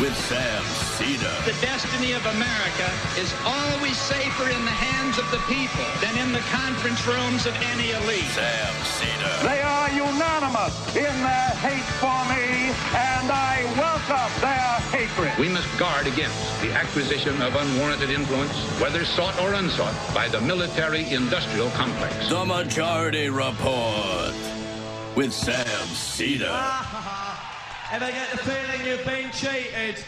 with Sam Seder. The destiny of America is always safer in the hands of the people than in the conference rooms of any elite. Sam Seder. They are unanimous in their hate for me, and I welcome their hatred. We must guard against the acquisition of unwarranted influence, whether sought or unsought, by the military-industrial complex. The Majority Report with Sam Seder. Ever get the feeling you've been cheated?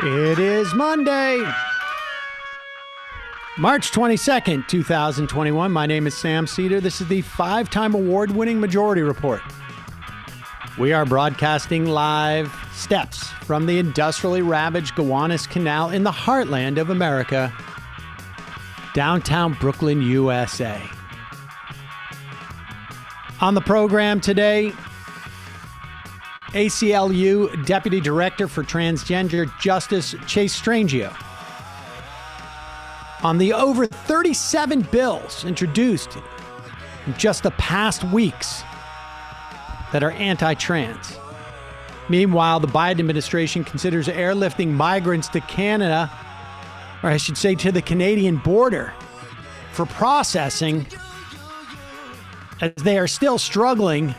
It is Monday, March 22nd, 2021. My name is Sam Seder. This is the five-time award-winning Majority Report. We are broadcasting live steps from the industrially ravaged Gowanus Canal in the heartland of America, downtown Brooklyn, USA. On the program today, ACLU Deputy Director for Transgender Justice Chase Strangio. On the over 37 bills introduced in just the past weeks that are anti-trans. Meanwhile, the Biden administration considers airlifting migrants to Canada, or I should say to the Canadian border, for processing, as they are still struggling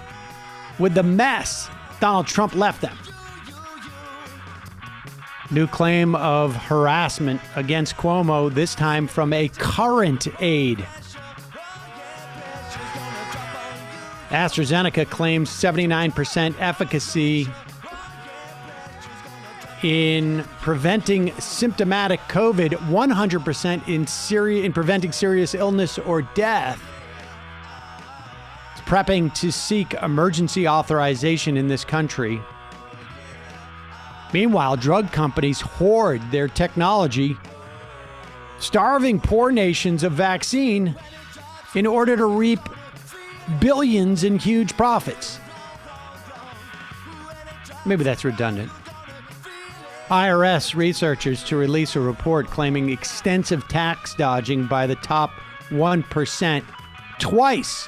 with the mess Donald Trump left them. New claim of harassment against Cuomo, this time from a current aide. AstraZeneca claims 79% efficacy in preventing symptomatic COVID, 100% in preventing serious illness or death. Prepping to seek emergency authorization in this country. Meanwhile, drug companies hoard their technology, starving poor nations of vaccine in order to reap billions in huge profits. Maybe that's redundant. IRS researchers to release a report claiming extensive tax dodging by the top 1%, twice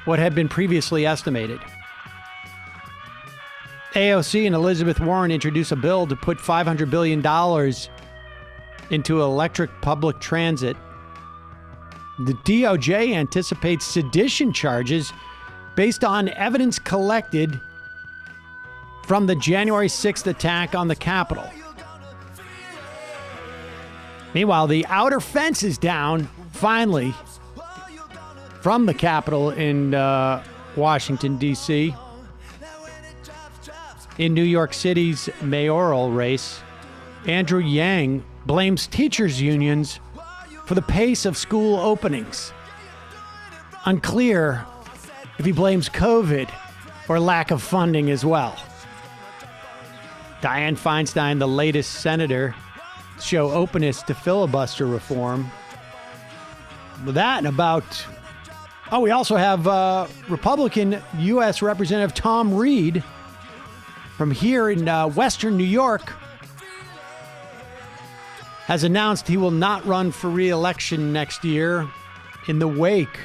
what had been previously estimated. AOC and Elizabeth Warren introduced a bill to put $500 billion into electric public transit. The DOJ anticipates sedition charges based on evidence collected from the January 6th attack on the Capitol. Meanwhile, the outer fence is down, finally, from the Capitol in Washington, D.C. In New York City's mayoral race, Andrew Yang blames teachers' unions for the pace of school openings. Unclear if he blames COVID or lack of funding as well. Dianne Feinstein, the latest senator, show openness to filibuster reform. With that and about... Oh, we also have Republican U.S. Representative Tom Reed from here in Western New York has announced he will not run for re-election next year in the wake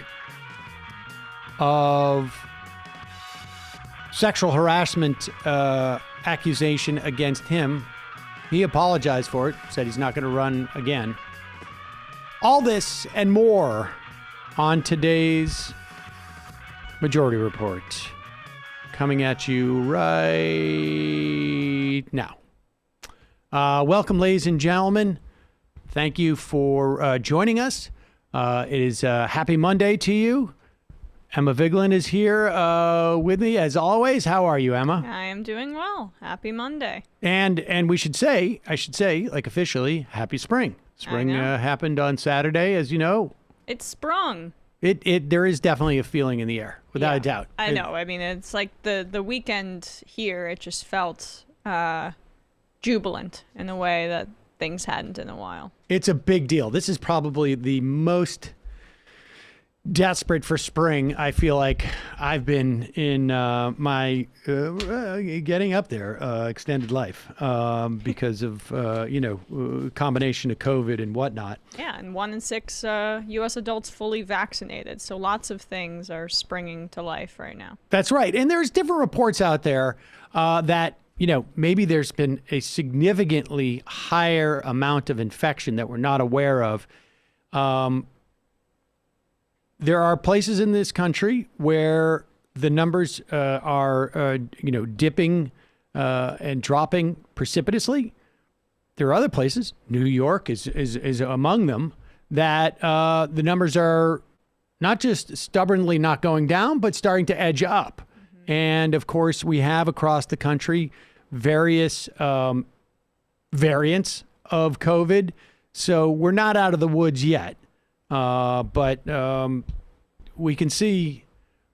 of sexual harassment accusation against him. He apologized for it, said he's not going to run again. All this and more on today's Majority Report, coming at you right now. Welcome, ladies and gentlemen. Thank you for joining us. It is happy Monday to you. Emma Vigeland is here with me, as always. How are you, Emma? I am doing well. Happy Monday. And I should say, like officially, happy spring. Spring happened on Saturday, as you know. It's sprung. There is definitely a feeling in the air, without a doubt. I know. I mean, it's like the weekend here, it just felt jubilant in a way that things hadn't in a while. It's a big deal. This is probably the most desperate for spring. I feel like I've been in my getting up there extended life because of combination of COVID and whatnot. Yeah, and 1 in 6 U.S. adults fully vaccinated. So lots of things are springing to life right now. That's right. And there's different reports out there that, maybe there's been a significantly higher amount of infection that we're not aware of. There are places in this country where the numbers are, dipping and dropping precipitously. There are other places, New York is among them, that the numbers are not just stubbornly not going down, but starting to edge up. Mm-hmm. And of course, we have across the country various variants of COVID. So we're not out of the woods yet. But we can see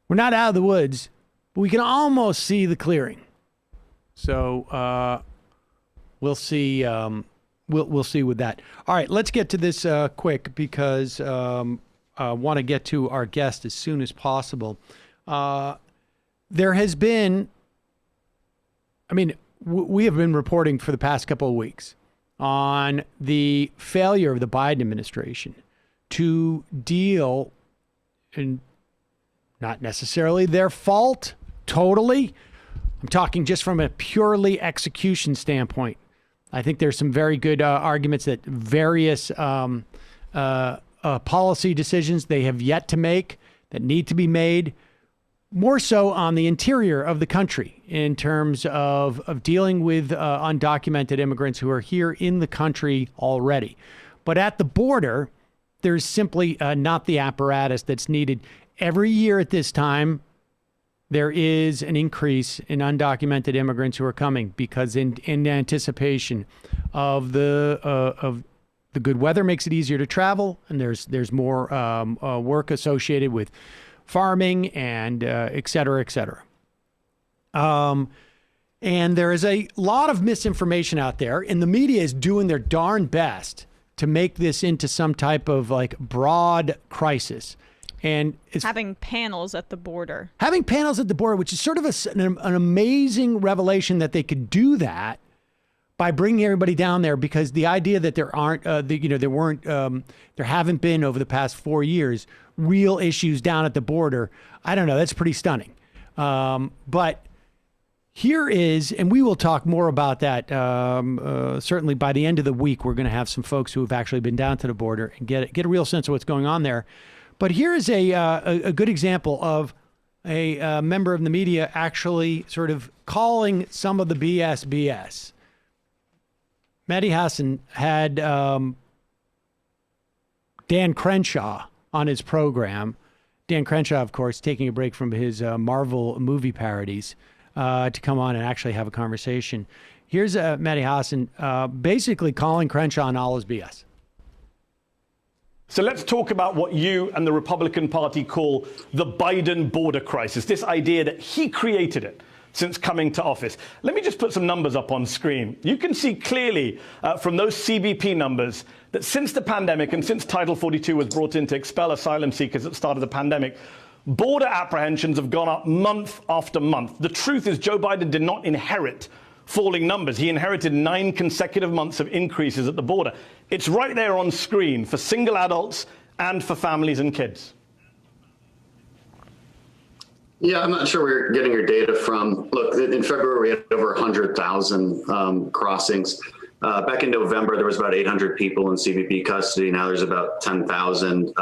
we're not out of the woods, but we can almost see the clearing. So we'll see. We'll see with that. All right, let's get to this quick because I want to get to our guest as soon as possible. There has been, we have been reporting for the past couple of weeks on the failure of the Biden administration to deal, and not necessarily their fault totally. I'm talking just from a purely execution standpoint. I think there's some very good arguments that various policy decisions they have yet to make that need to be made, more so on the interior of the country in terms of dealing with undocumented immigrants who are here in the country already. But at the border, there's simply not the apparatus that's needed. Every year at this time, there is an increase in undocumented immigrants who are coming because in anticipation of the good weather makes it easier to travel, and there's more work associated with farming and et cetera, et cetera. And there is a lot of misinformation out there, and the media is doing their darn best to make this into some type of broad crisis. And it's having panels at the border, which is sort of an amazing revelation that they could do that by bringing everybody down there, because the idea that there aren't, there haven't been over the past 4 years, real issues down at the border. I don't know. That's pretty stunning. But here is, and we will talk more about that. Certainly by the end of the week, we're going to have some folks who have actually been down to the border and get a real sense of what's going on there. But here is a good example of a member of the media actually sort of calling some of the BS. Mehdi Hasan had Dan Crenshaw on his program. Dan Crenshaw, of course, taking a break from his Marvel movie parodies to come on and actually have a conversation. Here's Mehdi Hasan basically calling Crenshaw on all his BS. So let's talk about what you and the Republican Party call the Biden border crisis, this idea that he created it since coming to office. Let me just put some numbers up on screen. You can see clearly from those CBP numbers that since the pandemic and since Title 42 was brought in to expel asylum seekers at the start of the pandemic, border apprehensions have gone up month after month. The truth is Joe Biden did not inherit falling numbers. He inherited 9 consecutive months of increases at the border. It's right there on screen for single adults and for families and kids. Yeah, I'm not sure where you're getting your data from. Look, in February, we had over 100,000 crossings. Back in November, there was about 800 people in CBP custody. Now there's about 10,000.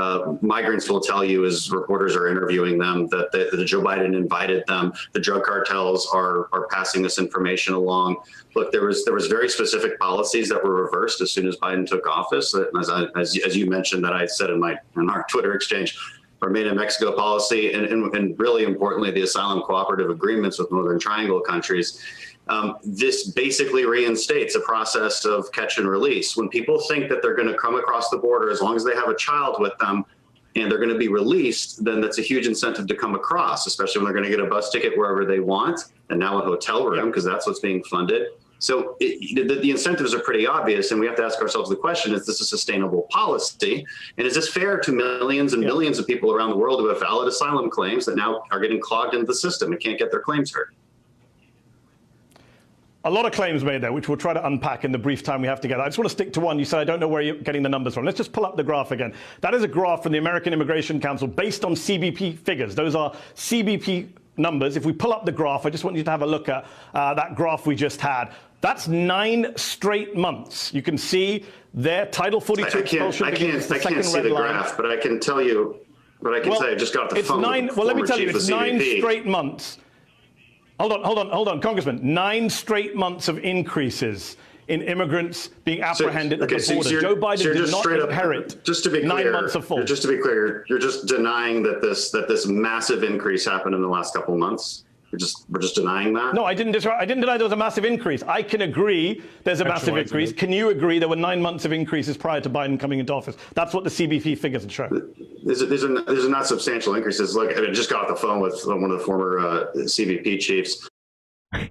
Migrants will tell you, as reporters are interviewing them, that Joe Biden invited them. The drug cartels are passing this information along. Look, there was very specific policies that were reversed as soon as Biden took office. As you mentioned, that I said in our Twitter exchange. Our Made in Mexico policy, and really importantly, the asylum cooperative agreements with Northern Triangle countries. This basically reinstates a process of catch and release. When people think that they're going to come across the border, as long as they have a child with them and they're going to be released, then that's a huge incentive to come across, especially when they're going to get a bus ticket wherever they want, and now a hotel room, because that's what's being funded. So the incentives are pretty obvious, and we have to ask ourselves the question, is this a sustainable policy? And is this fair to millions and millions of people around the world who have valid asylum claims that now are getting clogged into the system and can't get their claims heard? A lot of claims made there, which we'll try to unpack in the brief time we have together. I just want to stick to one. You said, I don't know where you're getting the numbers from. Let's just pull up the graph again. That is a graph from the American Immigration Council based on CBP figures. Those are CBP numbers. If we pull up the graph, I just want you to have a look at that graph we just had. That's 9 straight months. You can see there, Title 42 expulsion. I can't see the graph, but I can tell you, I just got the phone. Well, let me tell you, it's 9 straight months. Hold on, Congressman. 9 straight months of increases in immigrants being apprehended at the border. Joe Biden did not inherit just to be clear, 9 months of fault. Just to be clear, you're just denying that this massive increase happened in the last couple of months. We're just denying that? No, I didn't deny there was a massive increase. I can agree there's a massive increase. Can you agree there were 9 months of increases prior to Biden coming into office? That's what the CBP figures are showing. These are not substantial increases. Look, I just got off the phone with one of the former CBP chiefs.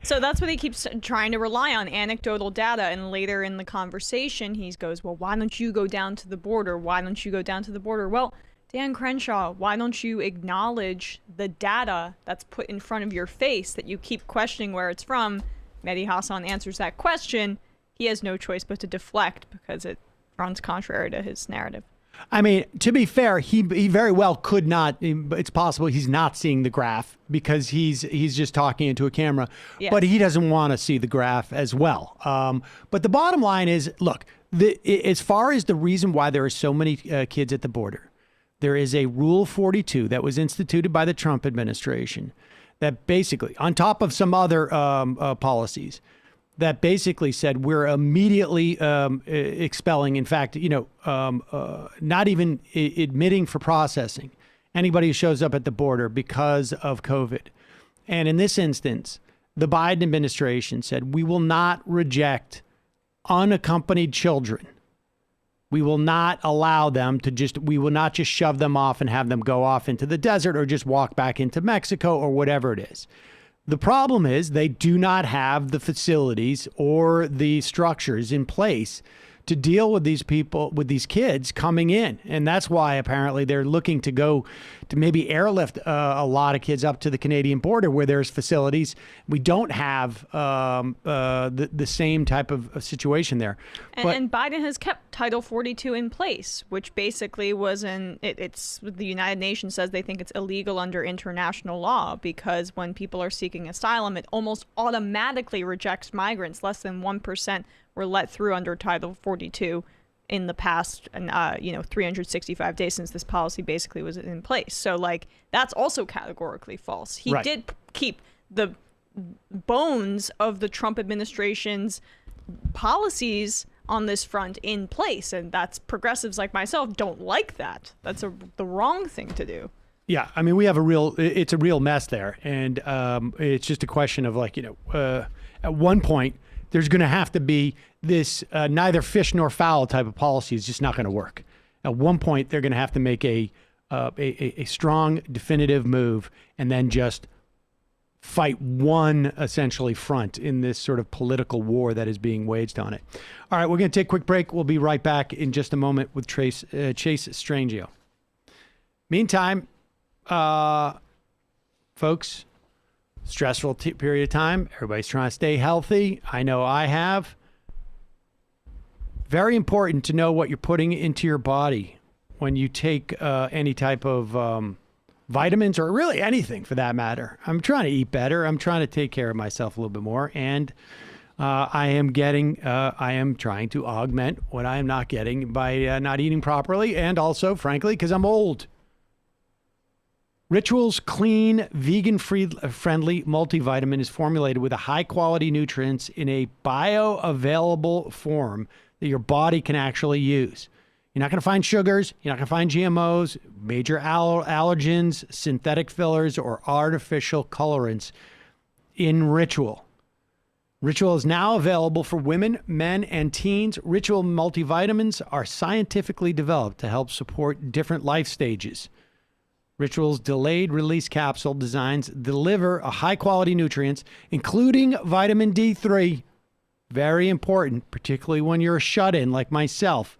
So that's what he keeps trying to rely on, anecdotal data. And later in the conversation, he goes, well, why don't you go down to the border? Why don't you go down to the border? Well, Dan Crenshaw, why don't you acknowledge the data that's put in front of your face that you keep questioning where it's from? Mehdi Hasan answers that question. He has no choice but to deflect because it runs contrary to his narrative. I mean, to be fair, he very well could not. It's possible he's not seeing the graph because he's just talking into a camera. Yes. But he doesn't want to see the graph as well. But the bottom line is, look, as far as the reason why there are so many kids at the border, there is a Rule 42 that was instituted by the Trump administration that basically, on top of some other policies, that basically said we're immediately expelling, in fact, not even admitting for processing anybody who shows up at the border because of COVID. And in this instance, the Biden administration said we will not reject unaccompanied children. We will not allow them to we will not just shove them off and have them go off into the desert or just walk back into Mexico or whatever it is. The problem is they do not have the facilities or the structures in place to deal with these people, with these kids coming in. And that's why apparently they're looking to go to maybe airlift a lot of kids up to the Canadian border where there's facilities. We don't have the same type of situation there. And Biden has kept Title 42 in place, which basically was it's the United Nations says they think it's illegal under international law because when people are seeking asylum, it almost automatically rejects migrants. Less than 1% were let through under Title 42 in the past, 365 days since this policy basically was in place. So, that's also categorically false. He did keep the bones of the Trump administration's policies on this front in place, and that's progressives like myself don't like that. That's the wrong thing to do. Yeah, I mean, we have it's a real mess there, and it's just a question of at one point, there's going to have to be this neither fish nor fowl type of policy is just not going to work. At one point, they're going to have to make a strong, definitive move and then just fight one essentially front in this sort of political war that is being waged on it. All right, we're going to take a quick break. We'll be right back in just a moment with Chase Strangio. Meantime, folks, stressful period of time. Everybody's trying to stay healthy. I know I have. Very important to know what you're putting into your body when you take any type of vitamins or really anything for that matter. I'm trying to eat better. I'm trying to take care of myself a little bit more. And I am trying to augment what I am not getting by not eating properly. And also, frankly, because I'm old. Ritual's clean, vegan-friendly multivitamin is formulated with a high-quality nutrients in a bioavailable form that your body can actually use. You're not going to find sugars. You're not going to find GMOs, major allergens, synthetic fillers, or artificial colorants in Ritual. Ritual is now available for women, men, and teens. Ritual multivitamins are scientifically developed to help support different life stages. Ritual's delayed release capsule designs deliver a high quality nutrients, including vitamin D3, very important, particularly when you're a shut-in like myself,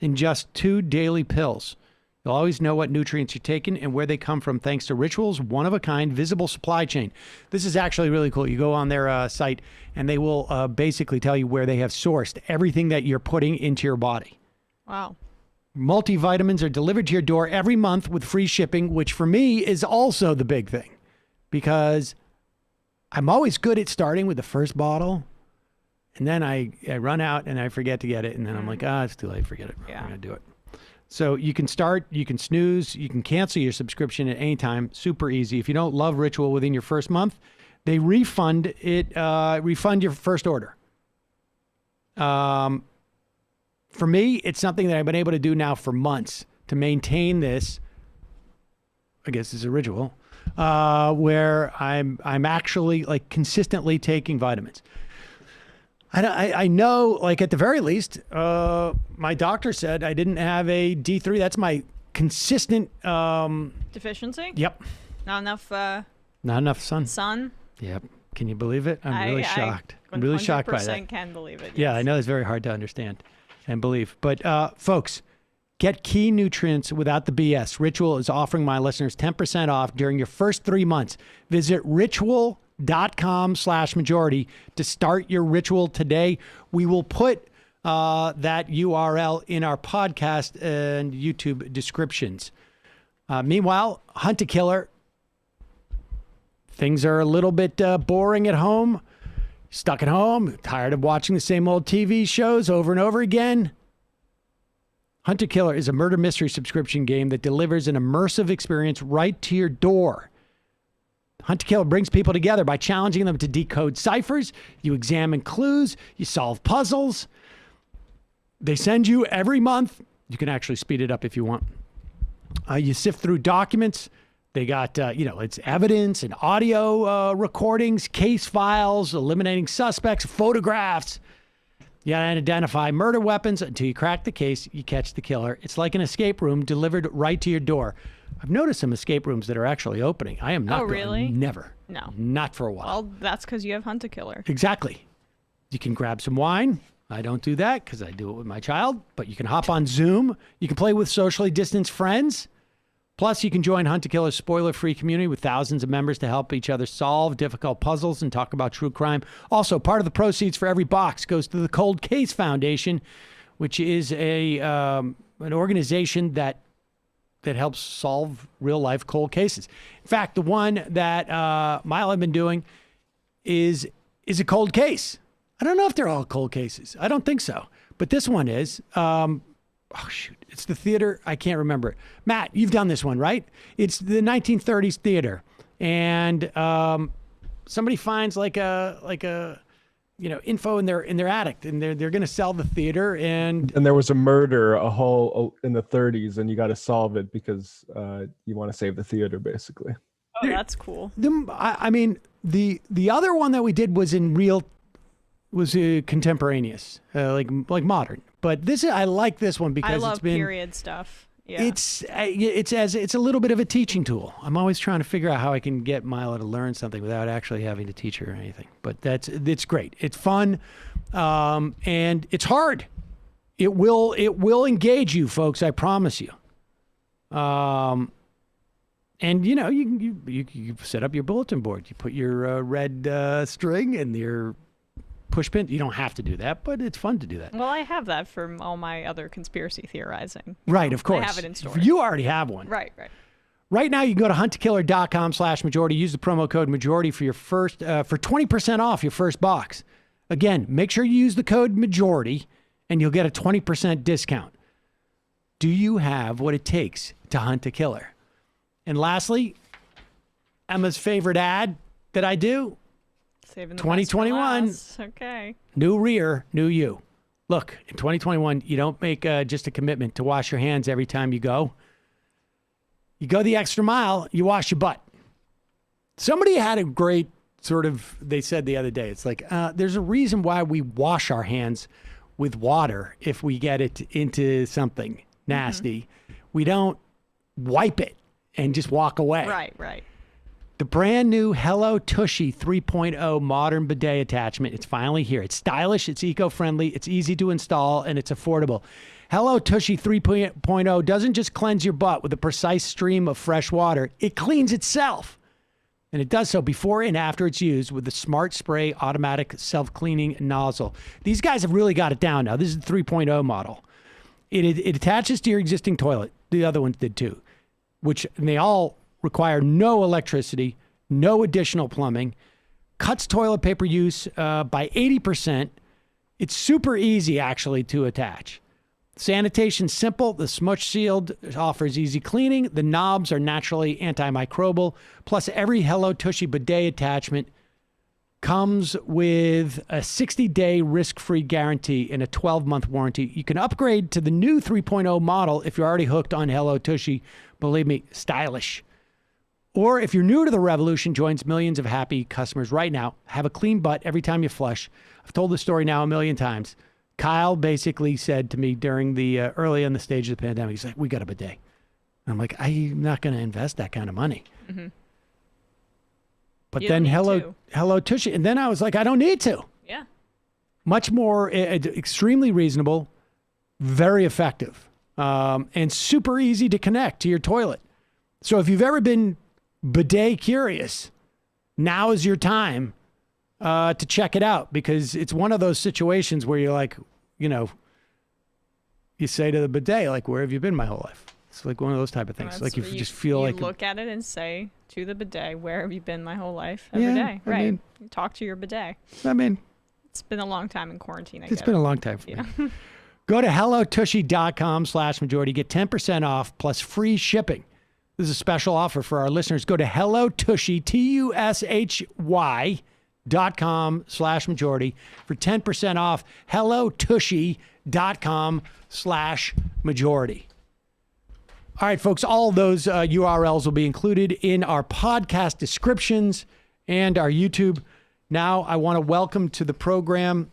ingest 2 daily pills. You'll always know what nutrients you're taking and where they come from thanks to Ritual's one-of-a-kind visible supply chain. This is actually really cool. You go on their site, and they will basically tell you where they have sourced everything that you're putting into your body. Wow. Multivitamins are delivered to your door every month with free shipping, which for me is also the big thing, because I'm always good at starting with the first bottle, and then I run out and I forget to get it, and then I'm like, it's too late, forget it. I'm going to do it. So you can start, you can snooze, you can cancel your subscription at any time. Super easy. If you don't love Ritual within your first month, they refund your first order. For me, it's something that I've been able to do now for months to maintain this. I guess it's a ritual where I'm actually like consistently taking vitamins. I know, like at the very least, my doctor said I didn't have a D3. That's my consistent deficiency. Yep. Not enough. Not enough sun. Sun. Yep. Can you believe it? I'm really shocked. I'm really shocked by that. 100% can believe it. Yeah, I know it's very hard to understand and believe. But folks, get key nutrients without the BS. Ritual is offering my listeners 10% off during your first 3 months. Visit ritual.com/majority to start your ritual today. We will put that URL in our podcast and YouTube descriptions. Meanwhile, Hunt a Killer. Things are a little bit boring at home. Stuck at home, tired of watching the same old TV shows over and over again. Hunt a Killer is a murder mystery subscription game that delivers an immersive experience right to your door. Hunt a Killer brings people together by challenging them to decode ciphers. You examine clues. You solve puzzles. They send you every month. You can actually speed it up if you want. You sift through documents. They got, it's evidence and audio recordings, case files, eliminating suspects, photographs. You gotta identify murder weapons until you crack the case, you catch the killer. It's like an escape room delivered right to your door. I've noticed some escape rooms that are actually opening. I am not really? Never. No. Not for a while. Well, that's because you have Hunt a Killer. Exactly. You can grab some wine. I don't do that because I do it with my child, but you can hop on Zoom. You can play with socially distanced friends. Plus, you can join Hunt a Killer's spoiler-free community with thousands of members to help each other solve difficult puzzles and talk about true crime. Also, part of the proceeds for every box goes to the Cold Case Foundation, which is an organization that helps solve real-life cold cases. In fact, the one that Mile have been doing is a cold case. I don't know if they're all cold cases. I don't think so. But this one is. It's the theater. I can't remember it. Matt, you've done this one, right? It's the 1930s theater. And somebody finds like a info in their attic, and they're going to sell the theater. And there was a murder in the 30s, and you got to solve it because you want to save the theater, basically. Oh, that's cool. The other one that we did was contemporaneous, like modern. But I like this one because it's been period stuff. Yeah. It's a little bit of a teaching tool. I'm always trying to figure out how I can get Mila to learn something without actually having to teach her anything. But it's great. It's fun, and it's hard. It will engage you, folks. I promise you. And you set up your bulletin board. You put your red string and your push pin. You don't have to do that, but it's fun to do that. Well, I have that from all my other conspiracy theorizing. Right, of course. I have it in store. You already have one. Right. Right now, you can go to huntakiller.com/majority. Use the promo code majority for your for 20% off your first box. Again, make sure you use the code majority, and you'll get a 20% discount. Do you have what it takes to hunt a killer? And lastly, Emma's favorite ad that I do. Saving the 2021. Best for last. Okay. New rear, new you. Look, in 2021, you don't make just a commitment to wash your hands every time you go. You go the extra mile, you wash your butt. Somebody had a great they said the other day, it's like, there's a reason why we wash our hands with water if we get it into something nasty. Mm-hmm. We don't wipe it and just walk away. Right. The brand new Hello Tushy 3.0 modern bidet attachment. It's finally here. It's stylish, it's eco-friendly, it's easy to install, and it's affordable. Hello Tushy 3.0 doesn't just cleanse your butt with a precise stream of fresh water. It cleans itself. And it does so before and after it's used with the Smart Spray automatic self-cleaning nozzle. These guys have really got it down now. This is the 3.0 model. It attaches to your existing toilet. The other ones did too, and they all require no electricity, no additional plumbing, cuts toilet paper use by 80%. It's super easy, actually, to attach. Sanitation simple. The Smush Sealed offers easy cleaning. The knobs are naturally antimicrobial. Plus, every Hello Tushy bidet attachment comes with a 60-day risk-free guarantee and a 12-month warranty. You can upgrade to the new 3.0 model if you're already hooked on Hello Tushy. Believe me, stylish. Or if you're new to the revolution, joins millions of happy customers right now. Have a clean butt every time you flush. I've told this story now a million times. Kyle basically said to me during the early in the stage of the pandemic, he's like, we got a bidet. I'm like, I'm not going to invest that kind of money. Mm-hmm. But then Hello Tushy. And then I was like, I don't need to. Yeah. Much more extremely reasonable, very effective, and super easy to connect to your toilet. So if you've ever been bidet curious, now is your time to check it out, because it's one of those situations where you're like, you say to the bidet, like, where have you been my whole life? It's like one of those type of things. Like you just feel like you look at it and say to the bidet, where have you been my whole life? Every day, right? You talk to your bidet. It's been a long time in quarantine. It's been a long time for me. Go to hellotushy.com/majority. Get 10% off plus free shipping. This is a special offer for our listeners. Go to hellotushy, TUSHY.com/majority for 10% off. hellotushy.com/majority. All right, folks, all those URLs will be included in our podcast descriptions and our YouTube. Now I want to welcome to the program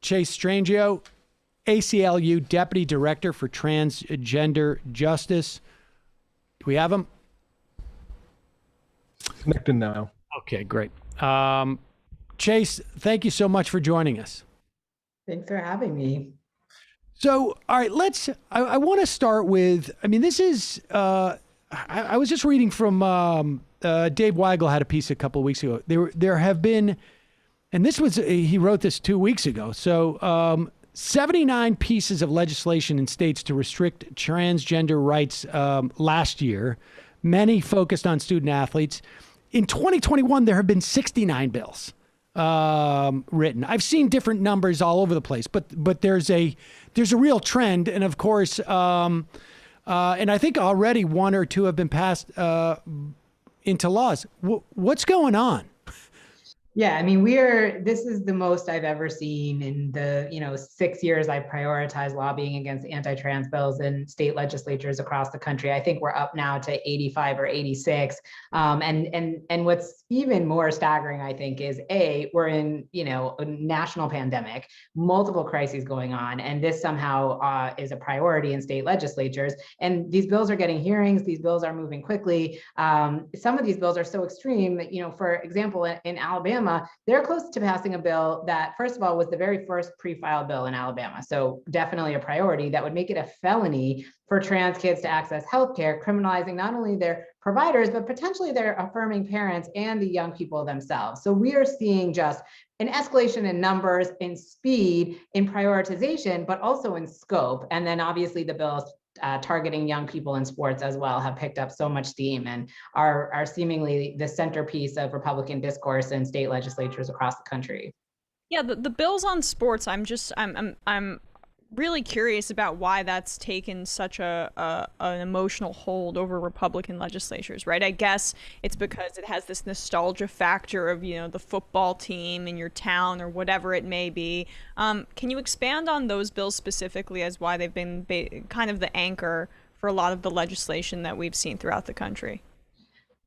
Chase Strangio, ACLU Deputy Director for Transgender Justice. Do we have him? Connected now. Okay, great. Chase, thank you so much for joining us. Thanks for having me. So, all right, I want to start with, this is, I was just reading from, Dave Weigel had a piece a couple of weeks ago. There have been, and he wrote this 2 weeks ago. So, 79 pieces of legislation in states to restrict transgender rights last year, many focused on student athletes. In 2021, there have been 69 bills written. I've seen different numbers all over the place, but there's a real trend. And of course, and I think already one or two have been passed into laws. What's going on? Yeah, this is the most I've ever seen in the 6 years I prioritized lobbying against anti-trans bills in state legislatures across the country. I think we're up now to 85 or 86. And what's even more staggering, I think, is we're in a national pandemic, multiple crises going on, and this somehow is a priority in state legislatures. And these bills are getting hearings. These bills are moving quickly. Some of these bills are so extreme that, for example, in Alabama, they're close to passing a bill that, first of all, was the very first pre-filed bill in Alabama. So definitely a priority that would make it a felony for trans kids to access healthcare, criminalizing not only their providers, but potentially their affirming parents and the young people themselves. So we are seeing just an escalation in numbers, in speed, in prioritization, but also in scope. And then obviously the bills targeting young people in sports as well have picked up so much steam and are seemingly the centerpiece of Republican discourse in state legislatures across the country. Yeah, the bills on sports, I'm really curious about why that's taken such an emotional hold over Republican legislatures, right? I guess it's because it has this nostalgia factor of, the football team in your town or whatever it may be. Can you expand on those bills specifically as why they've been kind of the anchor for a lot of the legislation that we've seen throughout the country?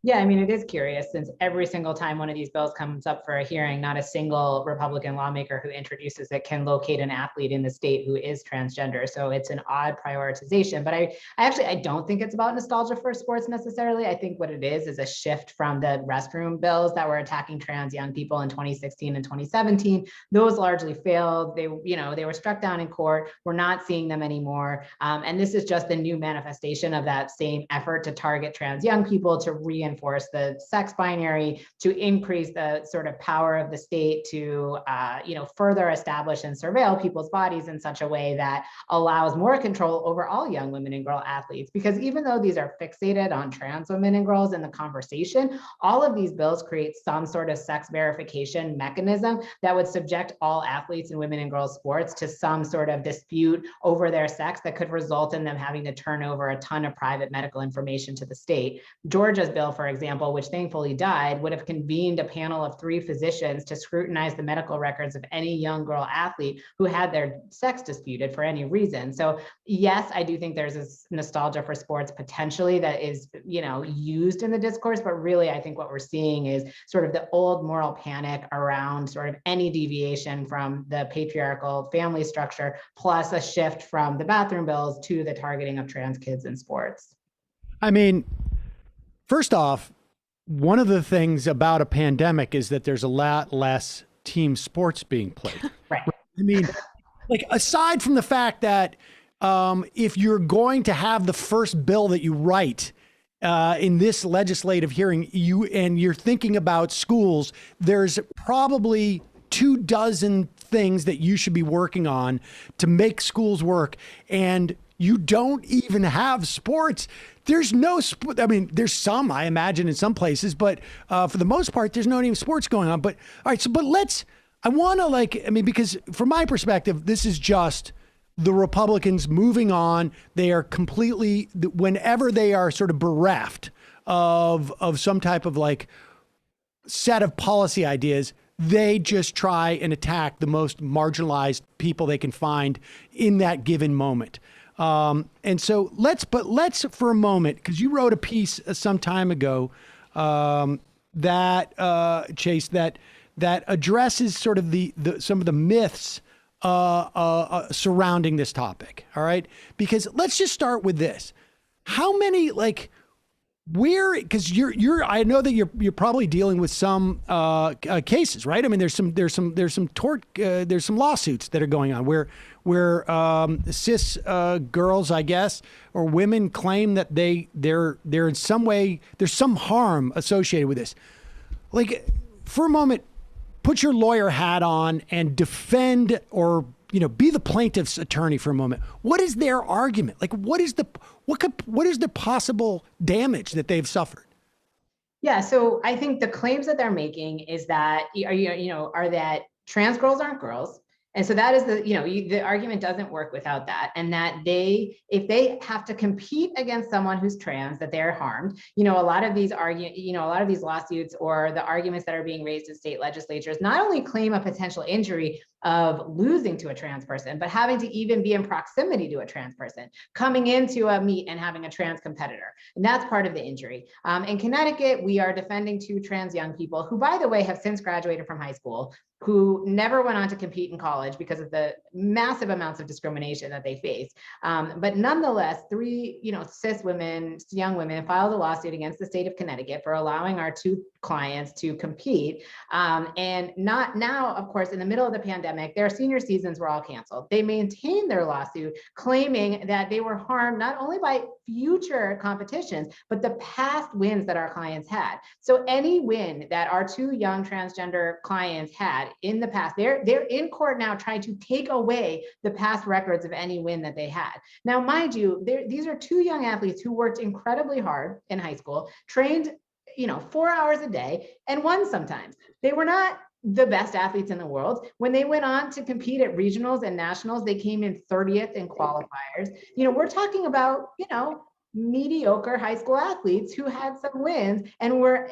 Yeah, I mean, it is curious since every single time one of these bills comes up for a hearing, not a single Republican lawmaker who introduces it can locate an athlete in the state who is transgender. So it's an odd prioritization. But I don't think it's about nostalgia for sports necessarily. I think what it is a shift from the restroom bills that were attacking trans young people in 2016 and 2017. Those largely failed. They were struck down in court. We're not seeing them anymore. And this is just the new manifestation of that same effort to target trans young people, to reinforce the sex binary, to increase the sort of power of the state to, further establish and surveil people's bodies in such a way that allows more control over all young women and girl athletes. Because even though these are fixated on trans women and girls in the conversation, all of these bills create some sort of sex verification mechanism that would subject all athletes in women and girls sports to some sort of dispute over their sex that could result in them having to turn over a ton of private medical information to the state. Georgia's bill, for example, which thankfully died, would have convened a panel of 3 physicians to scrutinize the medical records of any young girl athlete who had their sex disputed for any reason. So yes, I do think there's this nostalgia for sports potentially that is, used in the discourse, but really I think what we're seeing is sort of the old moral panic around sort of any deviation from the patriarchal family structure, plus a shift from the bathroom bills to the targeting of trans kids in sports. I mean, first off, one of the things about a pandemic is that there's a lot less team sports being played. Right. I mean, like, aside from the fact that if you're going to have the first bill that you write in this legislative hearing, you're thinking about schools, there's probably 24 things that you should be working on to make schools work, and you don't even have sports. There's no sport. I mean, there's some, I imagine, in some places, but for the most part, there's not even sports going on. But all right, because from my perspective, this is just the Republicans moving on. They are completely, whenever they are sort of bereft of some type of like set of policy ideas, they just try and attack the most marginalized people they can find in that given moment. And so let's for a moment, because you wrote a piece some time ago that Chase, that addresses sort of some of the myths surrounding this topic. All right, because let's just start with this: how many because I know that you're probably dealing with some cases, right? I mean, there's some lawsuits that are going on where cis girls, I guess, or women claim that they're in some way, there's some harm associated with this. Like, for a moment, put your lawyer hat on and defend, or be the plaintiff's attorney for a moment. What is their argument? Like, what is the possible damage that they've suffered? Yeah, so I think the claims that they're making is that are that trans girls aren't girls. And so that is the argument doesn't work without that. And that if they have to compete against someone who's trans, that they're harmed. A lot of these lawsuits or the arguments that are being raised in state legislatures not only claim a potential injury of losing to a trans person, but having to even be in proximity to a trans person, coming into a meet and having a trans competitor. And that's part of the injury. In Connecticut, we are defending 2 trans young people who, by the way, have since graduated from high school, who never went on to compete in college because of the massive amounts of discrimination that they face. But nonetheless, 3 cis women, young women, filed a lawsuit against the state of Connecticut for allowing our 2 clients to compete. And not now, of course, in the middle of the pandemic, their senior seasons were all canceled. They maintained their lawsuit, claiming that they were harmed not only by future competitions, but the past wins that our clients had. So any win that our 2 young transgender clients had in the past, they're in court now trying to take away the past records of any win that they had. Now, mind you, these are 2 young athletes who worked incredibly hard in high school, trained 4 hours a day, and won sometimes. They were not the best athletes in the world. When they went on to compete at regionals and nationals, they came in 30th in qualifiers. We're talking about, mediocre high school athletes who had some wins and were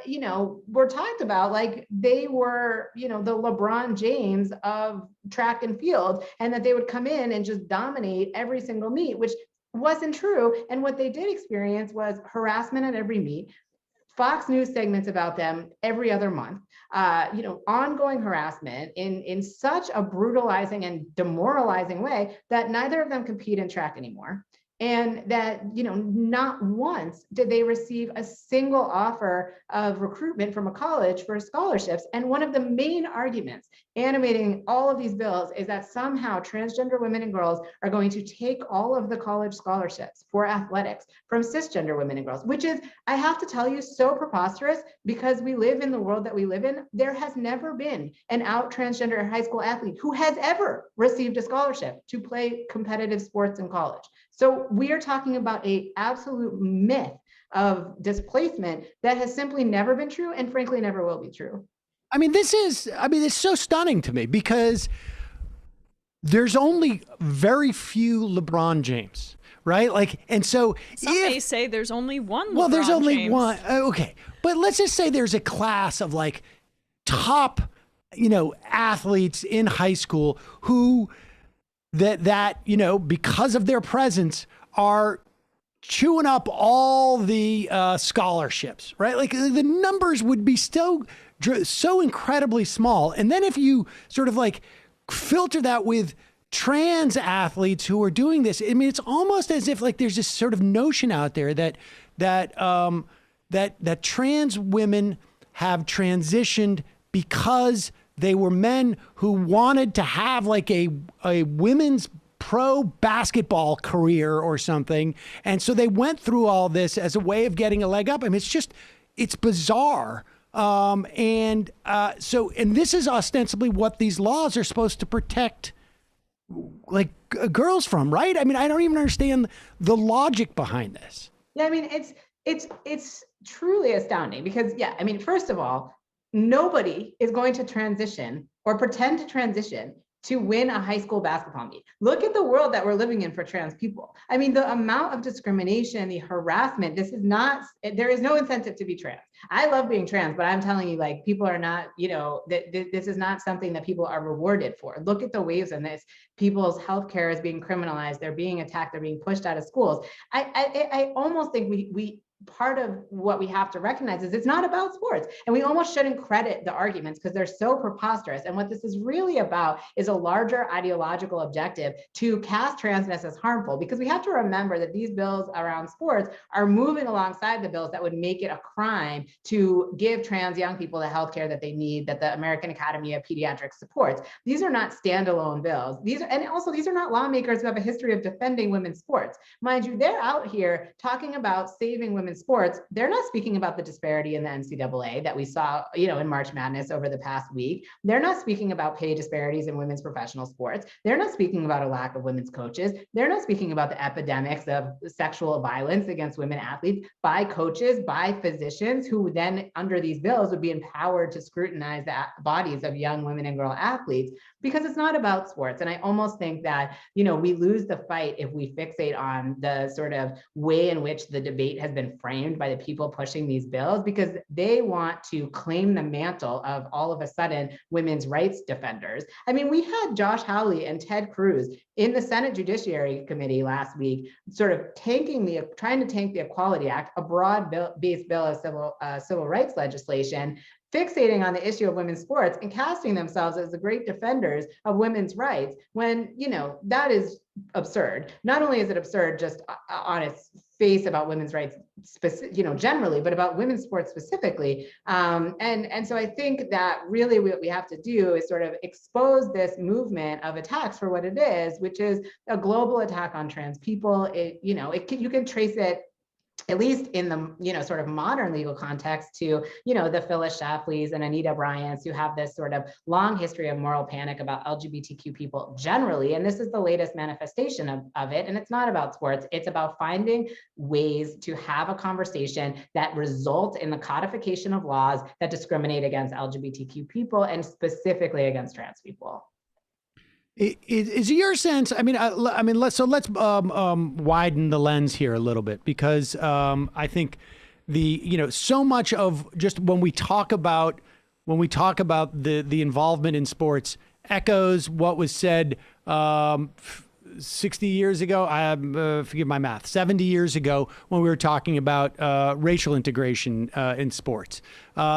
talked about like they were, the LeBron James of track and field, and that they would come in and just dominate every single meet, which wasn't true. And what they did experience was harassment at every meet, Fox News segments about them every other month, ongoing harassment in such a brutalizing and demoralizing way that neither of them compete in track anymore. And that, not once did they receive a single offer of recruitment from a college for scholarships. And one of the main arguments animating all of these bills is that somehow transgender women and girls are going to take all of the college scholarships for athletics from cisgender women and girls, which is, I have to tell you, so preposterous because we live in the world that we live in. There has never been an out transgender high school athlete who has ever received a scholarship to play competitive sports in college. So we are talking about an absolute myth of displacement that has simply never been true and frankly never will be true. It's so stunning to me because there's only very few LeBron James, right? Some may say there's only one LeBron Well, there's only James. one. Okay. But let's just say there's a class of top, athletes in high school who that because of their presence are chewing up all the scholarships, right? The numbers would be so incredibly small. And then if you sort of filter that with trans athletes who are doing this, it's almost as if there's this sort of notion out there that trans women have transitioned because they were men who wanted to have a women's pro basketball career or something. And so they went through all this as a way of getting a leg up. It's bizarre. And this is ostensibly what these laws are supposed to protect girls from, right? I don't even understand the logic behind this. Yeah, it's truly astounding because, first of all, nobody is going to transition or pretend to transition to win a high school basketball meet. Look at the world that we're living in for trans people. The amount of discrimination, the harassment, there is no incentive to be trans. I love being trans, but I'm telling you, people are not, this is not something that people are rewarded for. Look at the waves in this. People's healthcare is being criminalized. They're being attacked. They're being pushed out of schools. I almost think we part of what we have to recognize is it's not about sports. And we almost shouldn't credit the arguments because they're so preposterous. And what this is really about is a larger ideological objective to cast transness as harmful, because we have to remember that these bills around sports are moving alongside the bills that would make it a crime to give trans young people the healthcare that they need, that the American Academy of Pediatrics supports. These are not standalone bills. These are not lawmakers who have a history of defending women's sports. Mind you, they're out here talking about saving women's sports. They're not speaking about the disparity in the NCAA that we saw, in March Madness over the past week. They're not speaking about pay disparities in women's professional sports. They're not speaking about a lack of women's coaches. They're not speaking about the epidemics of sexual violence against women athletes by coaches, by physicians, who then under these bills would be empowered to scrutinize the bodies of young women and girl athletes, because it's not about sports. And I almost think that, we lose the fight if we fixate on the sort of way in which the debate has been framed by the people pushing these bills, because they want to claim the mantle of all of a sudden women's rights defenders. We had Josh Hawley and Ted Cruz in the Senate Judiciary Committee last week, sort of trying to tank the Equality Act, a broad-based bill of civil rights legislation, fixating on the issue of women's sports and casting themselves as the great defenders of women's rights, when, that is absurd. Not only is it absurd just on its face about women's rights, generally, but about women's sports specifically. And so I think that really what we have to do is sort of expose this movement of attacks for what it is, which is a global attack on trans people. You can trace it, at least in the sort of modern legal context, to the Phyllis Schlafly's and Anita Bryant's, who have this sort of long history of moral panic about LGBTQ people generally. And this is the latest manifestation of it. And it's not about sports. It's about finding ways to have a conversation that results in the codification of laws that discriminate against LGBTQ people and specifically against trans people. Is your sense? Let's widen the lens here a little bit, because I think so much of just when we talk about the involvement in sports echoes what was said 60 years ago, forgive my math, 70 years ago when we were talking about racial integration in sports.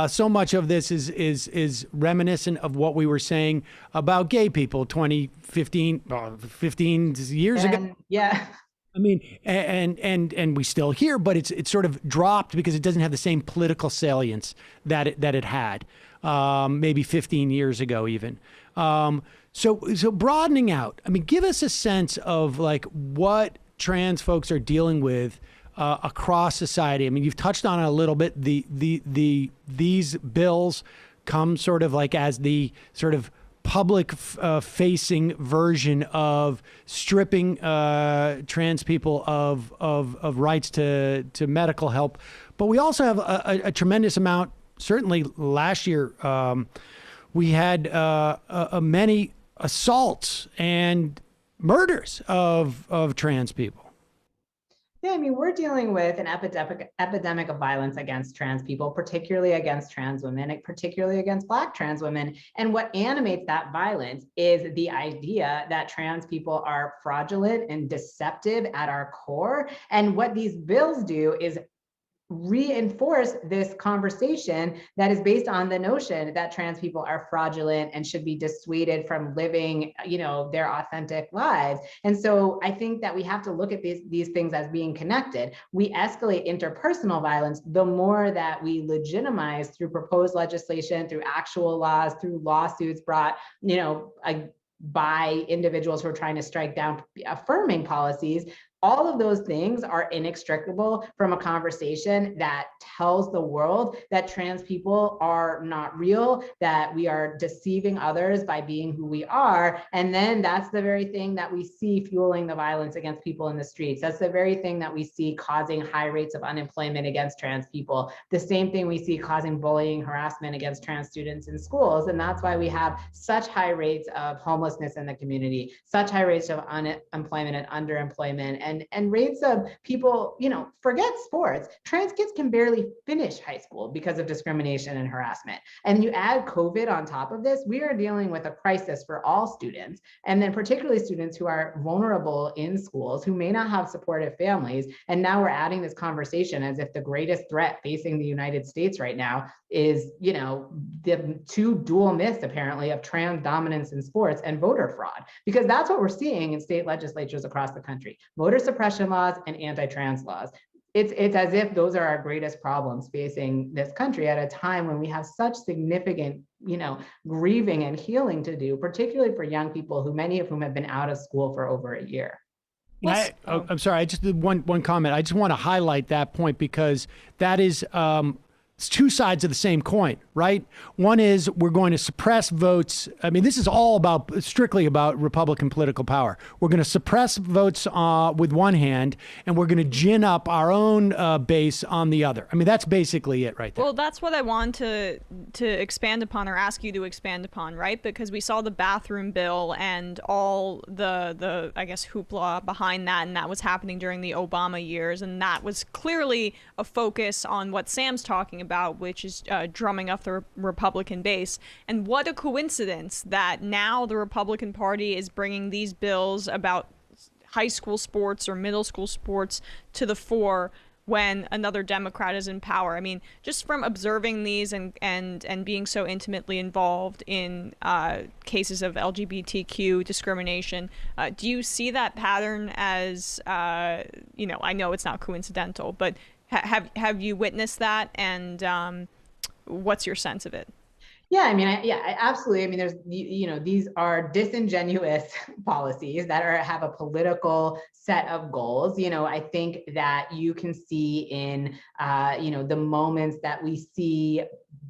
So much of this is reminiscent of what we were saying about gay people 15 years ago. Yeah. I mean, and we still hear, but it's sort of dropped because it doesn't have the same political salience that it had maybe 15 years ago even. So broadening out, I mean, give us a sense of like what trans folks are dealing with across society. I mean, you've touched on it a little bit. These bills come sort of like as the sort of public facing version of stripping trans people of rights to medical help. But we also have a tremendous amount, certainly last year, we had many assaults and murders of trans people. Yeah, I mean, we're dealing with an epidemic of violence against trans people, particularly against trans women, and particularly against Black trans women. And what animates that violence is the idea that trans people are fraudulent and deceptive at our core. And what these bills do is reinforce this conversation that is based on the notion that trans people are fraudulent and should be dissuaded from living, their authentic lives. And so I think that we have to look at these things as being connected. We escalate interpersonal violence the more that we legitimize through proposed legislation, through actual laws, through lawsuits brought, by individuals who are trying to strike down affirming policies. All of those things are inextricable from a conversation that tells the world that trans people are not real, that we are deceiving others by being who we are. And then that's the very thing that we see fueling the violence against people in the streets. That's the very thing that we see causing high rates of unemployment against trans people. The same thing we see causing bullying, harassment against trans students in schools. And that's why we have such high rates of homelessness in the community, such high rates of unemployment and underemployment, and rates of people, forget sports. Trans kids can barely finish high school because of discrimination and harassment. And you add COVID on top of this, we are dealing with a crisis for all students, and then particularly students who are vulnerable in schools, who may not have supportive families. And now we're adding this conversation as if the greatest threat facing the United States right now is, the two dual myths apparently of trans dominance in sports and voter fraud, because that's what we're seeing in state legislatures across the country: voter suppression laws and anti-trans laws. It's as if those are our greatest problems facing this country at a time when we have such significant, grieving and healing to do, particularly for young people many of whom have been out of school for over a year. I'm sorry, I just did one comment. I just want to highlight that point because that is it's two sides of the same coin, right? One is we're going to suppress votes. I mean, this is all strictly about Republican political power. We're going to suppress votes with one hand, and we're going to gin up our own base on the other. I mean, that's basically it right there. Well, that's what I want to expand upon, or ask you to expand upon, right? Because we saw the bathroom bill and all the I guess hoopla behind that, and that was happening during the Obama years, and that was clearly a focus on what Sam's talking about, which is drumming up the Republican base. And what a coincidence that now the Republican Party is bringing these bills about high school sports or middle school sports to the fore when another Democrat is in power. I mean, just from observing these and being so intimately involved in cases of LGBTQ discrimination, do you see that pattern as, I know it's not coincidental, but have you witnessed that, and what's your sense of it? Yeah, I mean, I absolutely. I mean, there's, these are disingenuous policies that have a political set of goals. I think that you can see in, the moments that we see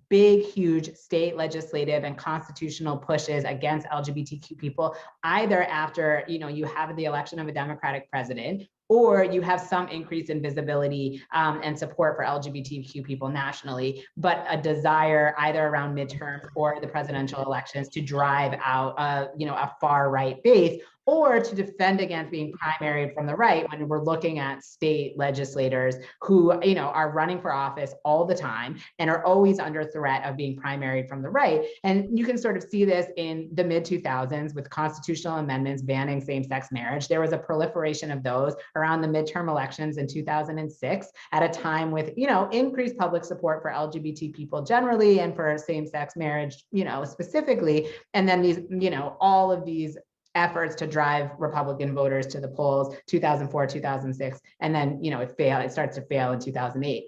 big, huge state legislative and constitutional pushes against LGBTQ people, either after, you have the election of a Democratic president, or you have some increase in visibility and support for LGBTQ people nationally, but a desire either around midterms or the presidential elections to drive out, a far right base. or to defend against being primaried from the right when we're looking at state legislators who, you know, are running for office all the time and are always under threat of being primaried from the right. And you can sort of see this in the mid-2000s with constitutional amendments banning same-sex marriage. There was a proliferation of those around the midterm elections in 2006 at a time with, you know, increased public support for LGBT people generally and for same-sex marriage, you know, specifically. And then these, you know, all of these efforts to drive Republican voters to the polls, 2004, 2006, and then, you know, it starts to fail in 2008.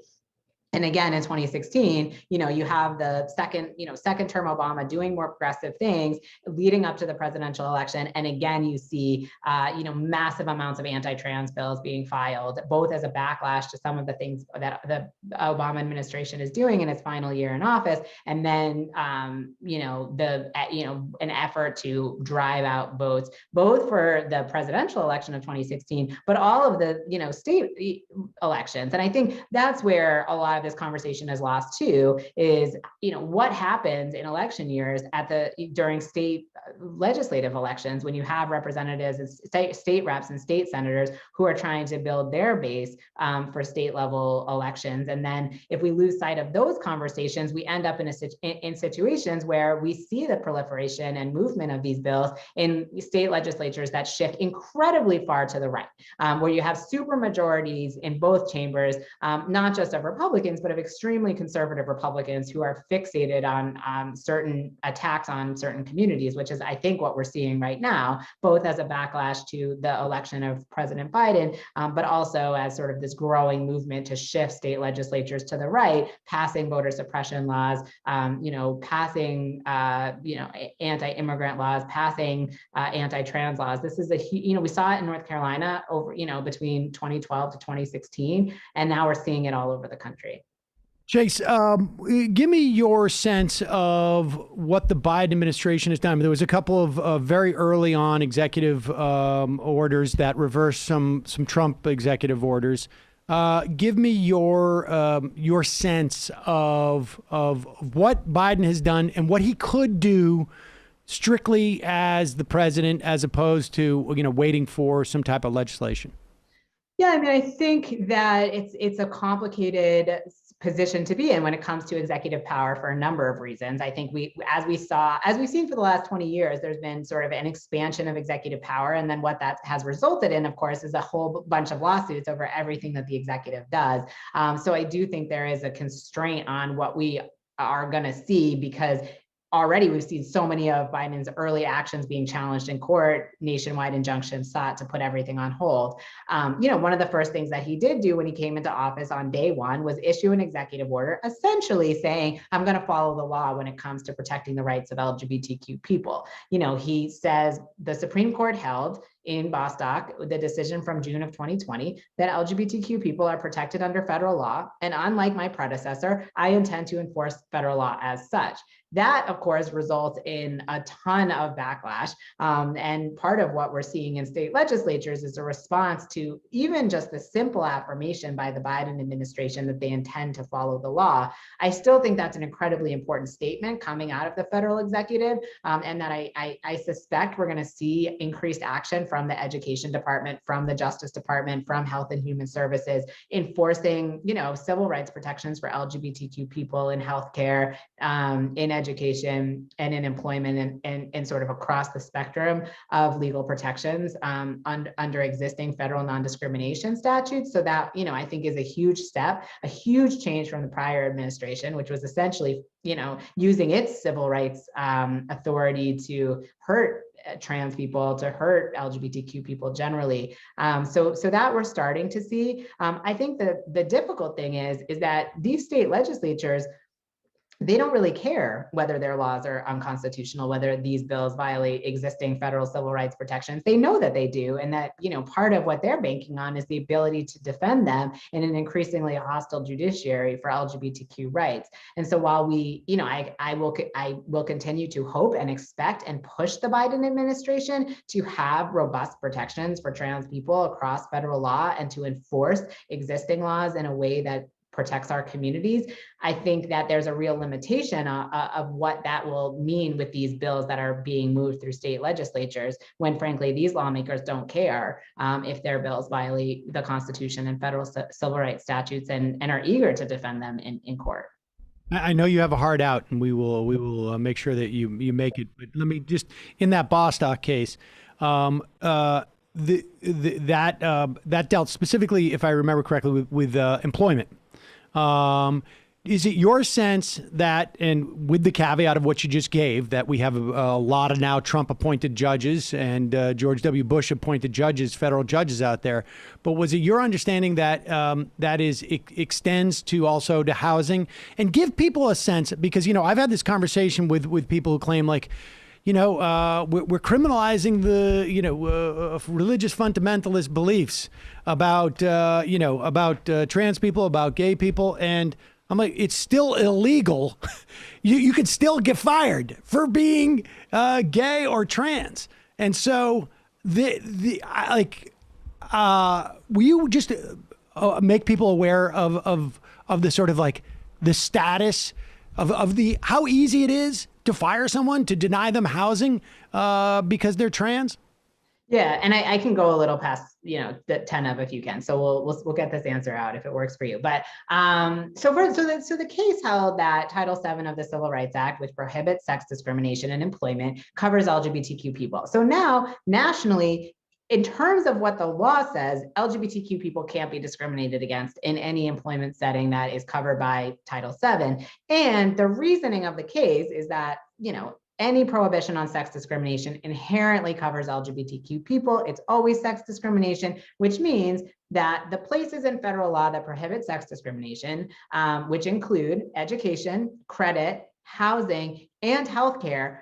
And again, in 2016, you know, you have the second term Obama doing more progressive things leading up to the presidential election. And again, you see, you know, massive amounts of anti-trans bills being filed, both as a backlash to some of the things that the Obama administration is doing in its final year in office. And then, you know, an effort to drive out votes, both for the presidential election of 2016, but all of the, you know, state elections. And I think that's where a lot of this conversation is lost too, is, you know, what happens in election years during state legislative elections when you have representatives and state reps and state senators who are trying to build their base for state level elections. And then if we lose sight of those conversations, we end up in situations where we see the proliferation and movement of these bills in state legislatures that shift incredibly far to the right, where you have super majorities in both chambers, not just of Republicans, but of extremely conservative Republicans who are fixated on certain attacks on certain communities, which is, I think, what we're seeing right now, both as a backlash to the election of President Biden, but also as sort of this growing movement to shift state legislatures to the right, passing voter suppression laws, you know, passing, you know, anti-immigrant laws, passing anti-trans laws. This is you know, we saw it in North Carolina over, you know, between 2012 to 2016, and now we're seeing it all over the country. Chase, give me your sense of what the Biden administration has done. There was a couple of very early on executive orders that reversed some Trump executive orders. Give me your sense of what Biden has done and what he could do strictly as the president, as opposed to, you know, waiting for some type of legislation. Yeah, I mean, I think that it's a complicated position to be in when it comes to executive power for a number of reasons. I think as we've seen for the last 20 years, there's been sort of an expansion of executive power. And then what that has resulted in, of course, is a whole bunch of lawsuits over everything that the executive does. So I do think there is a constraint on what we are going to see, because already we've seen so many of Biden's early actions being challenged in court, nationwide injunctions sought to put everything on hold. You know, one of the first things that he did do when he came into office on day one was issue an executive order, essentially saying, I'm going to follow the law when it comes to protecting the rights of LGBTQ people. You know, he says the Supreme Court held in Bostock, the decision from June of 2020, that LGBTQ people are protected under federal law. And unlike my predecessor, I intend to enforce federal law as such. That, of course, results in a ton of backlash. And part of what we're seeing in state legislatures is a response to even just the simple affirmation by the Biden administration that they intend to follow the law. I still think that's an incredibly important statement coming out of the federal executive, and that I suspect we're going to see increased action from the Education Department, from the Justice Department, from Health and Human Services, enforcing, you know, civil rights protections for LGBTQ people in healthcare, in education, and in employment, and sort of across the spectrum of legal protections under existing federal non-discrimination statutes. So that, you know, I think is a huge step, a huge change from the prior administration, which was essentially, you know, using its civil rights authority to hurt trans people, to hurt LGBTQ people generally. So that we're starting to see. I think the difficult thing is that these state legislatures, they don't really care whether their laws are unconstitutional, whether these bills violate existing federal civil rights protections. They know that they do, and that, you know, part of what they're banking on is the ability to defend them in an increasingly hostile judiciary for LGBTQ rights. And so while we, you know, I will continue to hope and expect and push the Biden administration to have robust protections for trans people across federal law and to enforce existing laws in a way that protects our communities. I think that there's a real limitation of what that will mean with these bills that are being moved through state legislatures, when frankly, these lawmakers don't care if their bills violate the Constitution and federal civil rights statutes, and are eager to defend them in court. I know you have a hard out, and we will make sure that you make it. But let me just, in that Bostock case, that dealt specifically, if I remember correctly, with employment. Is it your sense that, and with the caveat of what you just gave, that we have a lot of now Trump-appointed judges and George W. Bush-appointed judges, federal judges out there, but was it your understanding that it extends to also to housing? And give people a sense, because, I've had this conversation with people who claim we're criminalizing the, religious fundamentalist beliefs about trans people, about gay people. And I'm like, it's still illegal. You could still get fired for being gay or trans. And so will you just make people aware of the sort of the status of the, how easy it is to fire someone, to deny them housing because they're trans? Yeah, and I can go a little past, the 10 of if you can. So we'll get this answer out if it works for you. But so the case held that Title VII of the Civil Rights Act, which prohibits sex discrimination in employment, covers LGBTQ people. So now nationally, in terms of what the law says, LGBTQ people can't be discriminated against in any employment setting that is covered by Title VII. And the reasoning of the case is that, any prohibition on sex discrimination inherently covers LGBTQ people. It's always sex discrimination, which means that the places in federal law that prohibit sex discrimination, which include education, credit, housing, and healthcare,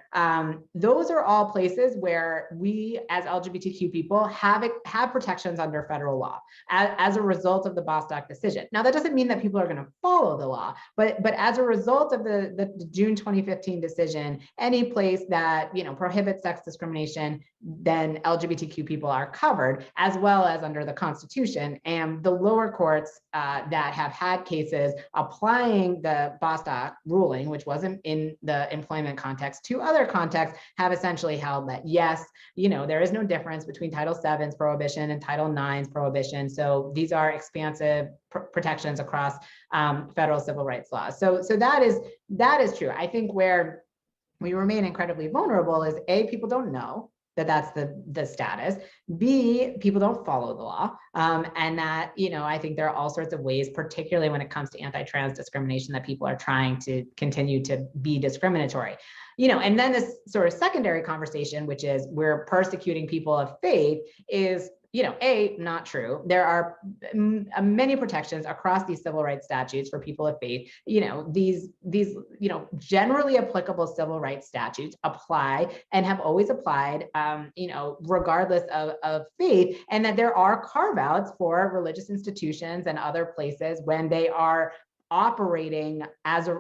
those are all places where we as LGBTQ people have protections under federal law as a result of the Bostock decision. Now, that doesn't mean that people are going to follow the law, but as a result of the June 2015 decision, any place that prohibits sex discrimination, then LGBTQ people are covered, as well as under the Constitution. And the lower courts that have had cases applying the Bostock ruling, which wasn't in the employment context, to other contexts, have essentially held that yes, there is no difference between Title VII's prohibition and Title IX's prohibition. So these are expansive protections across federal civil rights laws. So that is true. I think where we remain incredibly vulnerable is A, people don't know that that's the status. B, people don't follow the law. And that, I think there are all sorts of ways, particularly when it comes to anti-trans discrimination, that people are trying to continue to be discriminatory. And then this sort of secondary conversation, which is we're persecuting people of faith, is A, not true. There are many protections across these civil rights statutes for people of faith. These generally applicable civil rights statutes apply and have always applied, regardless of faith, and that there are carve-outs for religious institutions and other places when they are operating as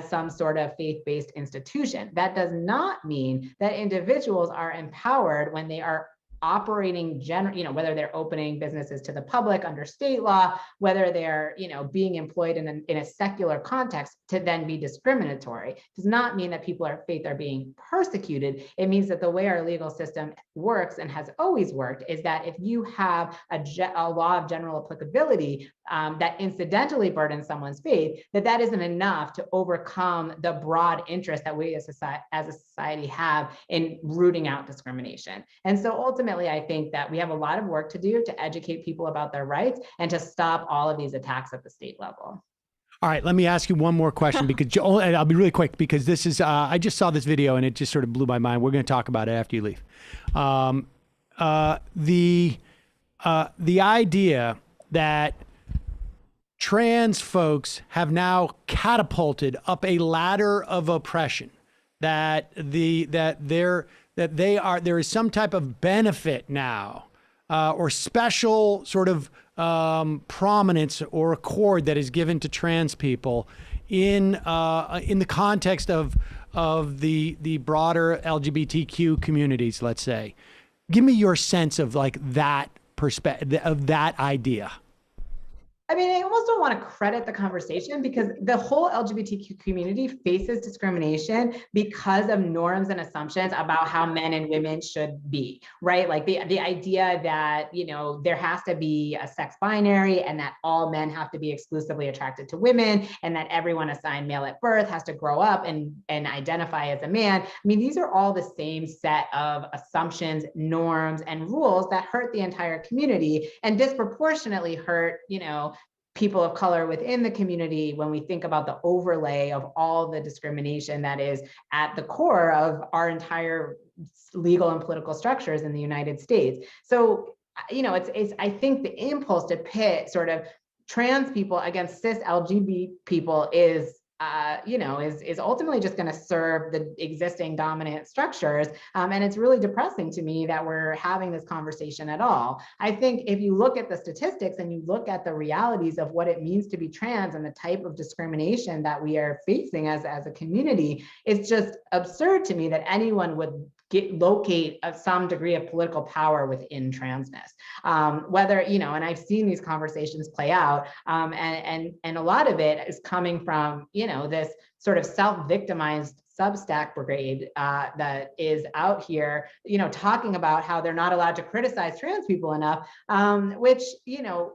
some sort of faith-based institution. That does not mean that individuals are empowered when they are operating whether they're opening businesses to the public under state law, whether they're being employed in a secular context, to then be discriminatory. Does not mean that people of faith are being persecuted. It means that the way our legal system works and has always worked is that if you have a law of general applicability that incidentally burdens someone's faith, that isn't enough to overcome the broad interest that we as a society have in rooting out discrimination. And so ultimately, I think that we have a lot of work to do to educate people about their rights and to stop all of these attacks at the state level. All right, let me ask you one more question, because I'll be really quick, because this is, I just saw this video and it just sort of blew my mind. We're going to talk about it after you leave. The idea that trans folks have now catapulted up a ladder of oppression, that there is some type of benefit now, or special sort of prominence or accord that is given to trans people in the context of the broader LGBTQ communities, let's say. Give me your sense of that perspective, of that idea. I mean, I almost don't want to credit the conversation because the whole LGBTQ community faces discrimination because of norms and assumptions about how men and women should be, right? Like the idea that, you know, there has to be a sex binary and that all men have to be exclusively attracted to women and that everyone assigned male at birth has to grow up and identify as a man. I mean, these are all the same set of assumptions, norms, and rules that hurt the entire community and disproportionately hurt, you know, people of color within the community when we think about the overlay of all the discrimination that is at the core of our entire legal and political structures in the United States. So, you know, it's I think the impulse to pit sort of trans people against cis LGBT people is ultimately just going to serve the existing dominant structures. And it's really depressing to me that we're having this conversation at all. I think if you look at the statistics and you look at the realities of what it means to be trans and the type of discrimination that we are facing as a community, it's just absurd to me that anyone would locate some degree of political power within transness. Whether, you know, and I've seen these conversations play out, and a lot of it is coming from, you know, this sort of self-victimized Substack brigade that is out here, you know, talking about how they're not allowed to criticize trans people enough, which, you know,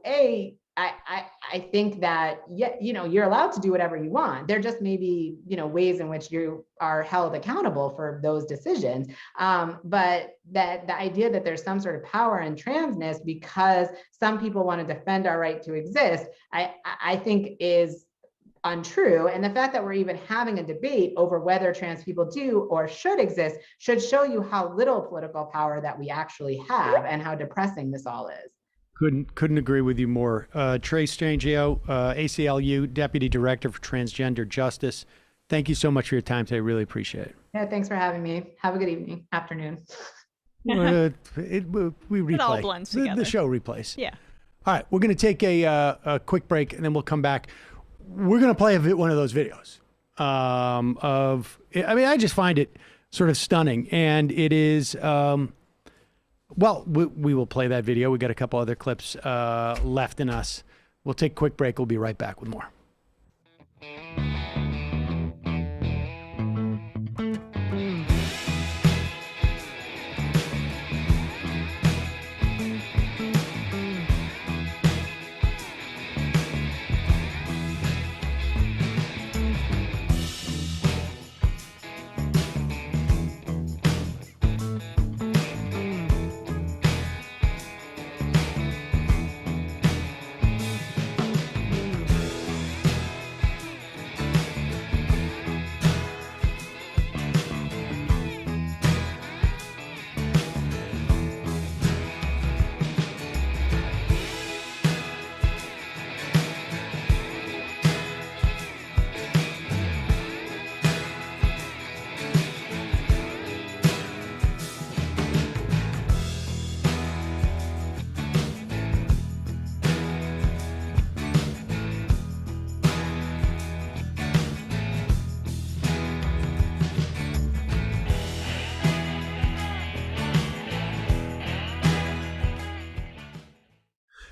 I think that, you know, you're allowed to do whatever you want. There just may be, you know, ways in which you are held accountable for those decisions. But that the idea that there's some sort of power in transness because some people want to defend our right to exist, I think is untrue. And the fact that we're even having a debate over whether trans people do or should exist should show you how little political power that we actually have and how depressing this all is. Couldn't agree with you more. Chase Strangio, ACLU Deputy Director for Transgender Justice. Thank you so much for your time today. Really appreciate it. Yeah, thanks for having me. Have a good evening, afternoon. We replay. It all blends together. The show replays. Yeah. All right, we're going to take a quick break and then we'll come back. We're going to play one of those videos I just find it sort of stunning, and it is. Well, we will play that video. We got a couple other clips left in us. We'll take a quick break. We'll be right back with more.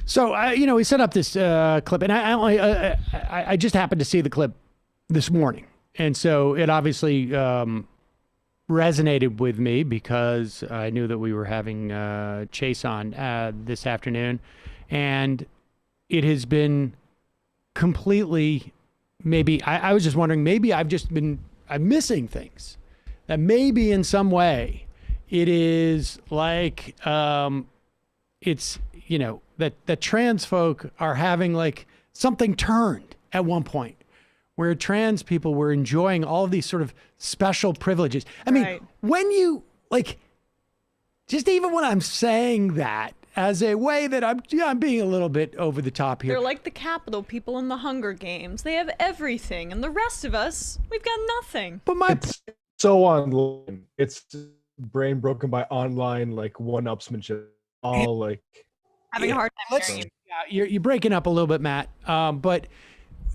So, we set up this clip, and I just happened to see the clip this morning. And so it obviously resonated with me because I knew that we were having Chase on this afternoon. And it has been completely, maybe, I was just wondering, maybe I'm missing things. That maybe in some way it is like, it's, that trans folk are having like something turned at one point where trans people were enjoying all of these sort of special privileges. I mean, when you just even when I'm saying that as a way that I'm being a little bit over the top here. They're like the Capitol people in the Hunger Games. They have everything, and the rest of us, we've got nothing. But it's so online. It's brain broken by online like one-upsmanship. All like having a hard time hearing you. Yeah, you're breaking up a little bit, Matt. But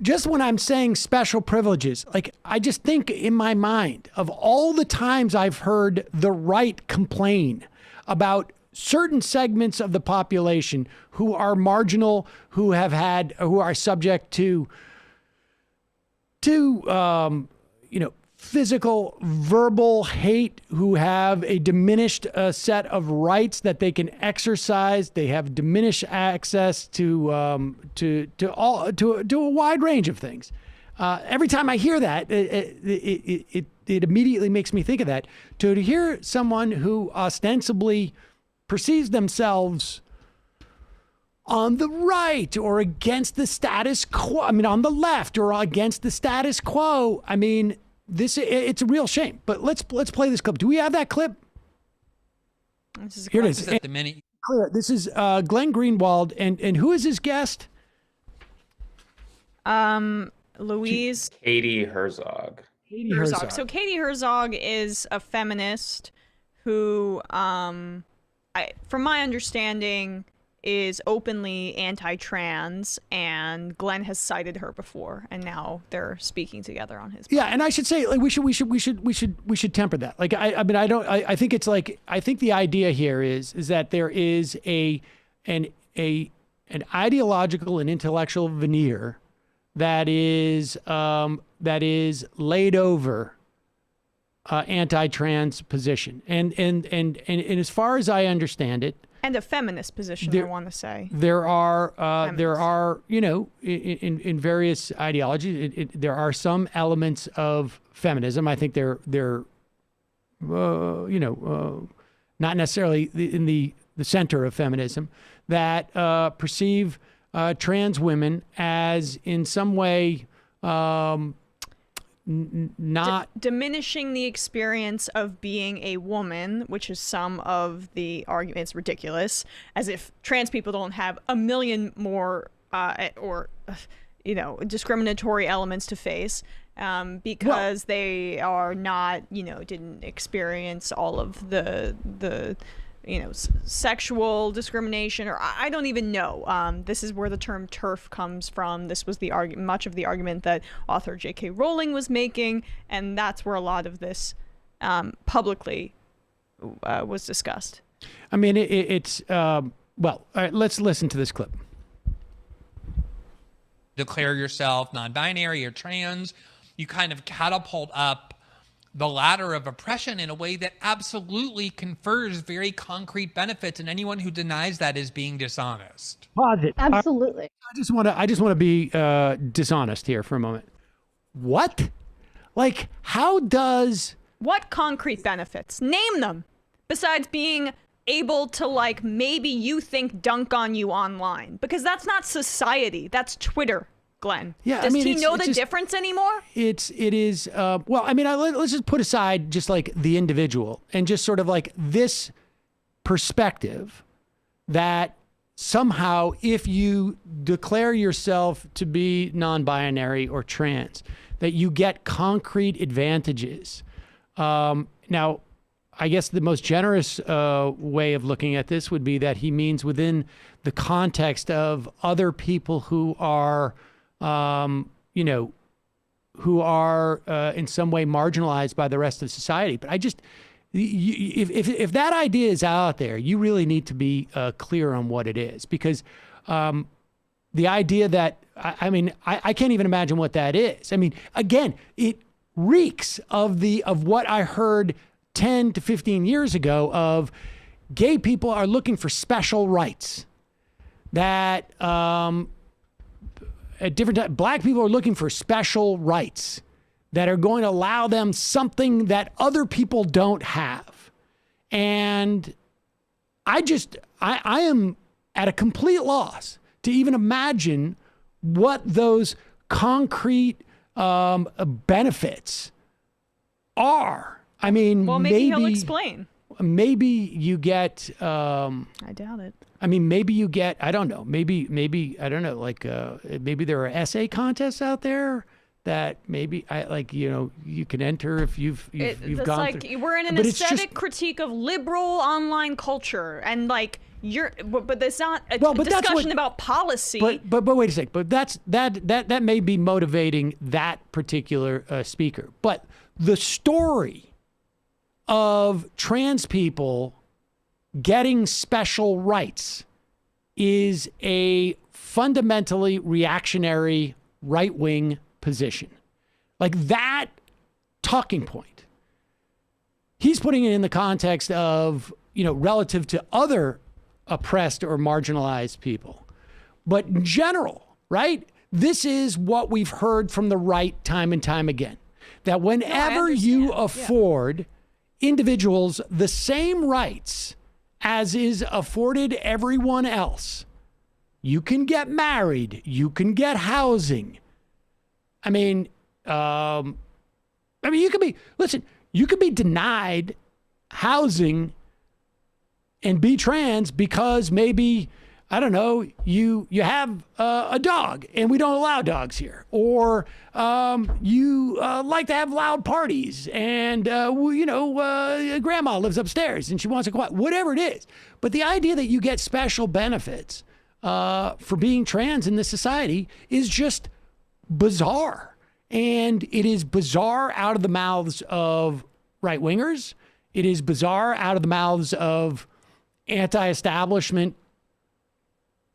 just when I'm saying special privileges, like I just think in my mind of all the times I've heard the right complain about certain segments of the population who are marginal, who are subject to physical, verbal hate, who have a diminished set of rights that they can exercise. They have diminished access to a wide range of things. Every time I hear that, it immediately makes me think of that. To hear someone who ostensibly perceives themselves on the right or against the status quo, on the left or against the status quo, it's a real shame. But let's play this clip. Do we have that clip? Here it is. Clear. This is Glenn Greenwald, and who is his guest? Louise. Katie Herzog. So Katie Herzog is a feminist who, from my understanding, is openly anti-trans, and Glenn has cited her before, and now they're speaking together on his. Yeah, and I should say, like, we should temper that. Like, I think it's like, I think the idea here is that there is an ideological and intellectual veneer that is laid over anti-trans position, and as far as I understand it. And a feminist position, I want to say. There are, in various ideologies, there are some elements of feminism. I think they're not necessarily in the center of feminism, that perceive trans women as in some way not diminishing the experience of being a woman, which is some of the argument. It's ridiculous, as if trans people don't have a million more discriminatory elements to face, because they are not, didn't experience all of the sexual discrimination, or I don't even know. This is where the term TERF comes from. This was much of the argument that author J.K. Rowling was making, and that's where a lot of this publicly was discussed. It's all right, let's listen to this clip. Declare yourself non-binary or trans, you kind of catapult up the ladder of oppression in a way that absolutely confers very concrete benefits, and anyone who denies that is being dishonest. Absolutely. I just want to be dishonest here for a moment. What? Like, how does... What concrete benefits? Name them. Besides being able to, like, maybe you think dunk on you online. Because that's not society. That's Twitter. Glenn. Yeah, Does he know the difference anymore? It is. Let's just put aside just like the individual and just sort of like this perspective that somehow if you declare yourself to be non-binary or trans, that you get concrete advantages. Now, I guess the most generous way of looking at this would be that he means within the context of other people who are who are in some way marginalized by the rest of society. But if that idea is out there, you really need to be clear on what it is, because the idea that, I can't even imagine what that is. Again, it reeks of what I heard 10 to 15 years ago of gay people are looking for special rights, that at different times, black people are looking for special rights that are going to allow them something that other people don't have. And I am at a complete loss to even imagine what those concrete benefits are. Maybe he'll explain. Maybe you get... I doubt it. Maybe you get, I don't know, maybe, I don't know, like, maybe there are essay contests out there that maybe you can enter if you've gone like through. We're in an aesthetic critique of liberal online culture, and like but there's not a discussion about policy. But wait a sec. But that may be motivating that particular speaker. But the story of trans people getting special rights is a fundamentally reactionary right-wing position. Like that talking point, he's putting it in the context of, relative to other oppressed or marginalized people. But in general, right? This is what we've heard from the right time and time again, that whenever you afford individuals the same rights as is afforded everyone else, you can get married, you can get housing. You could be denied housing and be trans because maybe, I don't know, you have a dog and we don't allow dogs here. Or you like to have loud parties and, grandma lives upstairs and she wants to quiet, whatever it is. But the idea that you get special benefits for being trans in this society is just bizarre. And it is bizarre out of the mouths of right-wingers. It is bizarre out of the mouths of anti-establishment,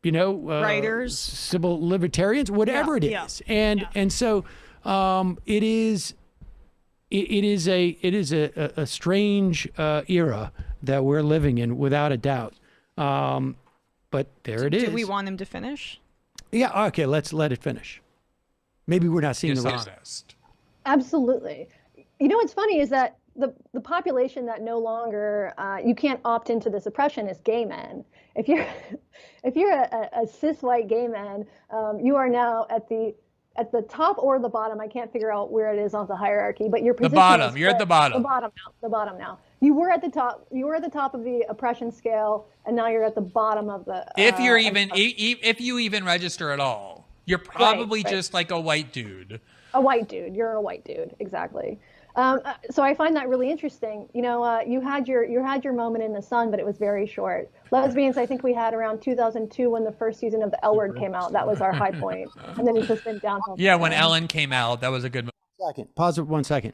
writers, civil libertarians, whatever it is. And so it is a strange era that we're living in, without a doubt. But there it is. Do we want him to finish? Yeah. Okay. Let's let it finish. Maybe we're not seeing the right. Absolutely. What's funny is that the population that no longer you can't opt into this oppression is gay men. If you're a cis white gay man, you are now at the top or the bottom. I can't figure out where it is on the hierarchy, but your position. The bottom. You're at the bottom. The bottom now. You were at the top. You were at the top of the oppression scale, and now you're at the bottom of the. If you even register at all, you're probably just like a white dude. A white dude. You're a white dude. Exactly. So I find that really interesting. You had your moment in the sun, but it was very short. Lesbians, I think we had around 2002 when the first season of The L Word came out. That was our high point, and then it's just been downhill. Yeah, when Ellen came out, that was a good second. Pause it 1 second.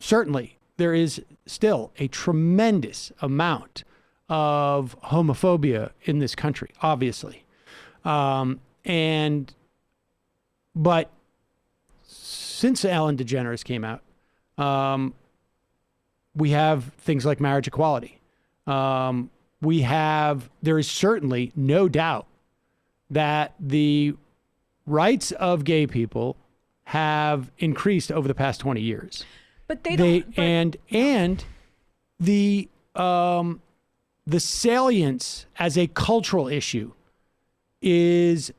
Certainly there is still a tremendous amount of homophobia in this country, obviously, but since Ellen DeGeneres came out, we have things like marriage equality. There is certainly no doubt that the rights of gay people have increased over the past 20 years. But they don't. And the salience as a cultural issue is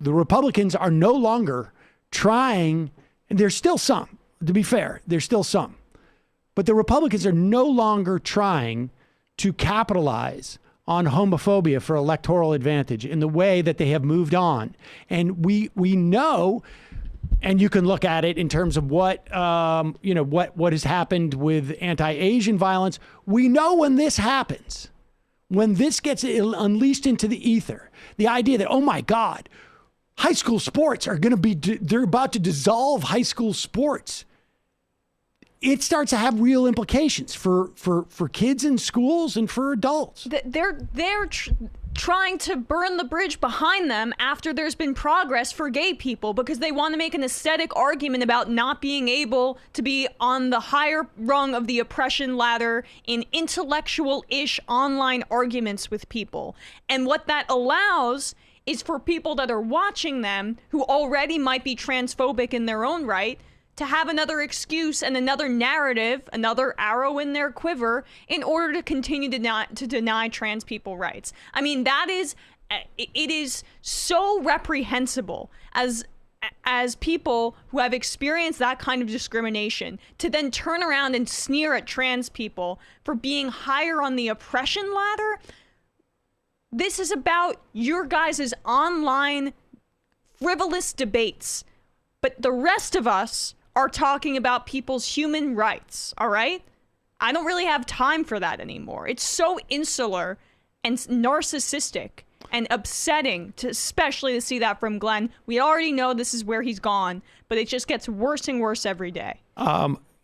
the Republicans are no longer trying, and there's still some, to be fair, there's still some, but the Republicans are no longer trying to capitalize on homophobia for electoral advantage in the way that they have moved on. And we know, and you can look at it in terms of what has happened with anti-Asian violence. We know when this happens, when this gets unleashed into the ether, the idea that, oh my God, high school sports are going to be, they're about to dissolve high school sports. It starts to have real implications for kids in schools and for adults. They're trying to burn the bridge behind them after there's been progress for gay people because they want to make an aesthetic argument about not being able to be on the higher rung of the oppression ladder in intellectual-ish online arguments with people. And what that allows is for people that are watching them who already might be transphobic in their own right to have another excuse and another narrative, another arrow in their quiver in order to continue to deny trans people rights. I mean, it is so reprehensible as people who have experienced that kind of discrimination to then turn around and sneer at trans people for being higher on the oppression ladder. This is about your guys' online frivolous debates. But the rest of us are talking about people's human rights, all right? I don't really have time for that anymore. It's so insular and narcissistic and upsetting, especially to see that from Glenn. We already know this is where he's gone, but it just gets worse and worse every day.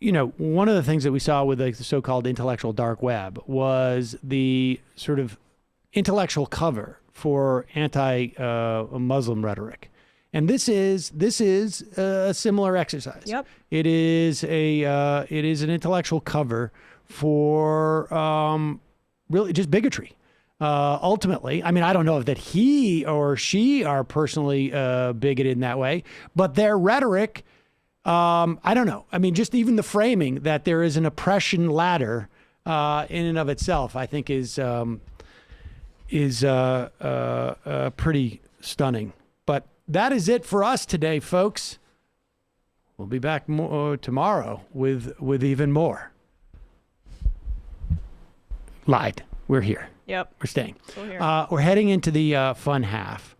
one of the things that we saw with the so-called intellectual dark web was the sort of intellectual cover for anti-Muslim rhetoric. And this is a similar exercise. Yep. It is an intellectual cover for really just bigotry. Ultimately, I mean, I don't know if that he or she are personally bigoted in that way, but their rhetoric, I don't know. I mean, just even the framing that there is an oppression ladder in and of itself, I think is pretty stunning. But that is it for us today, folks. We'll be back tomorrow with even more. Lied. We're here. Yep. We're staying. Still here. We're heading into the fun half,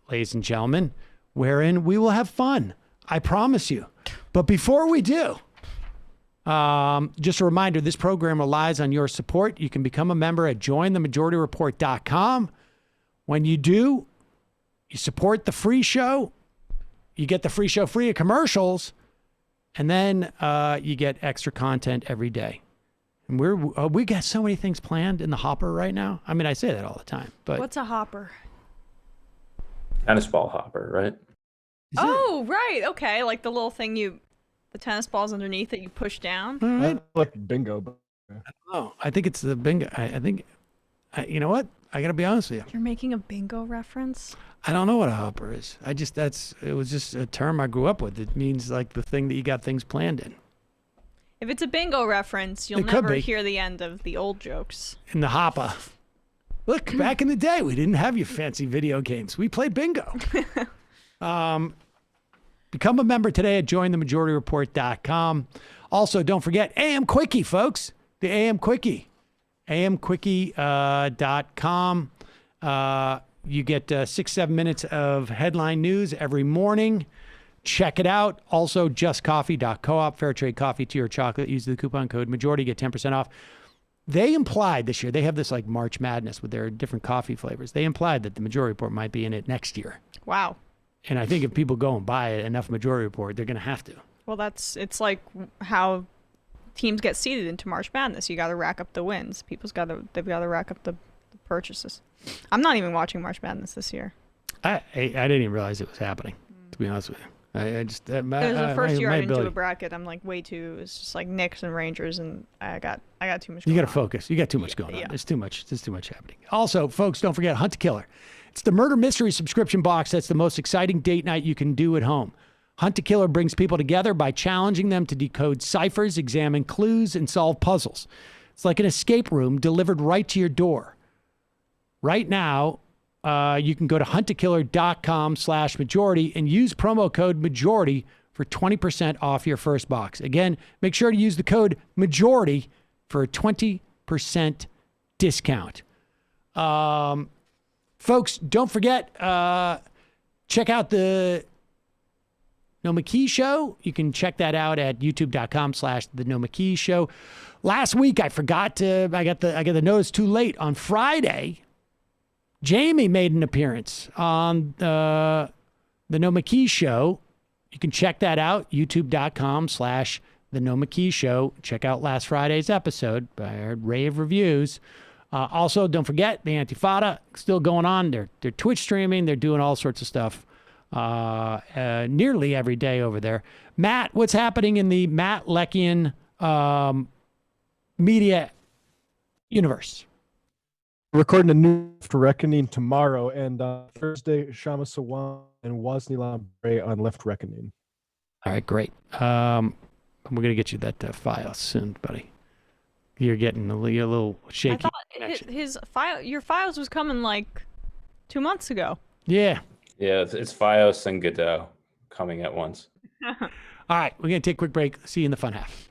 ladies and gentlemen, wherein we will have fun. I promise you. But before we do, just a reminder, this program relies on your support. You can become a member at jointhemajorityreport.com. When you do, you support the free show. You get the free show free of commercials. And then you get extra content every day. And we got so many things planned in the hopper right now. I mean, I say that all the time. But what's a hopper? Tennis ball hopper, right? Oh, right. Okay. Like the little thing the tennis balls underneath that you push down. All right. Like bingo. But Oh, I think it's the bingo. I think, you know what? I got to be honest with you. You're making a bingo reference? I don't know what a hopper is. It was just a term I grew up with. It means like the thing that you got things planned in. If it's a bingo reference, you'll never hear the end of the old jokes. In the hopper. Look, back in the day, we didn't have your fancy video games. We played bingo. Become a member today at jointhemajorityreport.com. Also, don't forget AM Quickie, folks. The AM Quickie. amquickie.com. You get 6-7 minutes of headline news every morning. Check it out. Also, justcoffee.coop, fair trade coffee, tea, or chocolate. Use the coupon code majority, get 10% off. They implied this year, they have this like March Madness with their different coffee flavors. They implied that the Majority Report might be in it next year. Wow. And I think if people go and buy enough Majority Report, they're going to have to. Well, it's like how teams get seeded into March Madness. You got to rack up the wins. They've got to rack up the purchases. I'm not even watching March Madness this year. I didn't even realize it was happening, to be honest with you. It was the first year I didn't do a bracket. I'm like way too. It's just like Knicks and Rangers, and I got too much. You got to focus. You got too much going on. There's too much. There's too much happening. Also, folks, don't forget Hunt to Killer. It's the murder mystery subscription box that's the most exciting date night you can do at home. Hunt to Killer brings people together by challenging them to decode ciphers, examine clues, and solve puzzles. It's like an escape room delivered right to your door. Right now, you can go to hunttokiller.com/majority and use promo code majority for 20% off your first box. Again, make sure to use the code majority for a 20% discount. Folks, don't forget, check out the No McKee Show. You can check that out at youtube.com/the No McKee Show. Last week, I got the notice too late. On Friday, Jamie made an appearance on the No McKee Show. You can check that out, youtube.com/the No McKee Show. Check out last Friday's episode. I heard rave reviews. Also, don't forget the Antifada still going on. They're Twitch streaming. They're doing all sorts of stuff nearly every day over there. Matt, what's happening in the Matt Leckian media universe? Recording a new Left Reckoning tomorrow, and Thursday, Shama Sawan and Wozni Lambre on Left Reckoning. All right, great. We're going to get you that file soon, buddy. You're getting a little shaky. I thought your files was coming like 2 months ago. Yeah. Yeah, it's Fios and Godot coming at once. All right, we're going to take a quick break. See you in the fun half.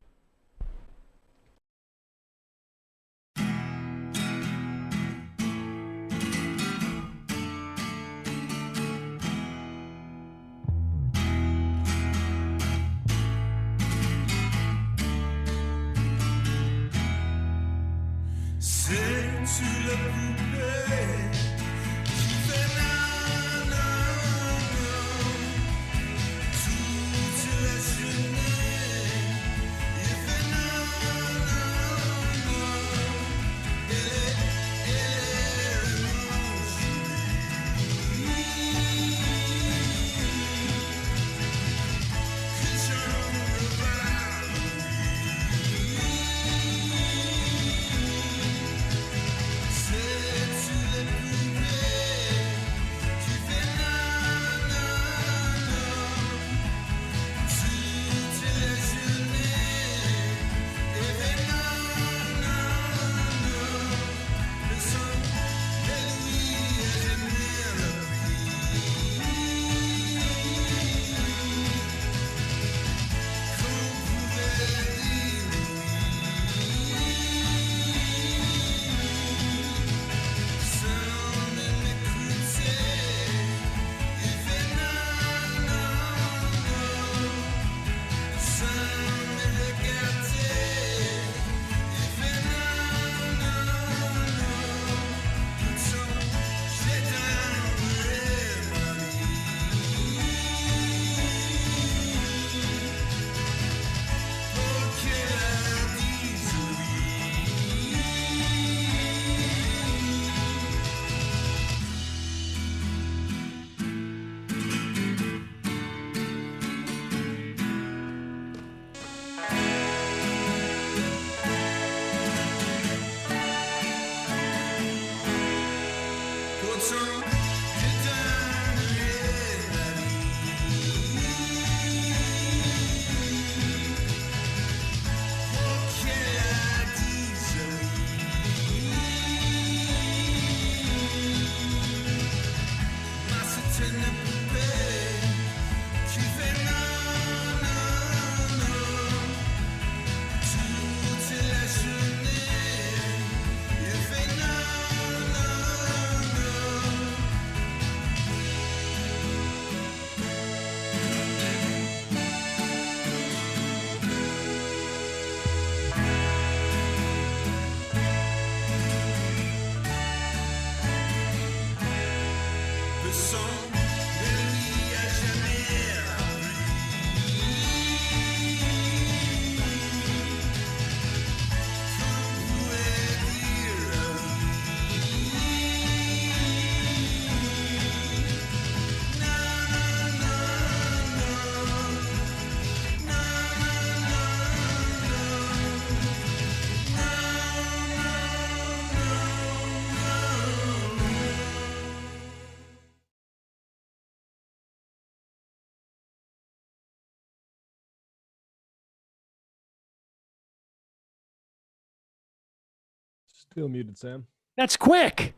Still muted, Sam. That's quick.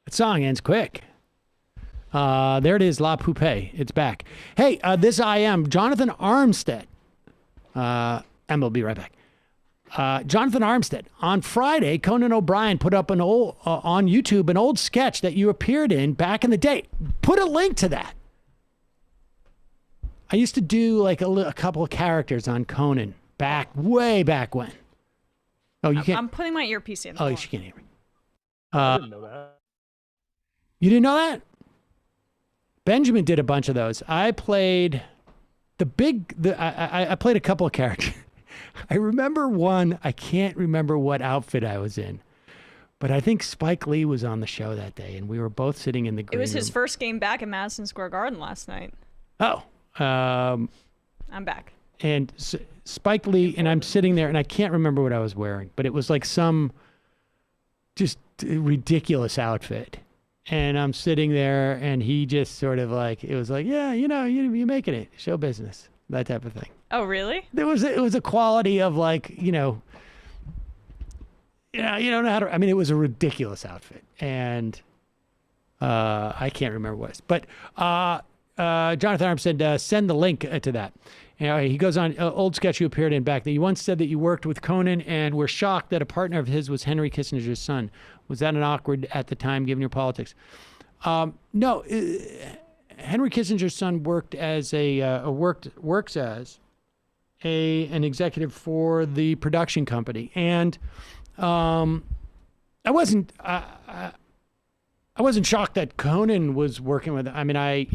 That song ends quick. There it is, La Poupée. It's back. Hey, this IM, Jonathan Armstead. And we'll be right back. Jonathan Armstead. On Friday, Conan O'Brien put up on YouTube an old sketch that you appeared in back in the day. Put a link to that. I used to do like a couple of characters on Conan way back when. Oh, you can't. I'm putting my earpiece in. Oh, you can't hear me. I didn't know that. You didn't know that? Benjamin did a bunch of those. I played I played a couple of characters. I remember one. I can't remember what outfit I was in, but I think Spike Lee was on the show that day, and we were both sitting in the green It was room. his first game back at Madison Square Garden last night. Oh. I'm back. And Spike Lee, and I'm sitting there, and I can't remember what I was wearing, but it was like some just ridiculous outfit. And I'm sitting there, and he just sort of like, it was like, yeah, you're making it, show business, that type of thing. Oh, really? It was a quality of like, you don't know how to, I mean, it was a ridiculous outfit. And I can't remember what it was. But Jonathan Armstead, send the link to that. He goes on, old sketch you appeared in back then. You once said that you worked with Conan and were shocked that a partner of his was Henry Kissinger's son. Was that an awkward at the time, given your politics? No, Henry Kissinger's son works as an executive for the production company, and I wasn't shocked that Conan was working with. I mean, I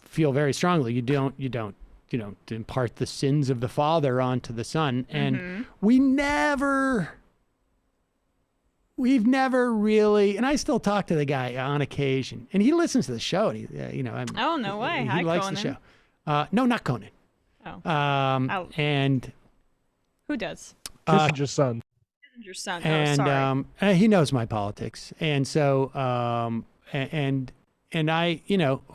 feel very strongly you don't impart the sins of the father onto the son, and we've never really, and I still talk to the guy on occasion, and he listens to the show, and oh, no way. He likes Conan. the show. No, not Conan. Oh. And who does? Kissinger's son. Kissinger's son. And sorry. he knows my politics, and so and I,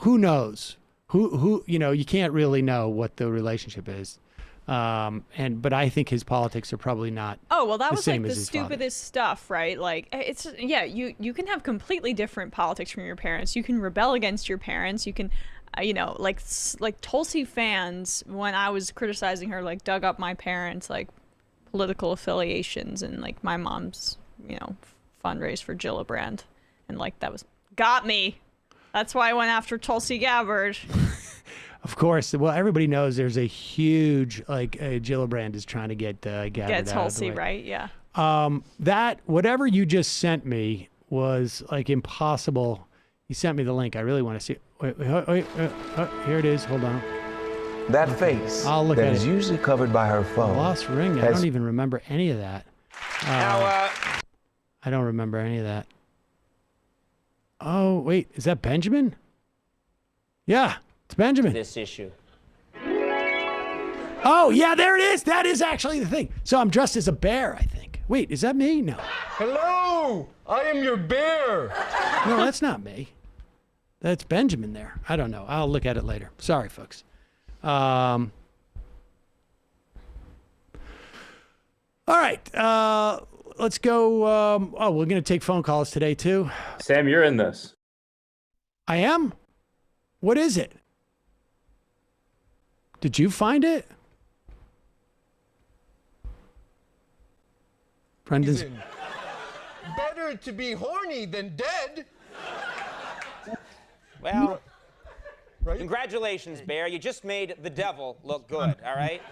who knows? Who you can't really know what the relationship is. But I think his politics are probably not. Oh, well, that the was same like as the his father. stupidest stuff, right? Like, you can have completely different politics from your parents. You can rebel against your parents. You can, like Tulsi fans, when I was criticizing her, like dug up my parents, like political affiliations and like my mom's, fundraise for Gillibrand. And like, that got me. That's why I went after Tulsi Gabbard. Of course. Well, everybody knows there's a huge, Gillibrand is trying to get Gabbard out of the Tulsi, way. right? Yeah. That, whatever you just sent me was like impossible. You sent me the link. I really want to see it. Wait, here it is. Hold on. That face I'll look that at is it. usually covered by her phone. Lost ring. I don't even remember any of that. I don't remember any of that. Oh, wait. Is that Benjamin? Yeah, it's Benjamin. This issue. Oh, yeah, there it is. That is actually the thing. So I'm dressed as a bear, I think. Wait, is that me? No. Hello, I am your bear. No, that's not me. That's Benjamin there. I don't know. I'll look at it later. Sorry, folks. All right. Let's go. We're going to take phone calls today, too. Sam, you're in this. I am? What is it? Did you find it? Brendan's. Better to be horny than dead. Well, congratulations, Bear. You just made the devil look good, all right?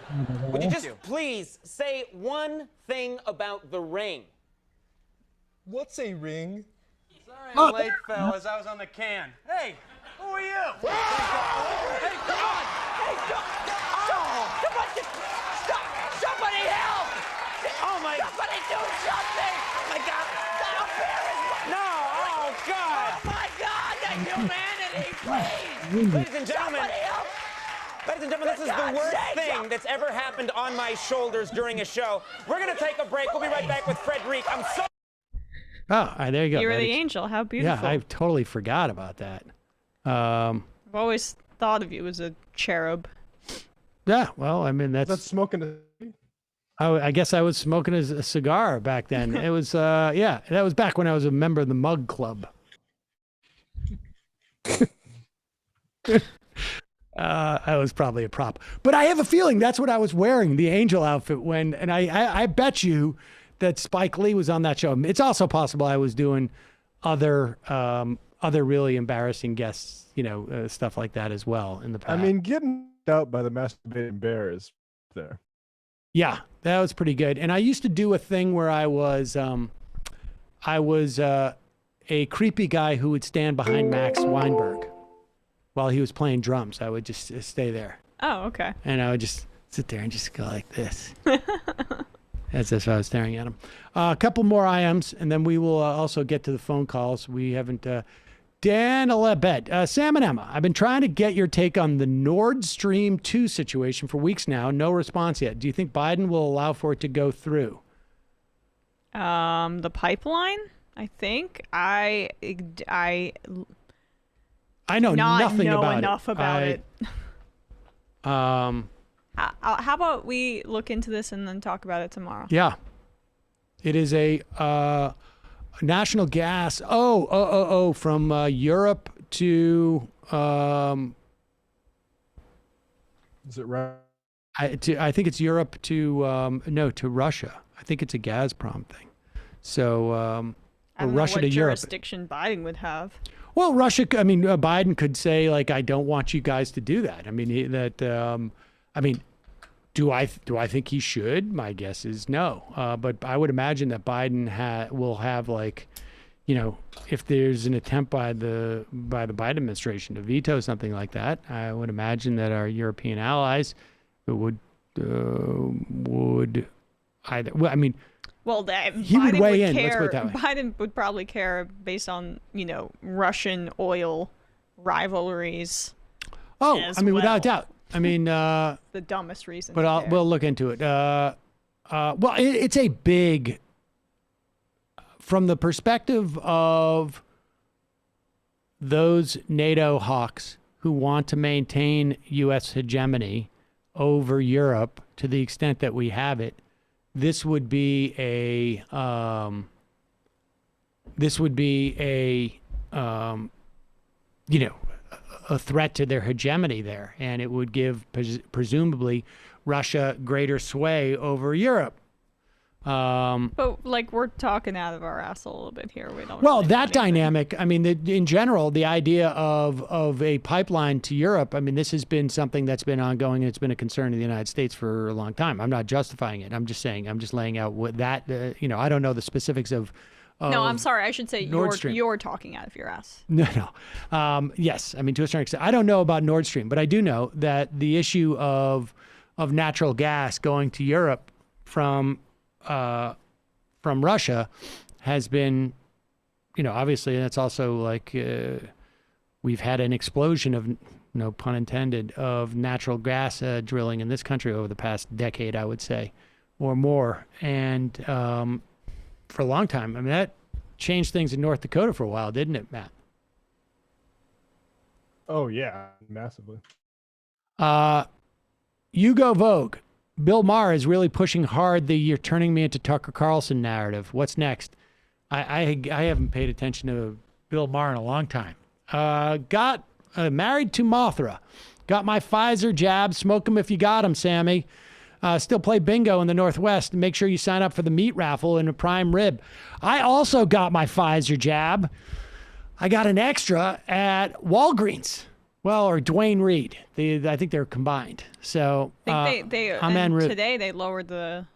Would you just please say one thing about the ring? What's a ring? Sorry I'm late, fellas. I was on the can. Hey, who are you? Hey, come on! Hey, somebody help! Oh my! Somebody do something! Oh my God! That bear is no! Oh God! Oh my God! The humanity, please! Ladies and gentlemen, this is the worst thing that's ever happened on my shoulders during a show. We're gonna take a break. We'll be right back with Frederic. I'm so. Oh, there you go. You were the angel. How beautiful. Yeah, I totally forgot about that. I've always thought of you as a cherub. Yeah, well, I mean, that's smoking. I guess I was smoking a cigar back then. It was, yeah, that was back when I was a member of the Mug Club. I was probably a prop, but I have a feeling that's what I was wearing, the angel outfit and I bet you that Spike Lee was on that show. It's also possible I was doing other really embarrassing guests, stuff like that as well in the past. I mean, getting out by the masturbating bear is there. Yeah, that was pretty good. And I used to do a thing where I was a creepy guy who would stand behind Max Weinberg while he was playing drums. I would just stay there. Oh, okay. And I would just sit there and just go like this. As if I was staring at him. A couple more IMs, and then we will also get to the phone calls. We haven't... Dan Alebet, Sam and Emma, I've been trying to get your take on the Nord Stream 2 situation for weeks now. No response yet. Do you think Biden will allow for it to go through? The pipeline, I think. I know nothing about enough it. about it. How about we look into this and then talk about it tomorrow? Yeah. It is a national gas. From Europe to. Is it right? I think it's Europe to to Russia. I think it's a Gazprom thing. So I don't Russia know to what Europe. jurisdiction Biden would have. Well, Russia. I mean, Biden could say like, "I don't want you guys to do that." I mean, do I think he should? My guess is no. But I would imagine that Biden will have like, if there's an attempt by the Biden administration to veto something like that, I would imagine that our European allies would either. Well, I mean. Well, he would weigh in. Care, Let's put it that way. Biden would probably care based on Russian oil rivalries. Oh, I mean, without doubt. I mean, the dumbest reason. But we'll look into it. Well, it's a big, from the perspective of those NATO hawks who want to maintain U.S. hegemony over Europe to the extent that we have it. This would be a a threat to their hegemony there, and it would give presumably Russia greater sway over Europe. But we're talking out of our ass a little bit here. We don't. Well, really that dynamic. I mean, in general, the idea of a pipeline to Europe. I mean, this has been something that's been ongoing, and it's been a concern in the United States for a long time. I'm not justifying it. I'm just saying. I'm just laying out what that. I don't know the specifics of. No, I'm sorry. I should say you're talking out of your ass. No. Yes, I mean to a certain extent. I don't know about Nord Stream, but I do know that the issue of natural gas going to Europe from Russia has been, obviously, and it's also like we've had an explosion of, no pun intended, of natural gas drilling in this country over the past decade, I would say, or more. And for a long time, I mean, that changed things in North Dakota for a while, didn't it, Matt? Oh, yeah, massively. Hugo Vogue. Bill Maher is really pushing hard the "you're turning me into Tucker Carlson" narrative. What's next? I haven't paid attention to Bill Maher in a long time. Got married to Mothra. Got my Pfizer jab. Smoke 'em if you got 'em, Sammy. Still play bingo in the Northwest. Make sure you sign up for the meat raffle in a prime rib. I also got my Pfizer jab. I got an extra at Walgreens. Well, or Dwayne Reed. I think they're combined. So I think I'm en route. Today they lowered the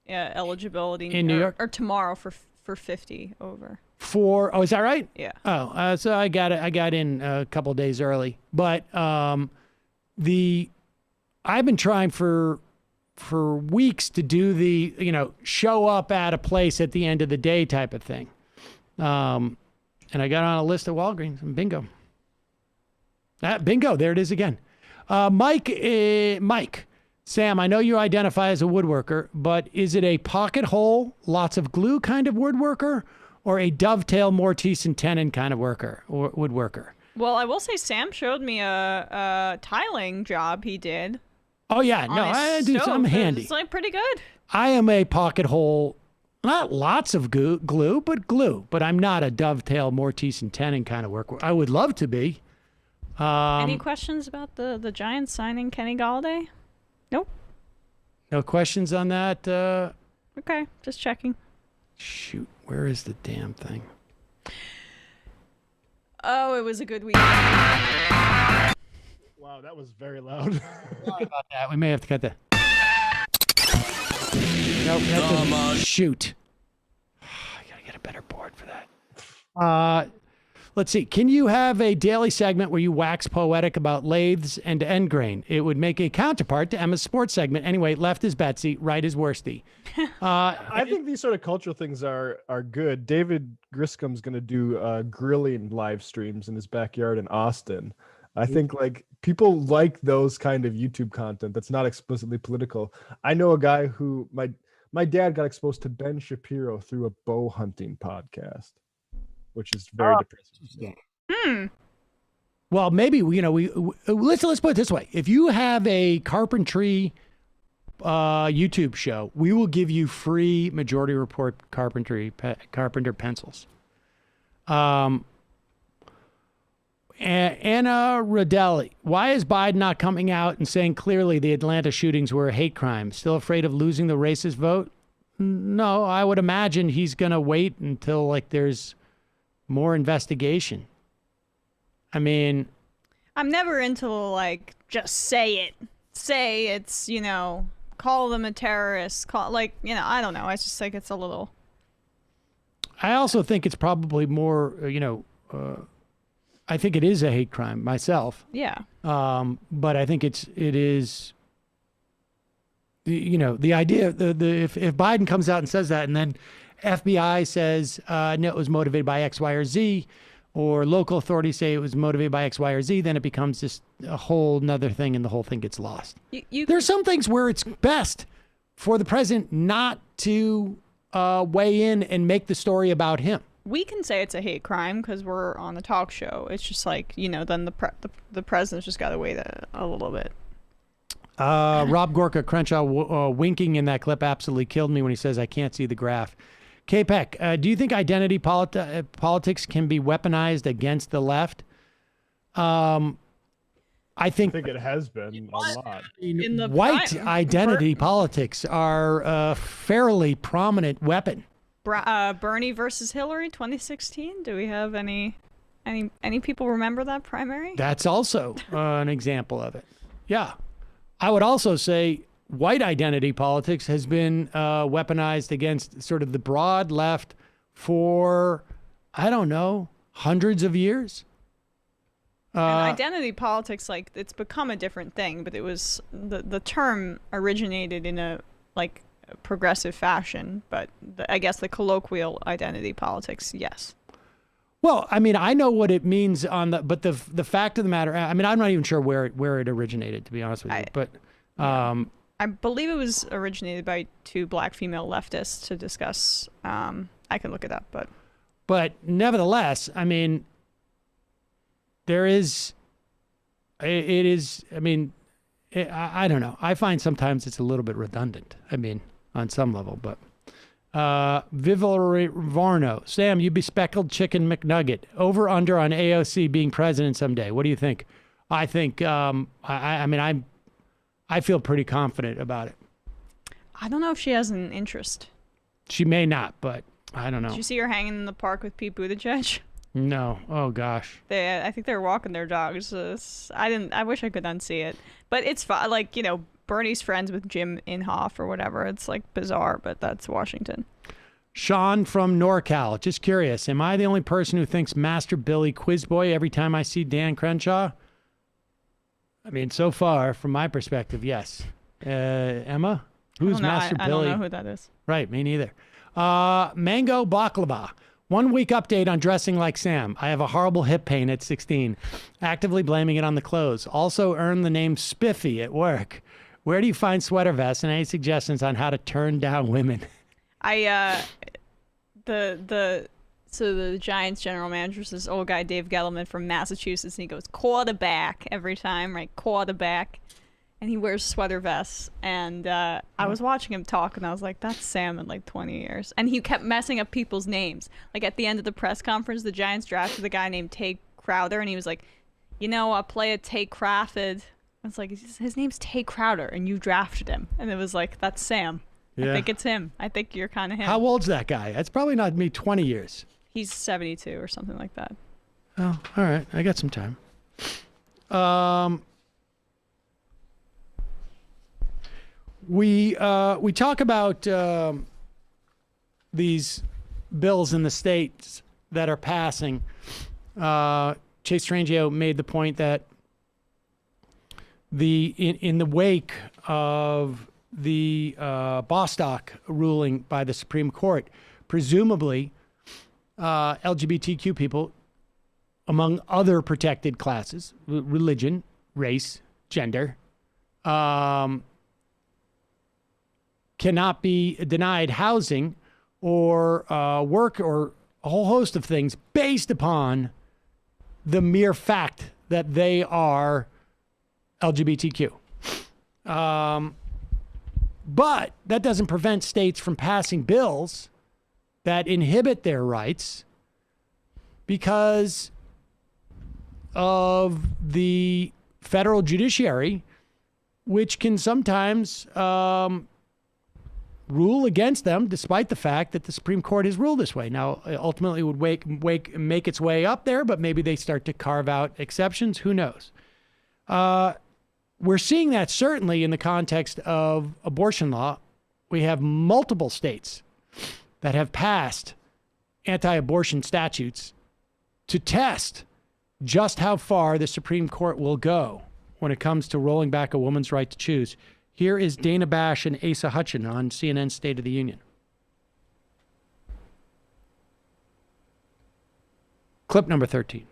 eligibility in New York, or tomorrow for 50 over. Is that right? Yeah. Oh, so I got in a couple of days early, but I've been trying for weeks to do the show up at a place at the end of the day type of thing, and I got on a list at Walgreens and bingo. Bingo, there it is again. Mike, Sam, I know you identify as a woodworker, but is it a pocket hole, lots of glue kind of woodworker, or a dovetail, Mortise and tenon kind of woodworker? Well, I will say Sam showed me a tiling job he did Oh yeah, no, I do. I'm handy. It's like pretty good. I am a pocket hole, not lots of glue, but glue. But I'm not a dovetail, Mortise and Tenon kind of work. I would love to be. Any questions about the Giants signing Kenny Galladay? Nope. No questions on that. Okay, just checking. Shoot, where is the damn thing? Oh, it was a good week. Wow, that was very loud. Sorry about that. We may have to cut that. Nope, shoot. I gotta get a better board for that. Let's see. Can you have a daily segment where you wax poetic about lathes and end grain? It would make a counterpart to Emma's sports segment. Anyway, left is Betsy, right is Worsty. I think these sort of cultural things are good. David Griscom's going to do grilling live streams in his backyard in Austin. I think like people like those kind of YouTube content that's not explicitly political. I know a guy who my dad got exposed to Ben Shapiro through a bow hunting podcast, which is very depressing. Well, maybe let's put it this way: if you have a carpentry YouTube show, we will give you free Majority Report carpenter pencils. Anna Rodelli, why is Biden not coming out and saying clearly the Atlanta shootings were a hate crime? Still afraid of losing the racist vote? No, I would imagine he's going to wait until like there's more investigation. I mean, I'm never into like just say it's call them a terrorist, I don't know. I just think it's a little. I also think it's probably more I think it is a hate crime myself. Yeah. But I think it is. The idea if Biden comes out and says that, and then FBI says no, it was motivated by X, Y, or Z, or local authorities say it was motivated by X, Y, or Z, then it becomes just a whole nother thing, and the whole thing gets lost. There's some things where it's best for the president not to weigh in and make the story about him. We can say it's a hate crime because we're on the talk show. It's just like, then the president's just got to wait a little bit. Rob Gorka Crenshaw winking in that clip absolutely killed me when he says, I can't see the graph. K-Peck, do you think identity politics can be weaponized against the left? I think it has been a lot. White identity politics are a fairly prominent weapon. Bernie versus Hillary 2016. Do we have any people remember that primary? That's also an example of it. Yeah. I would also say white identity politics has been weaponized against sort of the broad left for, I don't know, hundreds of years. And identity politics, it's become a different thing, but it was the term originated in a progressive fashion, but I guess the colloquial identity politics, yes. Well, I mean, I know what it means but the fact of the matter, I mean, I'm not even sure where it originated, to be honest with you, but I believe it was originated by two black female leftists to discuss. I can look it up, but nevertheless, I mean, I don't know. I find sometimes it's a little bit redundant. I mean, on some level, but Vivil Varno, Sam, you bespeckled chicken McNugget, over under on AOC being president someday. What do you think? I think I feel pretty confident about it. I don't know if she has an interest. She may not, but I don't know. Did you see her hanging in the park with Pete Buttigieg? No. Oh gosh. I think they're walking their dogs. I wish I could unsee it, but it's fine. Bernie's friends with Jim Inhofe or whatever. It's bizarre, but that's Washington. Sean from NorCal. Just curious, am I the only person who thinks Master Billy Quizboy every time I see Dan Crenshaw? I mean, so far, from my perspective, yes. Emma? Who's Master Billy? I don't know who that is. Right, me neither. Mango Baklava. 1 week update on dressing like Sam. I have a horrible hip pain at 16. Actively blaming it on the clothes. Also earned the name Spiffy at work. Where do you find sweater vests, and any suggestions on how to turn down women? So the Giants general manager is this old guy, Dave Gettleman from Massachusetts, and he goes quarterback every time, right? Quarterback. and he wears sweater vests. And I was watching him talk, and I was like, that's Sam in like 20 years. And he kept messing up people's names. Like at the end of the press conference, the Giants drafted a guy named Tay Crowder, and he was like, I play a Tay Crawford. I was like, his name's Tay Crowder, and you drafted him. And it was like, that's Sam. Yeah. I think it's him. I think you're kind of him. How old's that guy? That's probably not me, 20 years. He's 72 or something like that. Oh, all right. I got some time. We talk about these bills in the states that are passing. Chase Strangio made the point that in the wake of the Bostock ruling by the Supreme Court, presumably LGBTQ people, among other protected classes, religion, race, gender, cannot be denied housing or work or a whole host of things based upon the mere fact that they are LGBTQ. But that doesn't prevent states from passing bills that inhibit their rights because of the federal judiciary, which can sometimes rule against them, despite the fact that the Supreme Court has ruled this way. Now, ultimately, it would make its way up there, but maybe they start to carve out exceptions. Who knows? We're seeing that certainly in the context of abortion law. We have multiple states that have passed anti-abortion statutes to test just how far the Supreme Court will go when it comes to rolling back a woman's right to choose. Here is Dana Bash and Asa Hutchin on CNN's State of the Union. Clip number 13.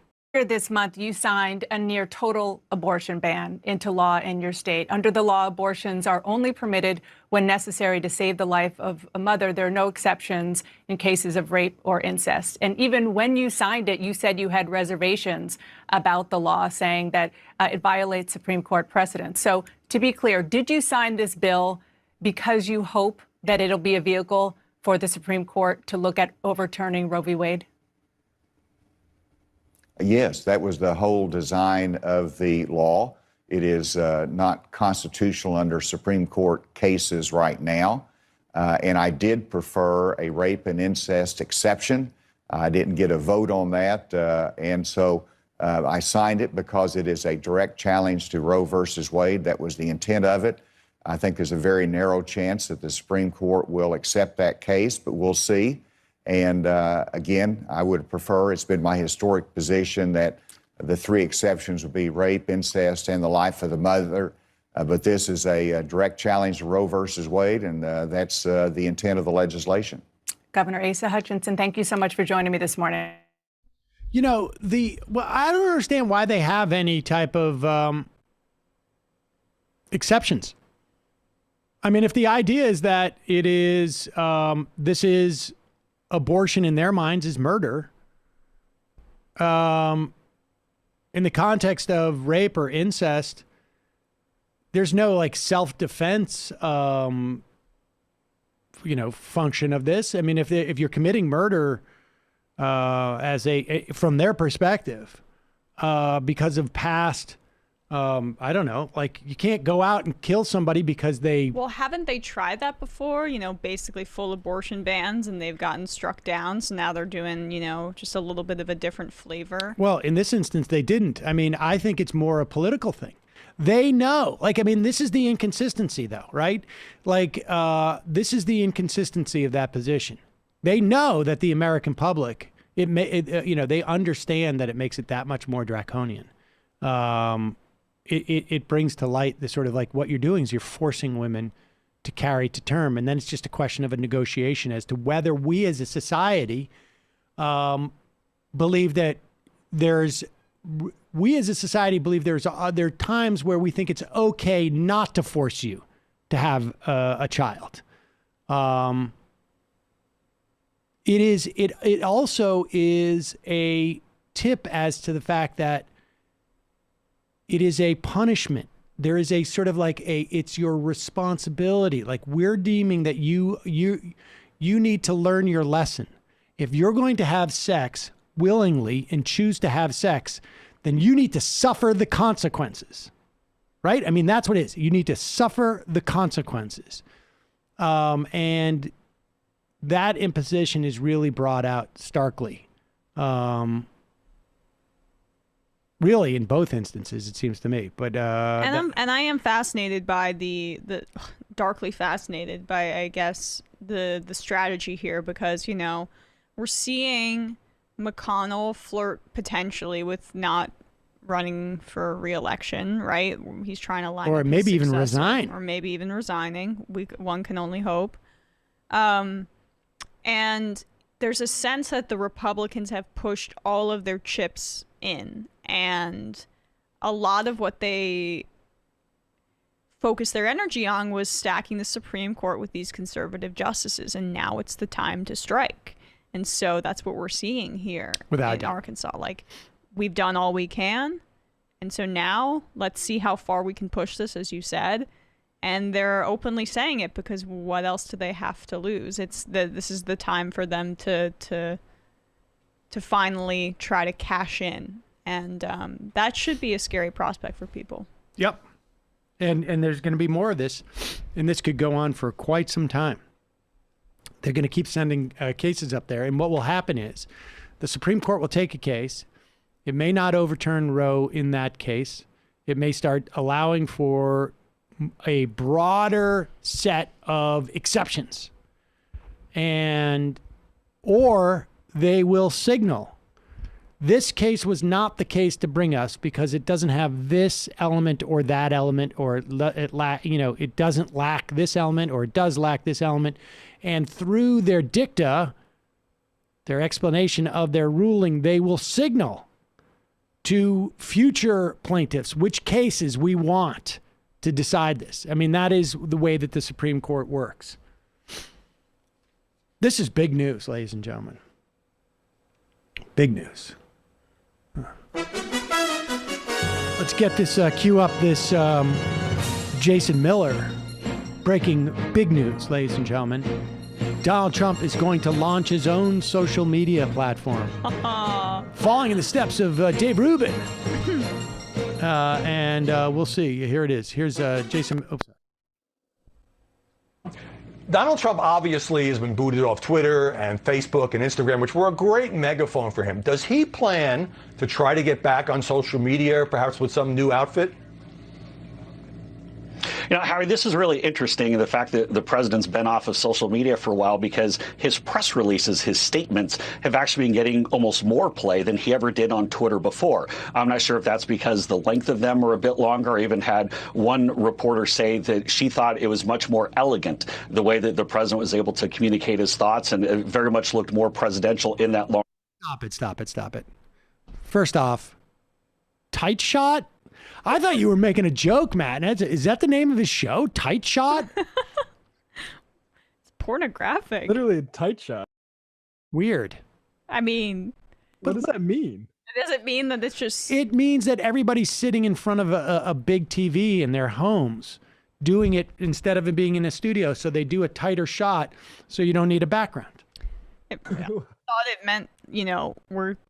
This month, you signed a near total abortion ban into law in your state. Under the law, abortions are only permitted when necessary to save the life of a mother. There are no exceptions in cases of rape or incest. And even when you signed it, you said you had reservations about the law, saying that it violates Supreme Court precedent. So to be clear, did you sign this bill because you hope that it'll be a vehicle for the Supreme Court to look at overturning Roe v. Wade? Yes, that was the whole design of the law. It is not constitutional under Supreme Court cases right now. And I did prefer a rape and incest exception. I didn't get a vote on that. And so I signed it because it is a direct challenge to Roe versus Wade. That was the intent of it. I think there's a very narrow chance that the Supreme Court will accept that case, but we'll see. And again, I would prefer, it's been my historic position that the three exceptions would be rape, incest, and the life of the mother. But this is a direct challenge to Roe versus Wade, and that's the intent of the legislation. Governor Asa Hutchinson, thank you so much for joining me this morning. You know, I don't understand why they have any type of exceptions. I mean, if the idea is that it is, this is abortion in their minds is murder. In the context of rape or incest, there's no like self-defense, function of this. I mean, if you're committing murder as from their perspective, because of past, I don't know, like you can't go out and kill somebody because they... Well, haven't they tried that before? Basically full abortion bans, and they've gotten struck down. So now they're doing, just a little bit of a different flavor. Well, in this instance, they didn't. I mean, I think it's more a political thing. They know, this is the inconsistency though, right? This is the inconsistency of that position. They know that the American public, they understand that it makes it that much more draconian. It brings to light the sort of like what you're doing is you're forcing women to carry to term. And then it's just a question of a negotiation as to whether we as a society believe that there are times where we think it's okay not to force you to have a child. It also is a tip as to the fact that it is a punishment There is a sort of like it's your responsibility. Like we're deeming that you need to learn your lesson. If you're going to have sex willingly and choose to have sex, then you need to suffer the consequences, right? I mean, that's what it is. You need to suffer the consequences. And that imposition is really brought out starkly. Really, in both instances, it seems to me. But and I am fascinated by the darkly fascinated by, I guess, the strategy here, because, you know, we're seeing McConnell flirt potentially with not running for re-election, right? He's trying to line or up maybe his even successor, resign, or maybe even resigning. One can only hope. And there's a sense that the Republicans have pushed all of their chips in, and a lot of what they focused their energy on was stacking the Supreme Court with these conservative justices, and now it's the time to strike. And so that's what we're seeing here in Arkansas. Like, we've done all we can, and so now let's see how far we can push this, as you said. And they're openly saying it because what else do they have to lose? This is the time for them to finally try to cash in, and that should be a scary prospect for people. Yep. And there's going to be more of this, and this could go on for quite some time. They're going to keep sending cases up there, and what will happen is the Supreme Court will take a case. It may not overturn Roe in that case. It may start allowing for a broader set of exceptions, or they will signal this case was not the case to bring us because it doesn't have this element or that element, or it doesn't lack this element, or it does lack this element. And through their dicta, their explanation of their ruling, they will signal to future plaintiffs which cases we want to decide this. I mean, that is the way that the Supreme Court works. This is big news, ladies and gentlemen. Big news. Let's get this, cue up this Jason Miller. Breaking big news, ladies and gentlemen. Donald Trump is going to launch his own social media platform. Following in the steps of Dave Rubin. And we'll see. Here it is. Here's Jason. Oops. Donald Trump obviously has been booted off Twitter and Facebook and Instagram, which were a great megaphone for him. Does he plan to try to get back on social media, perhaps with some new outfit? You know, Harry, this is really interesting, the fact that the president's been off of social media for a while, because his press releases, his statements have actually been getting almost more play than he ever did on Twitter before. I'm not sure if that's because the length of them are a bit longer. I even had one reporter say that she thought it was much more elegant, the way that the president was able to communicate his thoughts, and it very much looked more presidential in that long. Stop it. First off, tight shot? I thought you were making a joke, Matt. Is that the name of his show? Tight Shot? It's pornographic. Literally a tight shot. Weird. I mean, what does that mean? Does it mean that it's just... It means that everybody's sitting in front of a big TV in their homes doing it instead of it being in a studio. So they do a tighter shot so you don't need a background. I thought it meant,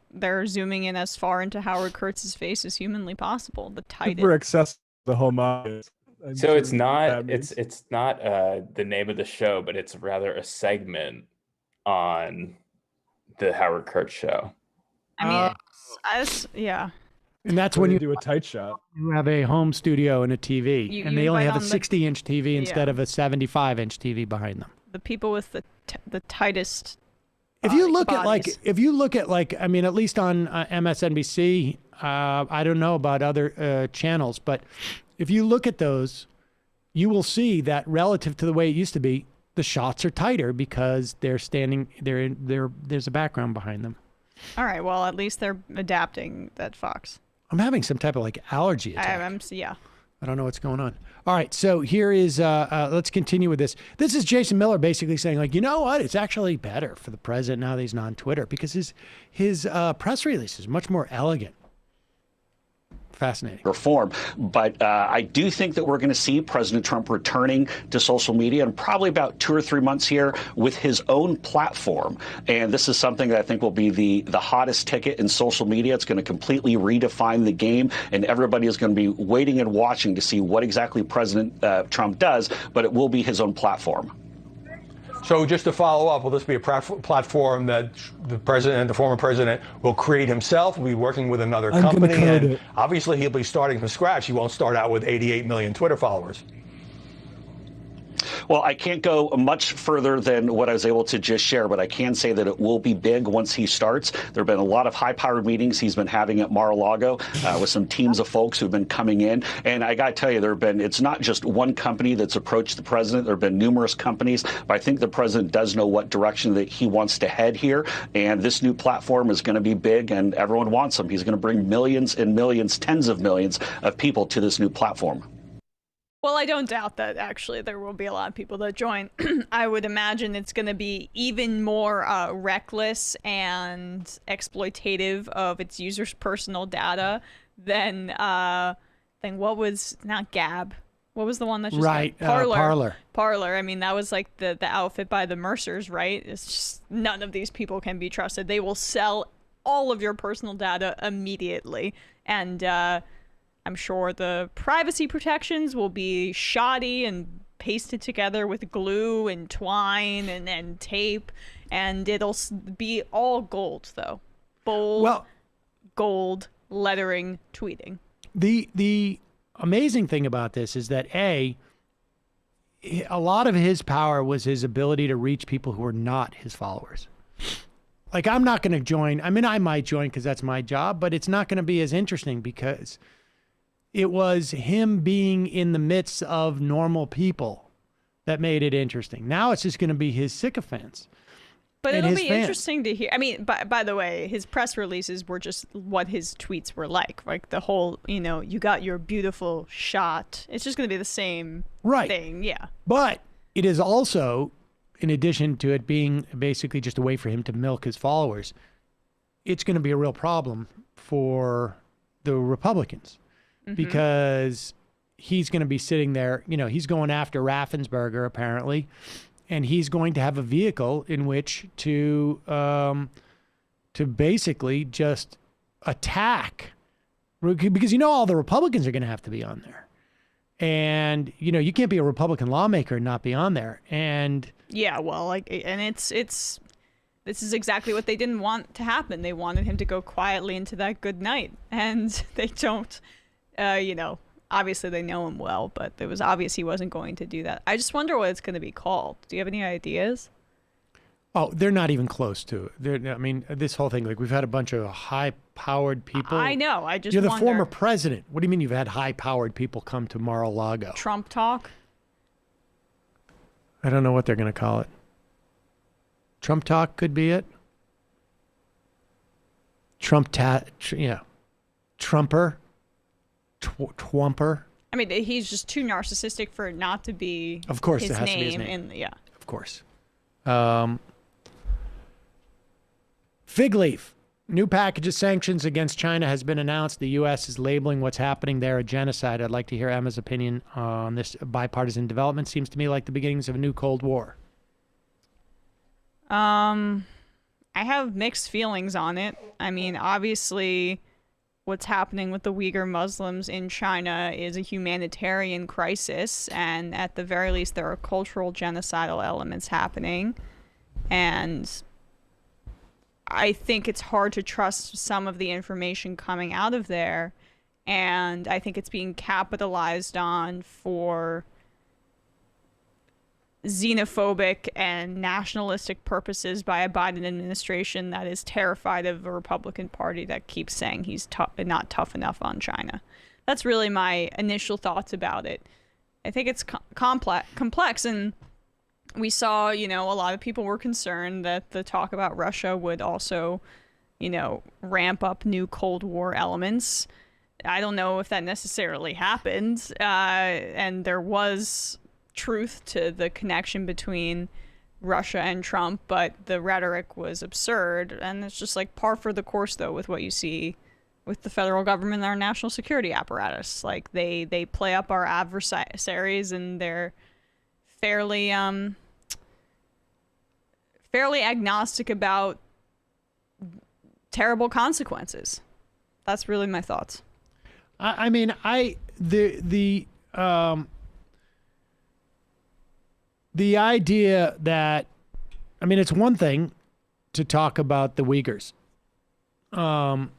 they're zooming in as far into Howard Kurtz's face as humanly possible. The tightest. For accessible to the home audience. So it's not the name of the show, but it's rather a segment on the Howard Kurtz show. I mean, yeah. And that's when you do a tight shot. You have a home studio and a TV, and they only have a 60-inch TV instead of a 75-inch TV behind them. The people with the tightest. If you look at I mean, at least on MSNBC, I don't know about other channels, but if you look at those, you will see that relative to the way it used to be, the shots are tighter because there's a background behind them. All right. Well, at least they're adapting that Fox. I'm having some type of allergy attack. Yeah. I don't know what's going on. All right, so here is, let's continue with this. This is Jason Miller basically saying, you know what? It's actually better for the president now that he's not on Twitter because his press release is much more elegant. Fascinating. Reform. But I do think that we're going to see President Trump returning to social media in probably about 2 or 3 months here with his own platform. And this is something that I think will be the hottest ticket in social media. It's going to completely redefine the game, and everybody is going to be waiting and watching to see what exactly President Trump does, but it will be his own platform. So just to follow up, will this be a platform that the president, the former president, will create himself? Will be working with another company? And obviously, he'll be starting from scratch. He won't start out with 88 million Twitter followers. Well, I can't go much further than what I was able to just share, but I can say that it will be big once he starts. There have been a lot of high-powered meetings he's been having at Mar-a-Lago with some teams of folks who've been coming in. And I got to tell you, it's not just one company that's approached the president. There have been numerous companies, but I think the president does know what direction that he wants to head here. And this new platform is going to be big, and everyone wants him. He's going to bring millions and millions, tens of millions of people to this new platform. Well, I don't doubt that actually there will be a lot of people that join. I would imagine it's going to be even more reckless and exploitative of its users' personal data than what was, not Gab. What was the one that just right? Parler. Parler. I mean, that was like the outfit by the Mercers, right? It's just none of these people can be trusted. They will sell all of your personal data immediately, and I'm sure the privacy protections will be shoddy and pasted together with glue and twine and tape, and it'll be all gold, though. Bold, gold lettering tweeting. The amazing thing about this is that a lot of his power was his ability to reach people who are not his followers. Like, I'm not going to join. I mean, I might join because that's my job, but it's not going to be as interesting because it was him being in the midst of normal people that made it interesting. Now it's just going to be his sycophants. But it'll be interesting to hear. I mean, by the way, his press releases were just what his tweets were like. Like the whole, you got your beautiful shot. It's just going to be the same thing. Yeah. But it is also, in addition to it being basically just a way for him to milk his followers, it's going to be a real problem for the Republicans. Because he's going to be sitting there, he's going after Raffensperger apparently, and he's going to have a vehicle in which to basically just attack, because all the Republicans are going to have to be on there, and you can't be a Republican lawmaker and not be on there, and yeah, well, this is exactly what they didn't want to happen. They wanted him to go quietly into that good night, and they don't. Obviously they know him well, but it was obvious he wasn't going to do that. I just wonder what it's going to be called. Do you have any ideas? Oh, they're not even close to it. This whole thing, like, we've had a bunch of high-powered people. I know. I just You're the wonder. former president. What do you mean you've had high-powered people come to Mar-a-Lago? Trump talk? I don't know what they're going to call it. Trump talk could be it. Trumper. Twumper. I mean, he's just too narcissistic for it not to be. Of course, his it has name to be his name. Yeah. Of course. Fig leaf. New package of sanctions against China has been announced. The U.S. is labeling what's happening there a genocide. I'd like to hear Emma's opinion on this bipartisan development. Seems to me like the beginnings of a new Cold War. I have mixed feelings on it. I mean, obviously, what's happening with the Uyghur Muslims in China is a humanitarian crisis, and at the very least there are cultural genocidal elements happening, and I think it's hard to trust some of the information coming out of there, and I think it's being capitalized on for xenophobic and nationalistic purposes by a Biden administration that is terrified of a Republican Party that keeps saying he's not tough enough on China. That's really my initial thoughts about it. I think it's complex, and we saw, a lot of people were concerned that the talk about Russia would also, ramp up new Cold War elements. I don't know if that necessarily happened, and there was truth to the connection between Russia and Trump, but the rhetoric was absurd, and it's just like par for the course though with what you see with the federal government and our national security apparatus. Like they play up our adversaries, and they're fairly agnostic about terrible consequences. That's really my thoughts. I mean, the idea that, I mean, it's one thing to talk about the Uyghurs, but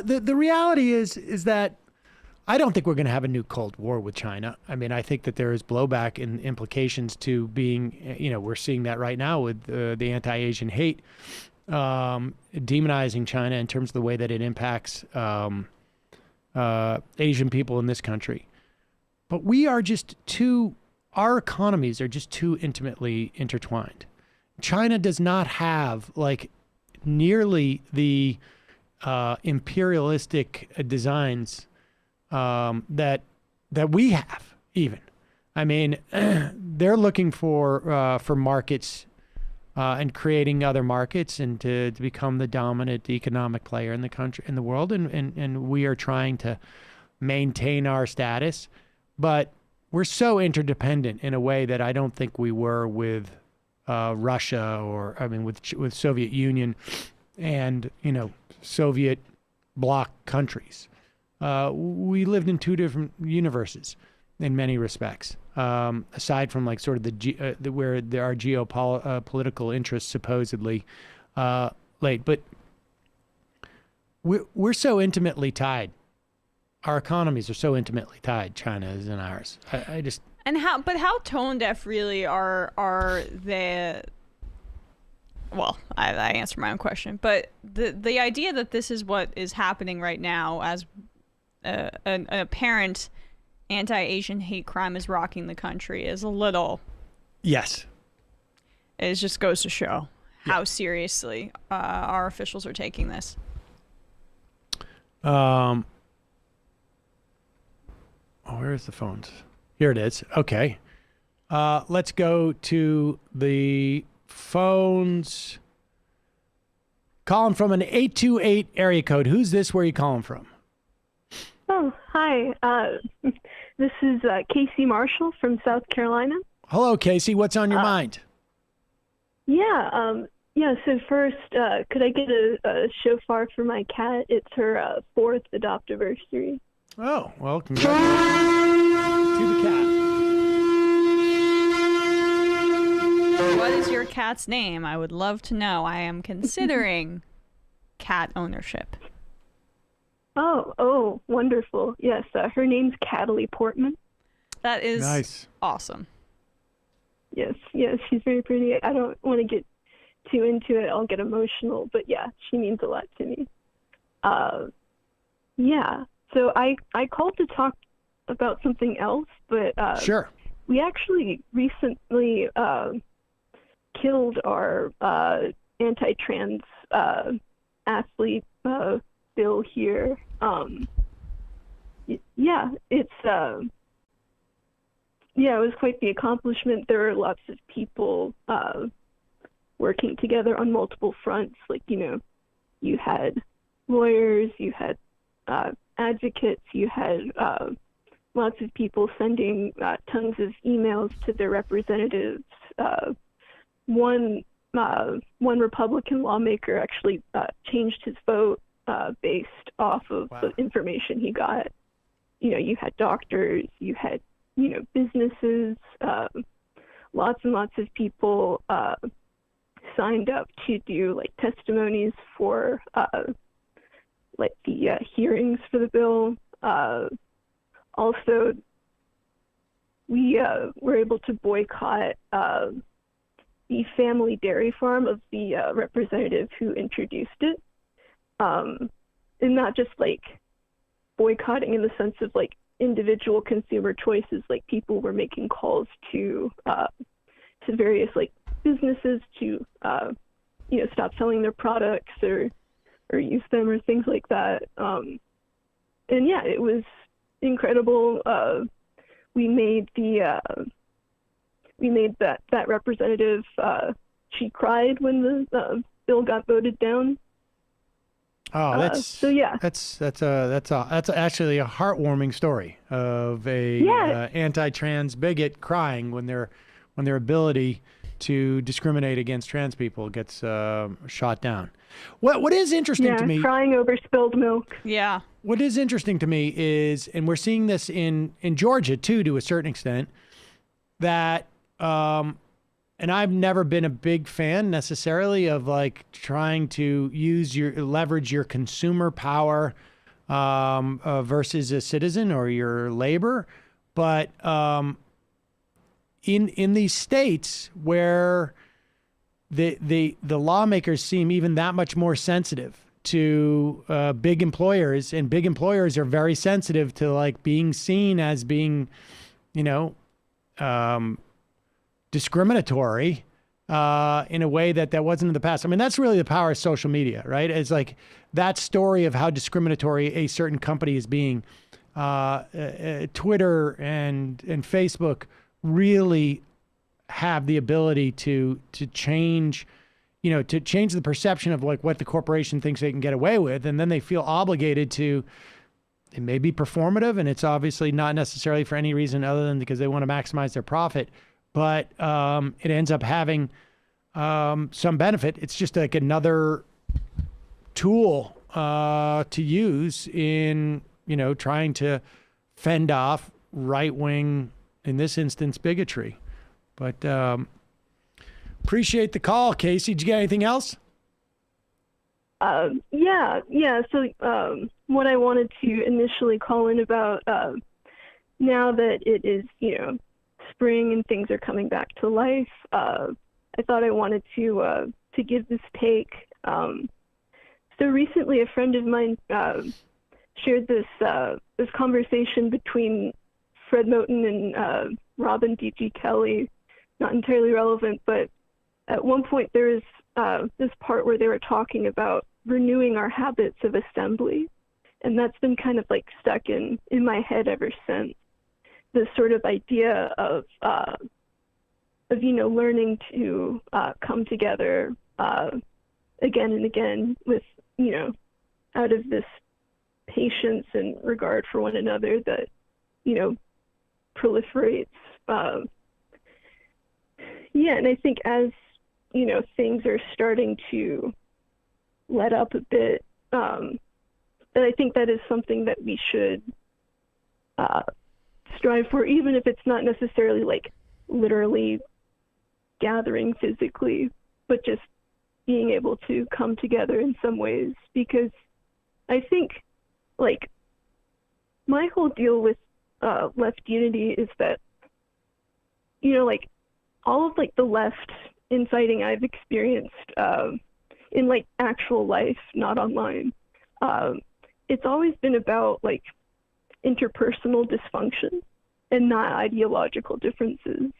the reality is that I don't think we're going to have a new Cold War with China. I mean, I think that there is blowback and implications to being, we're seeing that right now with the anti-Asian hate, demonizing China in terms of the way that it impacts Asian people in this country. But we are just our economies are just too intimately intertwined. China does not have like nearly the imperialistic designs that we have even. I mean, they're looking for markets and creating other markets and to become the dominant economic player in the country, in the world. And we are trying to maintain our status, but we're so interdependent in a way that I don't think we were with Russia or, I mean, with Soviet Union and, Soviet bloc countries. We lived in two different universes in many respects, aside from like sort of where there are geopolitical interests supposedly late. But we're so intimately tied. Our economies are so intimately tied, China's and ours. I just... And how tone deaf really are the... Well, I answered my own question, but the idea that this is what is happening right now as an apparent anti-Asian hate crime is rocking the country is a little... Yes. It just goes to show how seriously our officials are taking this. Where's the phones? Here it is. Okay. Let's go to the phones. Calling from an 828 area code. Who's this? Where are you calling from? Oh, hi. This is Casey Marshall from South Carolina. Hello, Casey. What's on your mind? So first, could I get a shofar for my cat? It's her 4th adoptiversary. Oh, well, congratulations to the cat. What is your cat's name? I would love to know. I am considering cat ownership. Oh, wonderful. Yes, her name's Cataly Portman. That is nice. Awesome. Yes, she's very pretty. I don't want to get too into it. I'll get emotional, but yeah, she means a lot to me. So I called to talk about something else, but sure. We actually recently killed our anti-trans athlete bill here. It was quite the accomplishment. There were lots of people working together on multiple fronts. Like, you had lawyers, you had advocates, you had lots of people sending tons of emails to their representatives. One Republican lawmaker actually changed his vote based off of the information he got. You had doctors, you had businesses, lots and lots of people signed up to do like testimonies for the hearings for the bill. Also, we were able to boycott the family dairy farm of the representative who introduced it, and not just like boycotting in the sense of like individual consumer choices. Like, people were making calls to various like businesses to stop selling their products or use them or things like that. And yeah, it was incredible. We made that representative, she cried when the bill got voted down. Oh, that's so yeah. That's actually a heartwarming story of a anti-trans bigot crying when their ability to discriminate against trans people gets shot down. What is interesting to me? Crying over spilled milk. Yeah. What is interesting to me is, and we're seeing this in Georgia too, to a certain extent, that and I've never been a big fan necessarily of like trying to leverage your consumer power versus a citizen or your labor. But in these states where the lawmakers seem even that much more sensitive to big employers, and big employers are very sensitive to like being seen as being, discriminatory in a way that wasn't in the past. I mean, that's really the power of social media, right? It's like that story of how discriminatory a certain company is being. Twitter and Facebook really have the ability to change, to change the perception of like what the corporation thinks they can get away with, and then they feel obligated to. It may be performative, and it's obviously not necessarily for any reason other than because they want to maximize their profit. But it ends up having some benefit. It's just like another tool to use in, trying to fend off right-wing, in this instance, bigotry. But appreciate the call, Casey. Did you get anything else? Yeah. So what I wanted to initially call in about, now that it is, spring and things are coming back to life, I thought I wanted to give this take. So recently, a friend of mine shared this conversation between Fred Moten and Robin D.G. Kelly. Not entirely relevant, but at one point there was this part where they were talking about renewing our habits of assembly, and that's been kind of like stuck in my head ever since. This sort of idea of learning to come together again and again with, out of this patience and regard for one another that, proliferates. And I think as, things are starting to let up a bit, that I think that is something that we should strive for, even if it's not necessarily like literally gathering physically, but just being able to come together in some ways. Because I think like my whole deal with left unity is that, like all of like the left inciting I've experienced in like actual life, not online, it's always been about like interpersonal dysfunction and not ideological differences.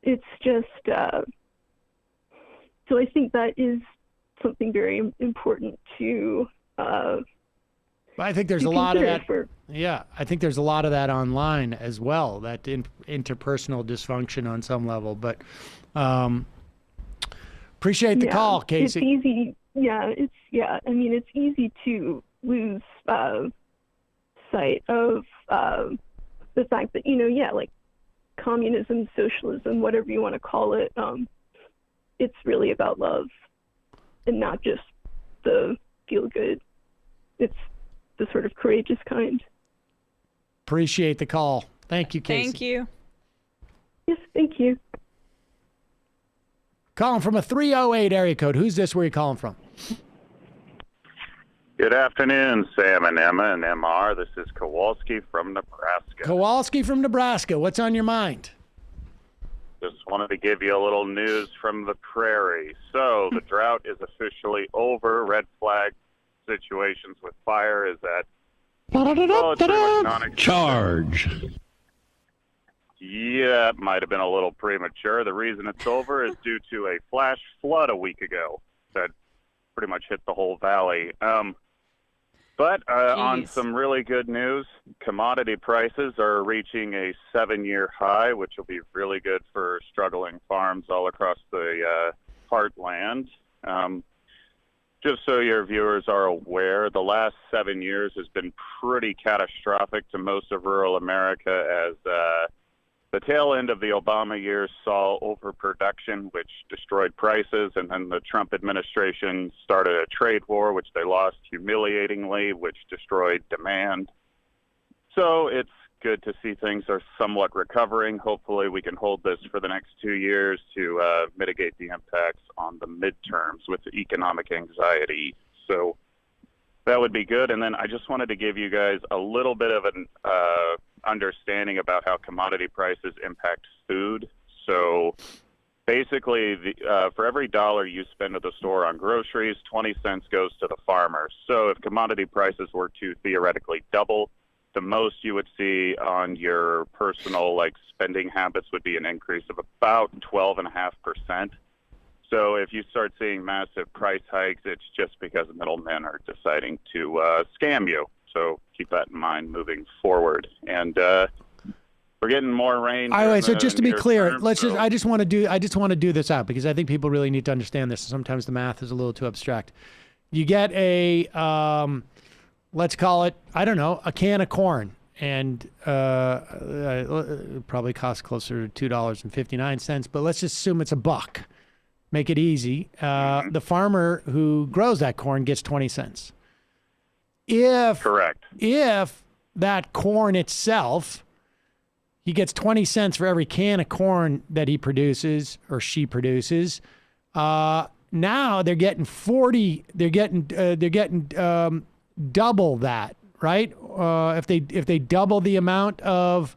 It's just so I think that is something very important to I think there's a lot of that. I think there's a lot of that online as well, that interpersonal dysfunction on some level. But appreciate the call, Casey. It's easy. I mean, it's easy to lose sight of the fact that, like communism, socialism, whatever you want to call it, it's really about love and not just the feel good. It's the sort of courageous kind. Appreciate the call. Thank you, Casey. Thank you. Yes, thank you. Calling from a 308 area code. Who's this? Where are you calling from? Good afternoon, Sam and Emma and MR. This is Kowalski from Nebraska. Kowalski from Nebraska. What's on your mind? Just wanted to give you a little news from the prairie. So the drought is officially over. Red flag situations with fire is at charge. Yeah, it might have been a little premature. The reason it's over is due to a flash flood a week ago that pretty much hit the whole valley. But on some really good news, commodity prices are reaching a 7-year high, which will be really good for struggling farms all across the heartland. Just so your viewers are aware, the last 7 years has been pretty catastrophic to most of rural America as the tail end of the Obama years saw overproduction, which destroyed prices, and then the Trump administration started a trade war, which they lost humiliatingly, which destroyed demand. So it's good to see things are somewhat recovering. Hopefully we can hold this for the next 2 years to mitigate the impacts on the midterms with the economic anxiety. So that would be good. And then I just wanted to give you guys a little bit of an understanding about how commodity prices impact food. So basically, for every dollar you spend at the store on groceries, 20 cents goes to the farmer. So if commodity prices were to theoretically double, the most you would see on your personal spending habits would be an increase of about 12.5%. So if you start seeing massive price hikes, it's just because middlemen are deciding to scam you. So keep that in mind moving forward. And we're getting more rain. All right, so just to be clear, term, let's I just want to do this out because I think people really need to understand this. Sometimes the math is a little too abstract. You get a let's call it, I don't know, a can of corn, and it probably costs closer to $2.59, but let's just assume it's $1. Make it easy. The farmer who grows that corn gets 20 cents. Correct. If that corn itself, he gets 20 cents for every can of corn that he produces or she produces. Now they're getting 40. They're getting double that, right? If they double the amount of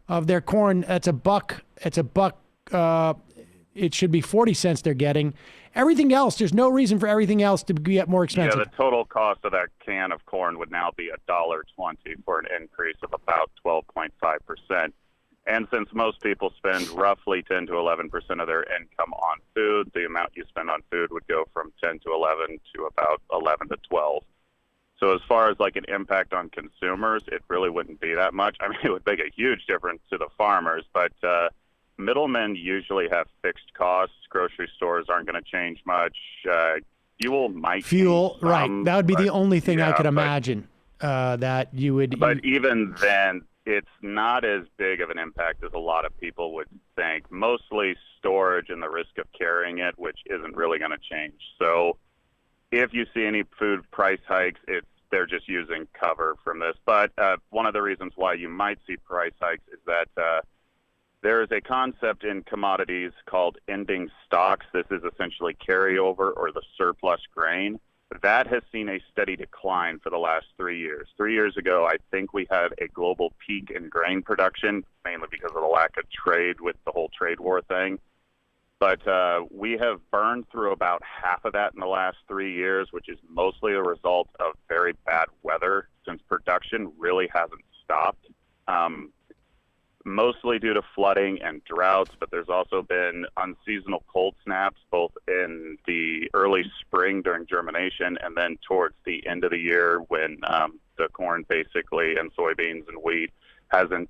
their corn, that's $1. It's $1. It should be 40 cents they're getting. Everything else, there's no reason for everything else to get more expensive. Yeah, the total cost of that can of corn would now be $1.20 for an increase of about 12.5%. And since most people spend roughly 10 to 11% of their income on food, the amount you spend on food would go from 10 to 11 to about 11 to 12. So as far as an impact on consumers, it really wouldn't be that much. I mean, it would make a huge difference to the farmers, but middlemen usually have fixed costs. Grocery stores aren't going to change much. Fuel might Fuel, change some, right. That would be the only thing I could but imagine that you would... But even then, it's not as big of an impact as a lot of people would think. Mostly storage and the risk of carrying it, which isn't really going to change. So if you see any food price hikes, they're just using cover from this. But one of the reasons why you might see price hikes is that there is a concept in commodities called ending stocks. This is essentially carryover or the surplus grain. That has seen a steady decline for the last 3 years. 3 years ago, I think we had a global peak in grain production, mainly because of the lack of trade with the whole trade war thing. But we have burned through about half of that in the last 3 years, which is mostly a result of very bad weather, since production really hasn't stopped. Mostly due to flooding and droughts, but there's also been unseasonal cold snaps, both in the early spring during germination and then towards the end of the year when the corn basically and soybeans and wheat hasn't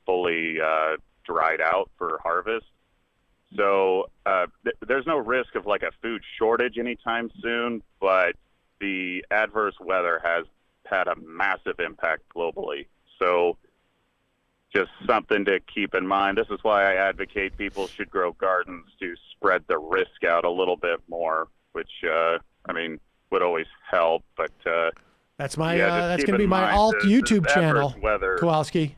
fully dried out for harvest. So there's no risk of a food shortage anytime soon, but the adverse weather has had a massive impact globally. So just something to keep in mind. This is why I advocate people should grow gardens to spread the risk out a little bit more, which, would always help. But that's my that's going to be my alt YouTube channel, Kowalski.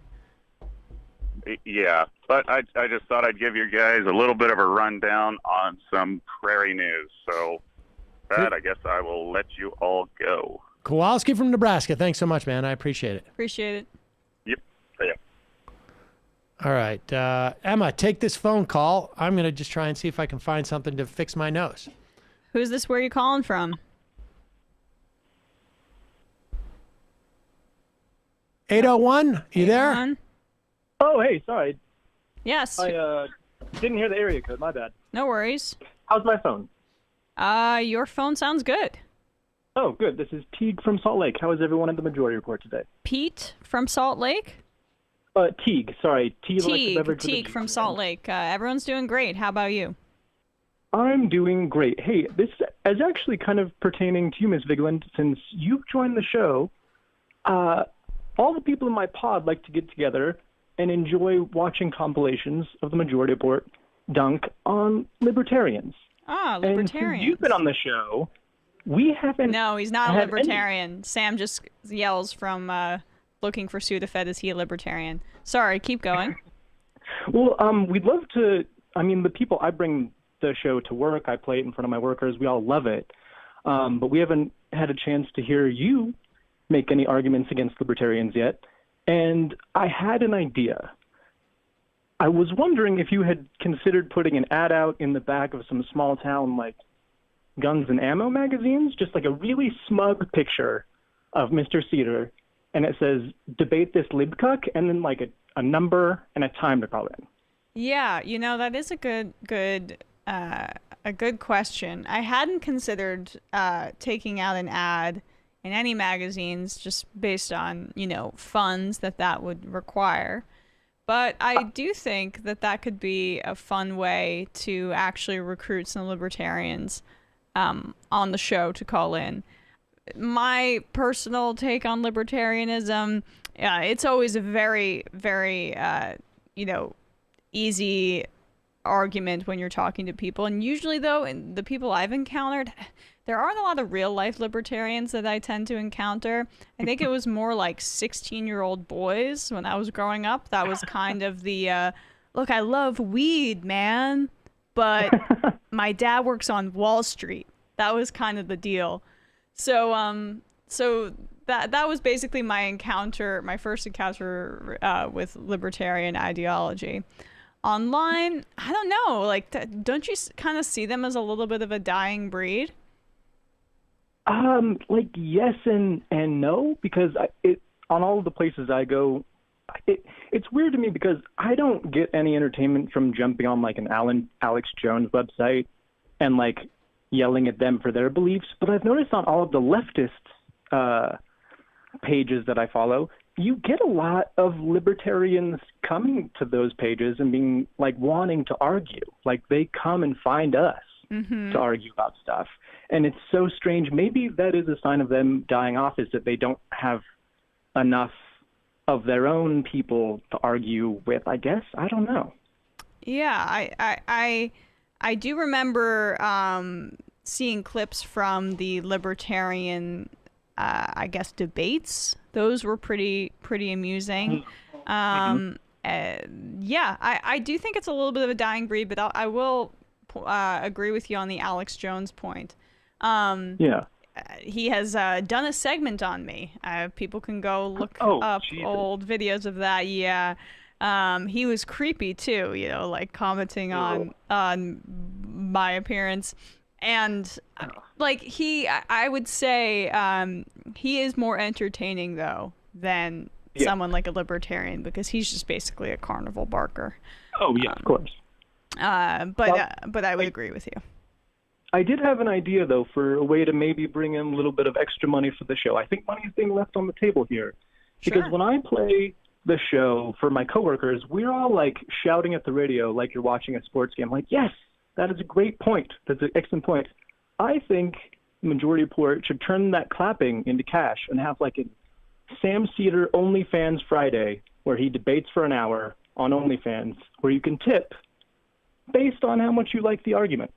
Yeah, but I just thought I'd give you guys a little bit of a rundown on some prairie news. So that, I guess I will let you all go. Kowalski from Nebraska. Thanks so much, man. I appreciate it. Appreciate it. Yep. Yeah. All right. Emma, take this phone call. I'm going to just try and see if I can find something to fix my nose. Who's this? Where are you calling from? 801, you there? Oh, hey, sorry. Yes. I didn't hear the area code. My bad. No worries. How's my phone? Your phone sounds good. Oh, good. This is Teague from Salt Lake. How is everyone at the Majority Report today? Pete from Salt Lake? Teague. Sorry. Teague from Salt Lake. Everyone's doing great. How about you? I'm doing great. Hey, this is actually kind of pertaining to you, Ms. Vigeland, since you've joined the show. All the people in my pod like to get together and enjoy watching compilations of the Majority Report dunk on libertarians. Ah, And libertarians. since you've been on the show, we haven't. No, he's not a had libertarian. Sam just yells from looking for Sudafed. Is he a libertarian? Sorry, keep going. Well, we'd love to. I mean, the people I bring the show to work, I play it in front of my workers. We all love it, but we haven't had a chance to hear you make any arguments against libertarians yet. And I had an idea. I was wondering if you had considered putting an ad out in the back of some small town like Guns and Ammo magazines, just like a really smug picture of Mr. Seder, and it says "Debate this libcuck," and then like a number and a time to call in. Yeah, that is a good question. I hadn't considered taking out an ad in any magazines just based on, funds that would require. But I do think that could be a fun way to actually recruit some libertarians on the show to call in. My personal take on libertarianism, it's always a very, very, easy argument when you're talking to people. And usually, though, in the people I've encountered, there aren't a lot of real-life libertarians that I tend to encounter. I think it was more like 16-year-old boys when I was growing up. That was kind of the, look, I love weed, man, but my dad works on Wall Street. That was kind of the deal. So that was basically my first encounter with libertarian ideology. Online, I don't know. Like, don't you kind of see them as a little bit of a dying breed? Like yes and no, because on all of the places I go, it's weird to me because I don't get any entertainment from jumping on like an Alex Jones website and like yelling at them for their beliefs. But I've noticed on all of the leftist pages that I follow, you get a lot of libertarians coming to those pages and being like wanting to argue. Like they come and find us to argue about stuff. And it's so strange. Maybe that is a sign of them dying off, is that they don't have enough of their own people to argue with, I guess. I don't know. Yeah, I do remember seeing clips from the libertarian I guess debates. Those were pretty amusing. Yeah, I do think it's a little bit of a dying breed, but I will agree with you on the Alex Jones point. Yeah. He has done a segment on me. People can go look up old videos of that. Yeah. He was creepy too, like commenting on my appearance. And like I would say he is more entertaining though than someone like a libertarian, because he's just basically a carnival barker. Oh yeah, of course. But I would agree with you. I did have an idea though for a way to maybe bring in a little bit of extra money for the show. I think money is being left on the table here, because when I play the show for my coworkers, we're all like shouting at the radio like you're watching a sports game. Like, yes, that is a great point. That's an excellent point. I think Majority Report should turn that clapping into cash and have like a Sam Seder OnlyFans Friday where he debates for an hour on OnlyFans, where you can tip based on how much you like the argument.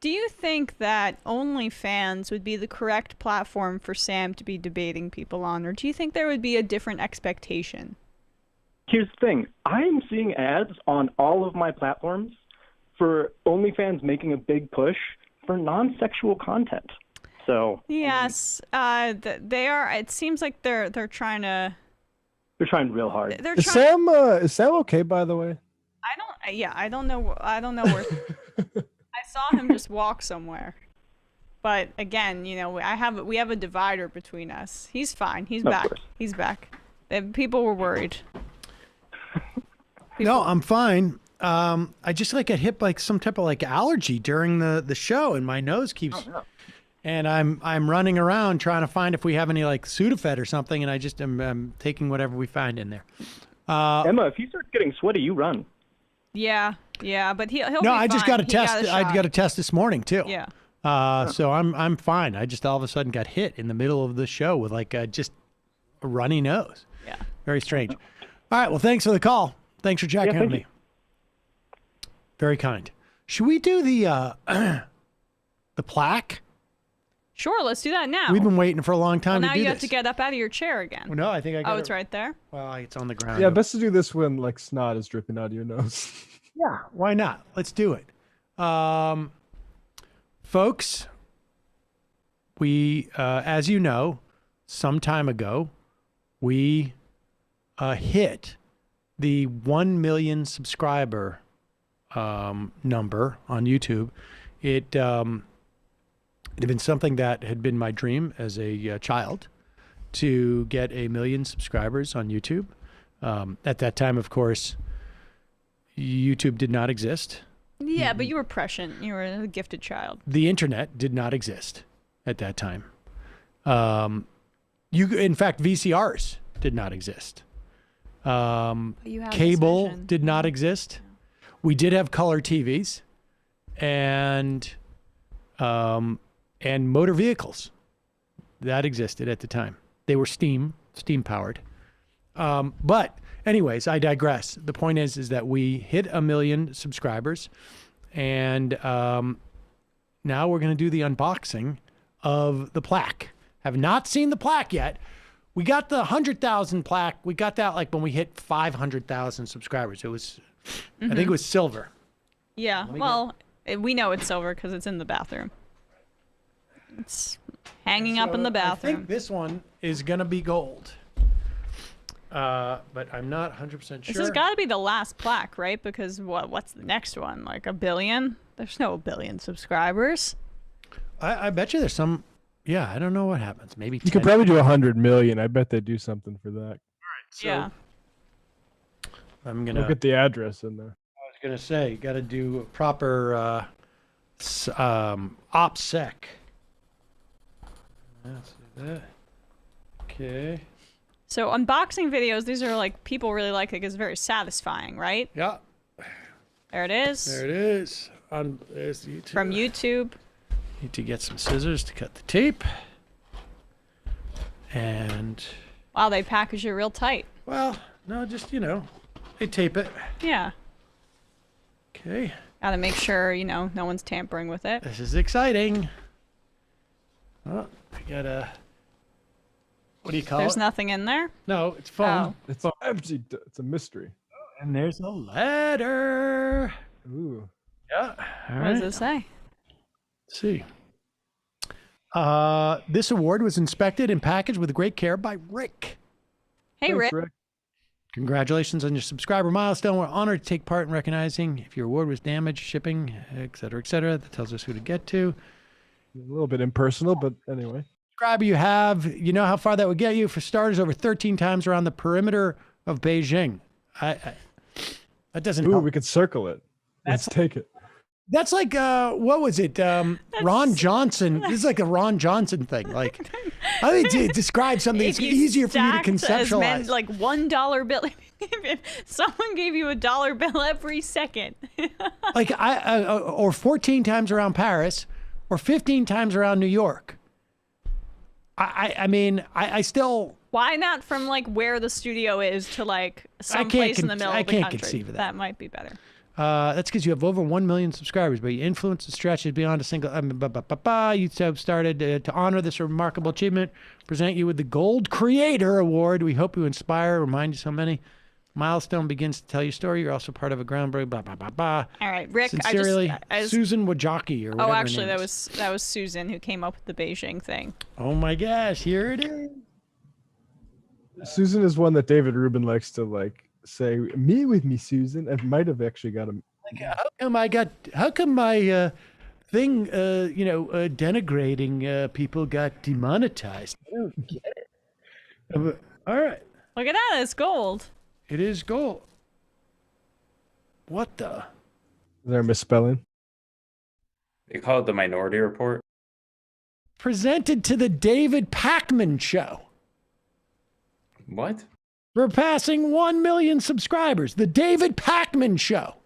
Do you think that OnlyFans would be the correct platform for Sam to be debating people on, or do you think there would be a different expectation? Here's the thing. I'm seeing ads on all of my platforms for OnlyFans making a big push for non-sexual content. So yes, they are. It seems like they're trying to. They're trying real hard. Is Sam okay, by the way? I don't know where. I saw him just walk somewhere. But again, we have a divider between us. He's fine. He's back. He's back. People were worried. No, I'm fine. I just like get hit by some type of like allergy during the show, and my nose keeps. And I'm running around trying to find if we have any like Sudafed or something, and I just am taking whatever we find in there. Emma, if you start getting sweaty, you run. Yeah, Yeah, but he'll No, be I just fine. got a He test. got a I shot. got a test this morning too. Yeah. So I'm fine. I just all of a sudden got hit in the middle of the show with like just a runny nose. Yeah. Very strange. All right. Well, thanks for the call. Thanks for checking on me. Very kind. Should we do the plaque? Sure, let's do that now. We've been waiting for a long time Well, now to do you this. have to get up out of your chair again. Well, no, I think I got Oh, it. it's right there? Well, it's on the ground. Yeah, best to do this when like snot is dripping out of your nose. Yeah, why not? Let's do it. Folks, we, as you know, some time ago, we hit the 1 million subscriber number on YouTube. It had been something that had been my dream as a child to get 1 million subscribers on YouTube. At that time, of course, YouTube did not exist. Yeah, but you were prescient. You were a gifted child. The internet did not exist at that time. In fact, VCRs did not exist. You have this Cable vision. did not exist. We did have color TVs and motor vehicles that existed at the time. They were steam powered. But anyways, I digress. The point is that we hit 1 million subscribers, and now we're going to do the unboxing of the plaque. Have not seen the plaque yet. We got the 100,000 plaque. We got that like when we hit 500,000 subscribers. It was, I think it was silver. Yeah, well, we know it's silver because it's in the bathroom. It's hanging up in the I bathroom. think this one is going to be gold. But I'm not 100% sure. This has got to be the last plaque, right? Because what's the next one? Like 1 billion? There's no 1 billion subscribers. I bet you there's some. Yeah, I don't know what happens. Maybe You could probably do 100 million. I bet they do something for that. Yeah. I'm gonna look at the address in there. I was gonna say you got to do a proper OPSEC. Let's do that. Okay. So unboxing videos, these are like people really like it because it's very satisfying, right? Yeah. There it is. There it is. There's YouTube. From YouTube. Need to get some scissors to cut the tape. And Wow, they package it real tight. well, no, just they tape it. Yeah. Okay. Gotta make sure, no one's tampering with it. This is exciting. Oh, I gotta. What do you call There's it? nothing in there? No, it's foam. It's empty. It's a mystery. And there's a letter. Ooh. Yeah. All What does right. it say? Let's see. This award was inspected and packaged with great care by Rick. Hey, Rick. Congratulations on your subscriber milestone. We're honored to take part in recognizing if your award was damaged, shipping, et cetera, et cetera. That tells us who to get to. A little bit impersonal, but anyway. Subscriber you have, you know how far that would get you. For starters, over 13 times around the perimeter of Beijing. That doesn't help. We could circle it. Let's take it. That's like, what was it? Ron Johnson. This is like a Ron Johnson thing. Like, I mean, to describe something that's If you easier for you to stacked as conceptualize. many, like $1 bill. If someone gave you $1 bill every second. Like, or 14 times around Paris, or 15 times around New York. I mean, I still. Why not from like where the studio is to like some place in the middle of the I can't country? conceive of that. That might be better. That's because you have over 1 million subscribers, but your influence stretches beyond a single. You have started to honor this remarkable achievement, present you with the Gold Creator Award. We hope you inspire, remind you so many. Milestone begins to tell your story. You're also part of a groundbreaking. Blah blah blah blah. All right, Rick. Sincerely, I just Susan Wojcicki or whatever. Oh, her actually, name that is. was Susan who came up with the Beijing thing. Oh my gosh! Here it is. Susan is one that David Rubin likes to like say, "Me with me, Susan." And might have actually got him. Like, how come my thing, denigrating people got demonetized? I don't get it. All right. Look at that! It's gold. It is gold. What the? Is there a misspelling? They call it the Minority Report. Presented to the David Pakman Show. What? We're passing 1 million subscribers. The David Pakman Show.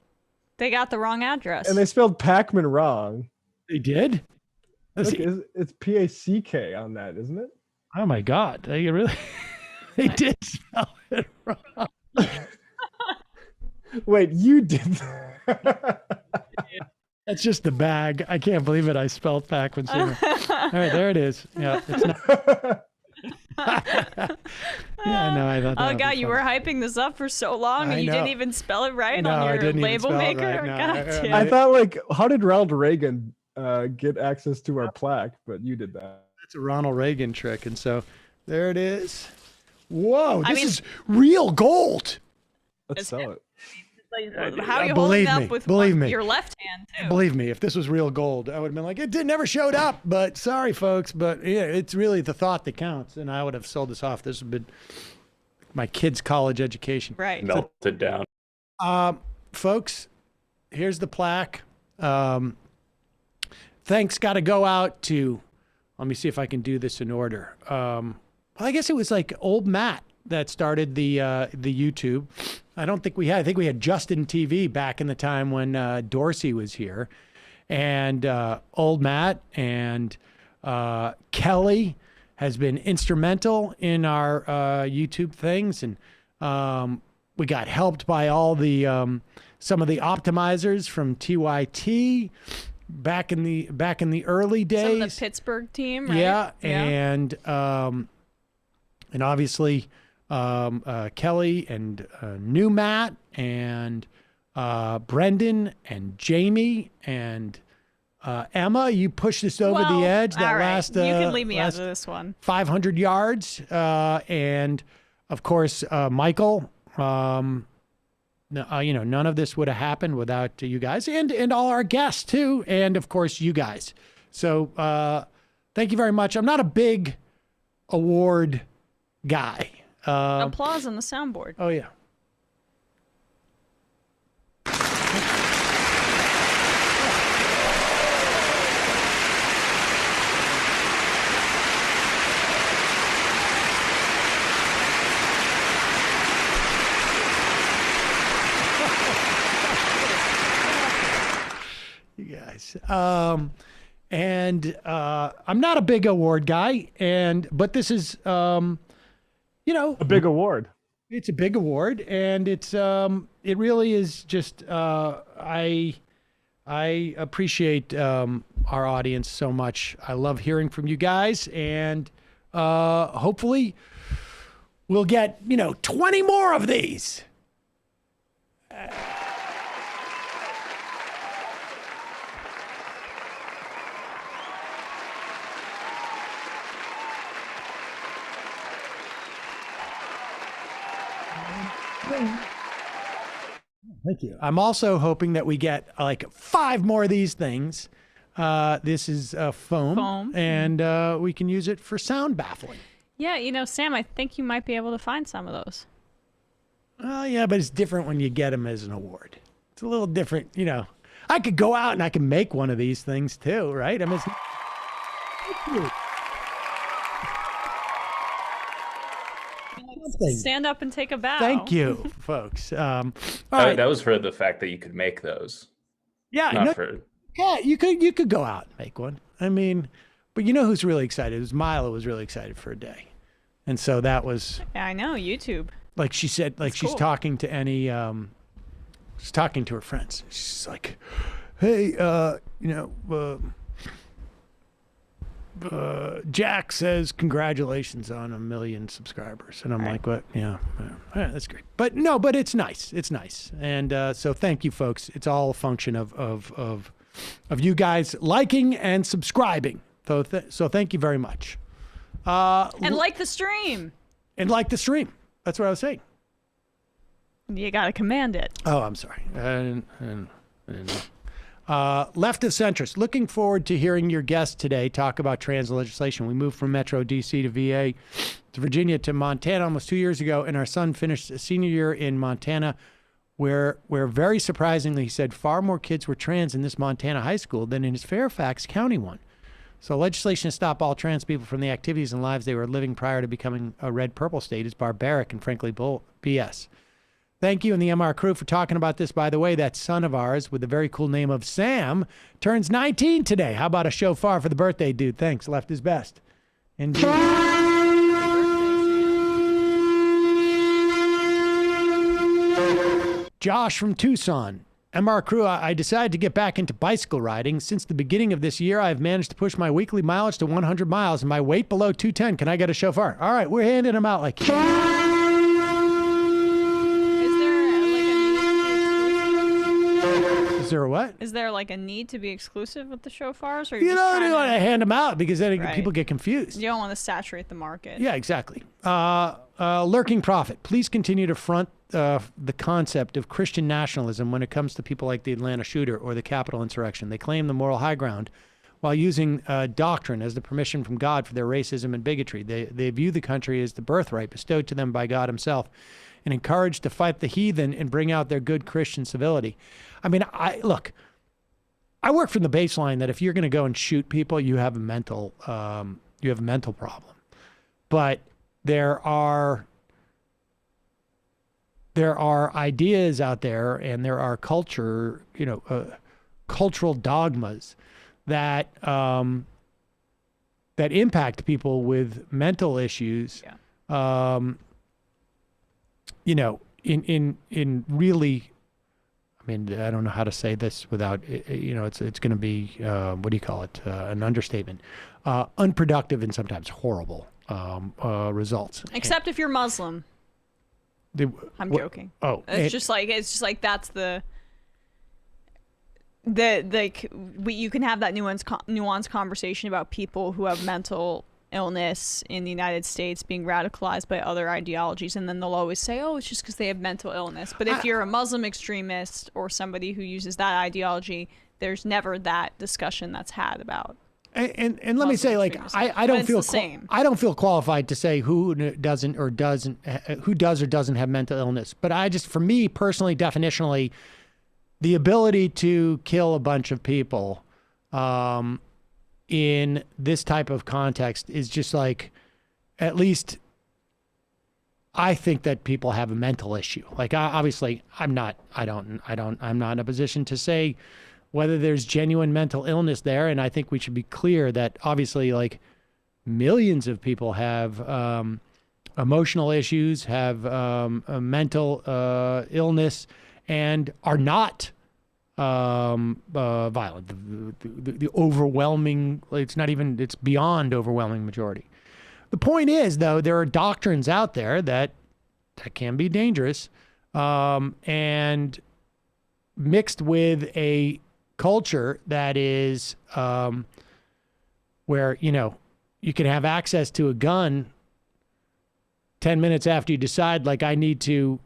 They got the wrong address. And they spelled Pac-Man wrong. They did? Look, it's P-A-C-K on that, isn't it? Oh my God. They really they did spell it wrong. Wait, you did that. That's just the bag. I can't believe it. I spelled Pac-Man sooner. All right, there it is. Yeah, it's not. Yeah, no, I thought that Oh would God, be you funny. were hyping this up for so long, I and you know. didn't even spell it right No, on I your didn't even label spell it maker. right, no. God damn. I thought, like, how did Ronald Reagan get access to our plaque? But you did that. That's a Ronald Reagan trick. And so there it is. Whoa, I this mean- is real gold. Let's sell it. How are you holding Believe up me, with believe me. your left hand too? Believe me, if this was real gold, I would have been like, it never showed up, but sorry, folks. But yeah, it's really the thought that counts. And I would have sold this off. This would have been my kid's college education. Right. Melted down. Folks, here's the plaque. Thanks got to go out to, let me see if I can do this in order. Well, I guess it was like old Matt that started the YouTube. I think we had Justin TV back in the time when Dorsey was here, and old Matt and Kelly has been instrumental in our YouTube things, and we got helped by all the some of the optimizers from TYT back in the early days. Some of the Pittsburgh team, right? Yeah, and obviously Kelly and new Matt and Brendan and Jamie and Emma. You pushed us over the edge. That all right. last you can leave me out last of this one. 500 yards, and of course Michael. None of this would have happened without you guys and all our guests too, and of course you guys. So thank you very much. I'm not a big award guy. Applause on the soundboard. Oh yeah. You guys. I'm not a big award guy, but this is a big award. It's a big award, and it really is just I appreciate our audience so much. I love hearing from you guys, and hopefully we'll get 20 more of these. Thank you. I'm also hoping that we get like 5 more of these things. This is foam, and we can use it for sound baffling. Yeah, Sam, I think you might be able to find some of those. Yeah, but it's different when you get them as an award. It's a little different, I could go out and I can make one of these things too, right? I mean, Stand up and take a bow. Thank you, folks. All right. That was for the fact that you could make those. Yeah, Not for... yeah, you could go out and make one. I mean, but you know who's really excited? It was Mila was really excited for a day, and so that was. Yeah, I know, YouTube. Like she said, like she's cool. talking to any, she's talking to her friends. She's like, "Hey, Jack says congratulations on 1 million subscribers," and I'm like, "What? Yeah, that's great." But no, but it's nice. It's nice, and so thank you, folks. It's all a function of you guys liking and subscribing. So thank you very much. And like the stream. And like the stream. That's what I was saying. You got to command it. Oh, I'm sorry. I didn't know. Left of centrist. Looking forward to hearing your guests today talk about trans legislation. We moved from Metro DC to VA to Virginia to Montana almost 2 years ago, and our son finished a senior year in Montana, where very surprisingly, he said far more kids were trans in this Montana high school than in his Fairfax County one. So legislation to stop all trans people from the activities and lives they were living prior to becoming a red-purple state is barbaric and frankly BS. Thank you and the MR crew for talking about this. By the way, that son of ours with the very cool name of Sam turns 19 today. How about a shofar for the birthday dude? Thanks. Left his best. Indeed. Josh from Tucson. MR crew, I decided to get back into bicycle riding. Since the beginning of this year, I've managed to push my weekly mileage to 100 miles and my weight below 210. Can I get a shofar? All right, we're handing them out like... Is there a what? Is there like a need to be exclusive with the shofars? Or You don't want to hand them out because then Right. people get confused. You don't want to saturate the market. Yeah, exactly. Lurking Prophet, please continue to front the concept of Christian nationalism when it comes to people like the Atlanta shooter or the Capitol insurrection. They claim the moral high ground while using doctrine as the permission from God for their racism and bigotry. They view the country as the birthright bestowed to them by God himself and encouraged to fight the heathen and bring out their good Christian civility. I mean, look, I work from the baseline that if you're going to go and shoot people, you have a mental problem. But there are ideas out there, and there are cultural dogmas that that impact people with mental issues. Yeah. In really, I mean, I don't know how to say this without, it's going to be, what do you call it? An understatement. Unproductive and sometimes horrible results. Except if you're Muslim. I'm joking. Oh, it's just like that's you can have that nuanced conversation about people who have mental illness in the United States being radicalized by other ideologies, and then they'll always say, oh, it's just because they have mental illness. But if you're a Muslim extremist or somebody who uses that ideology, there's never that discussion that's had about. And let me say, like, I don't feel qualified to say who does or doesn't have mental illness. But for me personally, definitionally, the ability to kill a bunch of people in this type of context is just like, at least I think that people have a mental issue. Like, obviously, I'm not in a position to say whether there's genuine mental illness there. And I think we should be clear that obviously, like, millions of people have emotional issues, have a mental illness, and are not violent. The overwhelming, it's beyond overwhelming majority. The point is, though, there are doctrines out there that can be dangerous, and mixed with a culture that is where, you can have access to a gun 10 minutes after you decide, like, I need to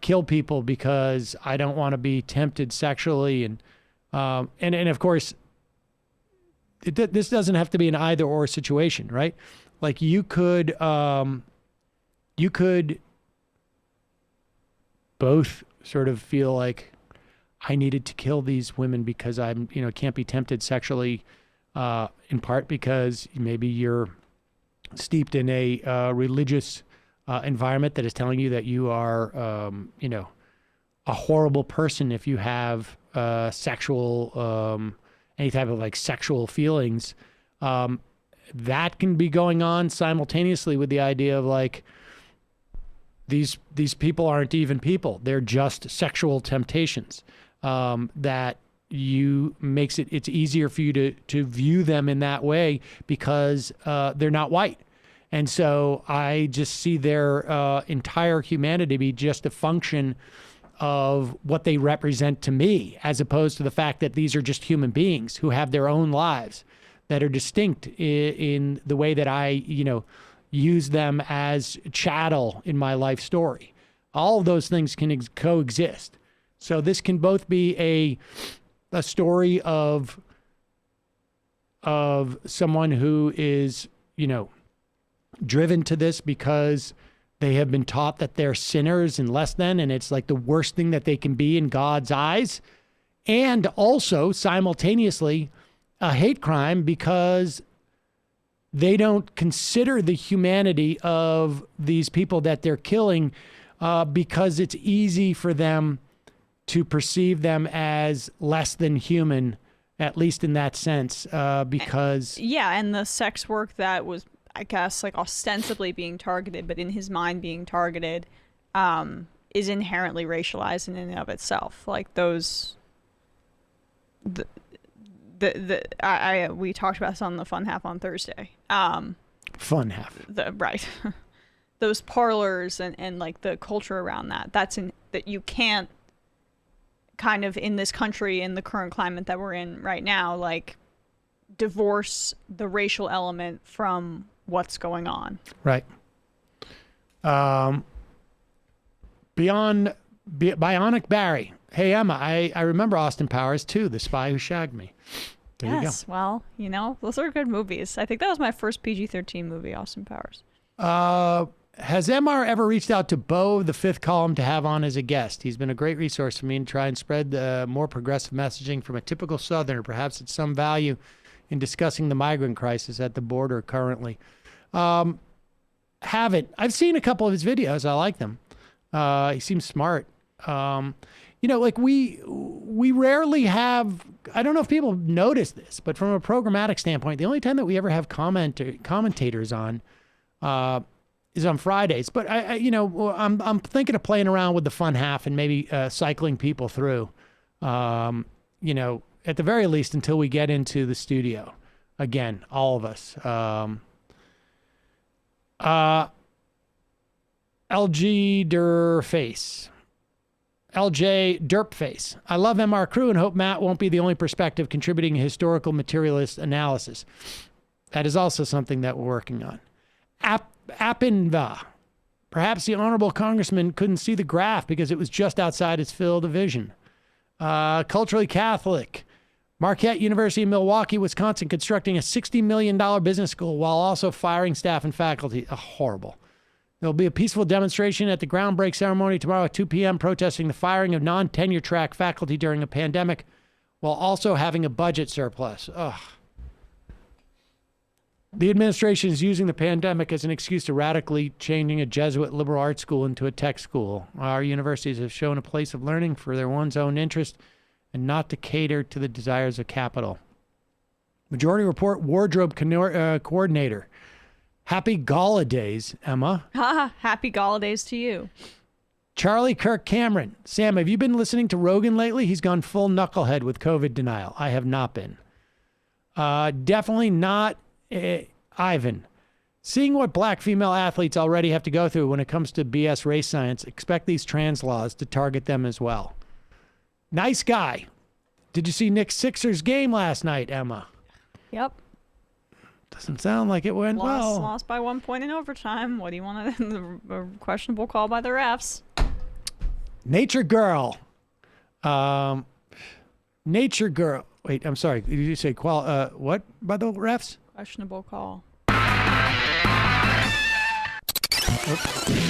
kill people because I don't want to be tempted sexually. And of course, this doesn't have to be an either or situation, right? Like, you could both sort of feel like, I needed to kill these women because I'm, can't be tempted sexually, in part because maybe you're steeped in a religious environment that is telling you that you are, a horrible person if you have sexual, any type of like sexual feelings. That can be going on simultaneously with the idea of like, these people aren't even people. They're just sexual temptations. That it's easier for you to view them in that way because they're not white. And so I just see their entire humanity be just a function of what they represent to me, as opposed to the fact that these are just human beings who have their own lives that are distinct in the way that I, use them as chattel in my life story. All of those things can coexist. So this can both be a story of someone who is, driven to this because they have been taught that they're sinners and less than, and it's like the worst thing that they can be in God's eyes. And also simultaneously a hate crime because they don't consider the humanity of these people that they're killing because it's easy for them to perceive them as less than human, at least in that sense, because... Yeah, and the sex work that was, I guess, like ostensibly being targeted, but in his mind being targeted, is inherently racialized in and of itself. Like those... we talked about this on the Fun Half on Thursday. Fun Half. Right. Those parlors and like the culture around that, that you can't kind of in this country, in the current climate that we're in right now, like divorce the racial element from what's going on. Right. Bionic Barry. Hey, Emma, I remember Austin Powers too, The Spy Who Shagged Me. There you go. Well, those are good movies. I think that was my first PG-13 movie, Austin Powers. Has MR ever reached out to Bo, the fifth column, to have on as a guest? He's been a great resource for me to try and spread more progressive messaging from a typical Southerner. Perhaps it's some value in discussing the migrant crisis at the border currently. Haven't. I've seen a couple of his videos. I like them. He seems smart. Like we rarely have, I don't know if people notice this, but from a programmatic standpoint, the only time that we ever have commentators on is on Fridays. But I'm thinking of playing around with the Fun Half and maybe cycling people through, at the very least until we get into the studio again, all of us. LG Derface. LJ Derpface. I love MR Crew and hope Matt won't be the only perspective contributing historical materialist analysis. That is also something that we're working on. Appinva. Perhaps the honorable congressman couldn't see the graph because it was just outside his field of vision. Culturally Catholic. Marquette University in Milwaukee, Wisconsin, constructing a $60 million business school while also firing staff and faculty. Horrible. There will be a peaceful demonstration at the groundbreak ceremony tomorrow at 2 p.m. protesting the firing of non-tenure track faculty during a pandemic while also having a budget surplus. Ugh. The administration is using the pandemic as an excuse to radically changing a Jesuit liberal arts school into a tech school. Our universities have shown a place of learning for their one's own interest and not to cater to the desires of capital. Majority Report wardrobe coordinator. Happy Gala Days, Emma. Happy Gala Days to you. Charlie Kirk Cameron. Sam, have you been listening to Rogan lately? He's gone full knucklehead with COVID denial. I have not been. Definitely not Ivan. Seeing what black female athletes already have to go through when it comes to BS race science, expect these trans laws to target them as well. Nice guy. Did you see Nick Sixer's game last night, Emma? Yep. Doesn't sound like it went well. Lost by 1 point in overtime. What do you want? A questionable call by the refs. Nature Girl. Nature Girl. Wait, I'm sorry. Did you say what by the refs? Questionable call.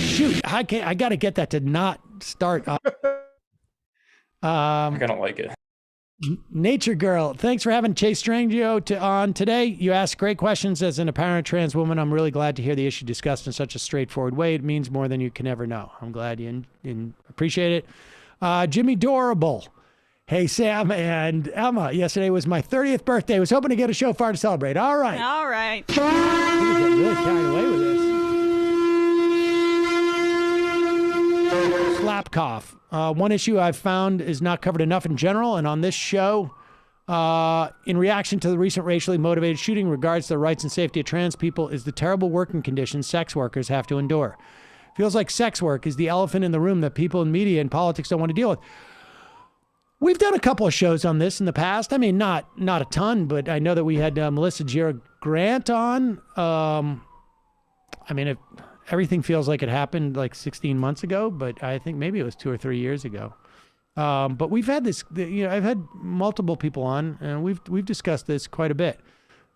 Shoot, I got to get that to not start. I don't like it. Nature Girl, thanks for having Chase Strangio on today. You asked great questions. As an apparent trans woman, I'm really glad to hear the issue discussed in such a straightforward way. It means more than you can ever know. I'm glad you appreciate it. Jimmy Dorable. Hey, Sam and Emma. Yesterday was my 30th birthday. I was hoping to get a shofar to celebrate. All right. All right. I'm getting really carried away with this. Slap cough. One issue I've found is not covered enough in general, and on this show, in reaction to the recent racially motivated shooting in regards to the rights and safety of trans people, is the terrible working conditions sex workers have to endure. Feels like sex work is the elephant in the room that people in media and politics don't want to deal with. We've done a couple of shows on this in the past. I mean, not a ton, but I know that we had Melissa Gira Grant on. Everything feels like it happened like 16 months ago, but I think maybe it was 2 or 3 years ago. But we've had this, I've had multiple people on, and we've discussed this quite a bit.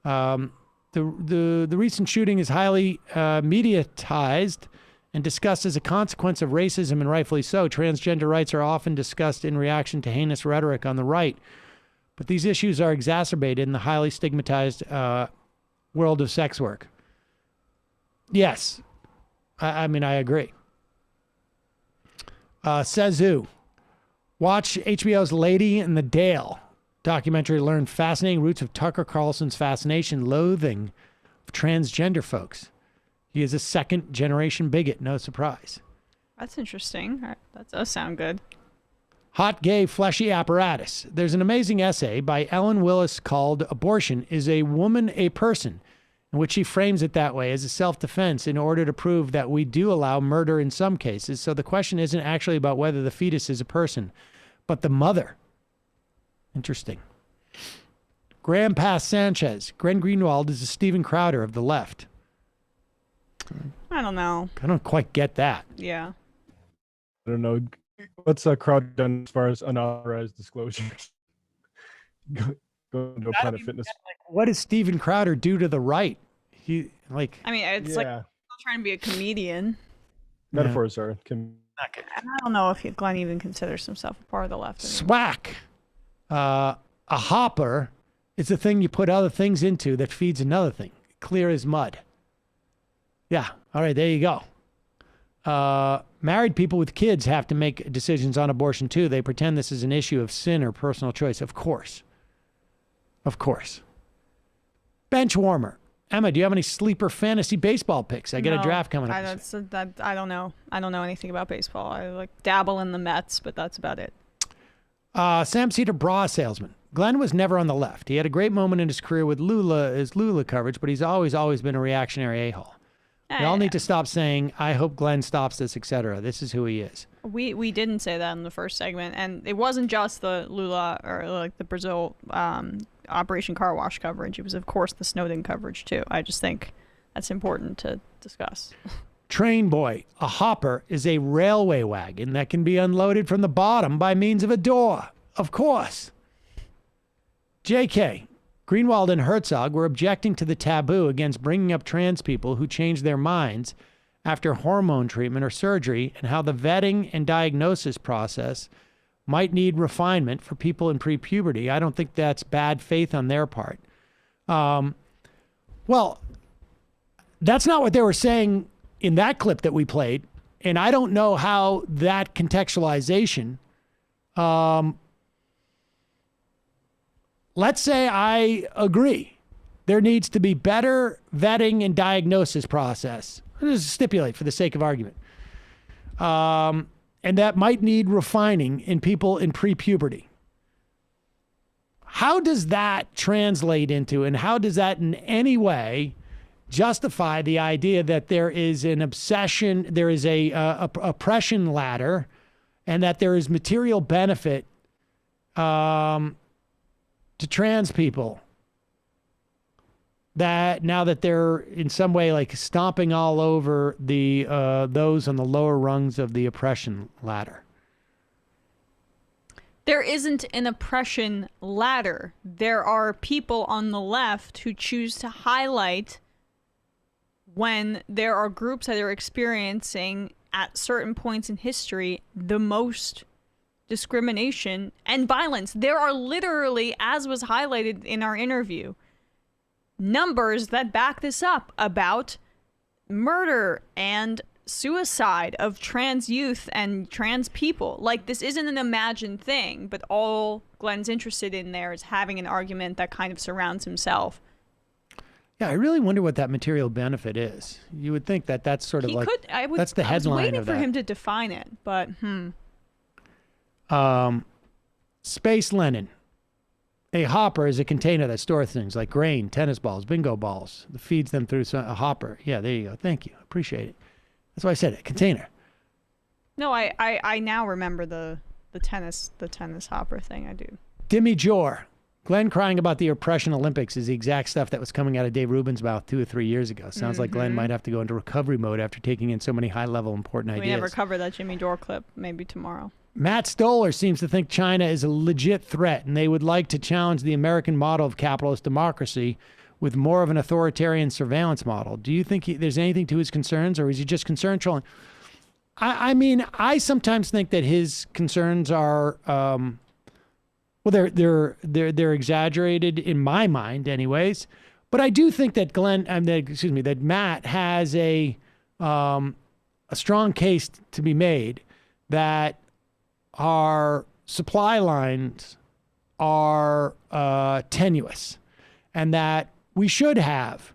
The recent shooting is highly mediatized and discussed as a consequence of racism, and rightfully so. Transgender rights are often discussed in reaction to heinous rhetoric on the right. But these issues are exacerbated in the highly stigmatized world of sex work. Yes. I mean, I agree. Says who? Watch HBO's Lady in the Dale documentary. Learn fascinating roots of Tucker Carlson's fascination, loathing of transgender folks. He is a second-generation bigot. No surprise. That's interesting. That does sound good. Hot, gay, fleshy apparatus. There's an amazing essay by Ellen Willis called Abortion is a Woman a Person, in which she frames it that way as a self-defense in order to prove that we do allow murder in some cases. So the question isn't actually about whether the fetus is a person, but the mother. Interesting. Graham Pass Sanchez. Glenn Greenwald is a Steven Crowder of the left. I don't know. I don't quite get that. Yeah. I don't know. What's Crowd done as far as unauthorized disclosures? Go into a Planet Fitness. What does Steven Crowder do to the right? He like. I mean, it's like trying to be a comedian. Metaphors are. And I don't know if Glenn even considers himself a part of the left. Swack. A hopper is the thing you put other things into that feeds another thing. Clear as mud. Yeah. All right. There you go. Married people with kids have to make decisions on abortion too. They pretend this is an issue of sin or personal choice. Of course. Of course. Bench warmer. Emma, do you have any sleeper fantasy baseball picks? I got a draft coming up. I don't know. I don't know anything about baseball. I like dabble in the Mets, but that's about it. Sam Cedar bra salesman. Glenn was never on the left. He had a great moment in his career with his Lula coverage, but he's always been a reactionary a-hole. We all need to stop saying, I hope Glenn stops this, etc. This is who he is. We didn't say that in the first segment, and it wasn't just the Lula or like the Brazil Operation Car Wash coverage. It was, of course, the Snowden coverage, too. I just think that's important to discuss. Train boy. A hopper is a railway wagon that can be unloaded from the bottom by means of a door. Of course. JK. Greenwald and Herzog were objecting to the taboo against bringing up trans people who change their minds after hormone treatment or surgery, and how the vetting and diagnosis process might need refinement for people in pre-puberty. I don't think that's bad faith on their part. Well, that's not what they were saying in that clip that we played, and I don't know how that contextualization. Let's say I agree. There needs to be better vetting and diagnosis process. Let's stipulate for the sake of argument. And that might need refining in people in pre-puberty. How does that translate into, and how does that in any way justify the idea that there is an obsession, there is a oppression ladder, and that there is material benefit to trans people, that now that they're in some way like stomping all over the those on the lower rungs of the oppression ladder? There isn't an oppression ladder. There are people on the left who choose to highlight when there are groups that are experiencing at certain points in history the most discrimination and violence. There are literally, as was highlighted in our interview, numbers that back this up about murder and suicide of trans youth and trans people. Like, this isn't an imagined thing, but all Glenn's interested in there is having an argument that kind of surrounds himself. Yeah, I really wonder what that material benefit is. You would think that that's sort of that's the headline of that. I was waiting for him to define it, but Space Lenin. A hopper is a container that stores things like grain, tennis balls, bingo balls. That feeds them through a hopper. Yeah, there you go. Thank you. Appreciate it. That's why I said it. Container. No, I now remember the tennis hopper thing. I do. Dimmy Jor. Glenn crying about the oppression Olympics is the exact stuff that was coming out of Dave Rubin's mouth 2 or 3 years ago. Sounds like Glenn might have to go into recovery mode after taking in so many high-level important ideas. We never cover that Jimmy Dore clip. Maybe tomorrow. Matt Stoller seems to think China is a legit threat, and they would like to challenge the American model of capitalist democracy with more of an authoritarian surveillance model. Do you think there's anything to his concerns, or is he just concerned trolling? I mean, I sometimes think that his concerns are, they're exaggerated in my mind, anyways. But I do think that that Matt has a strong case to be made that our supply lines are tenuous, and that we should have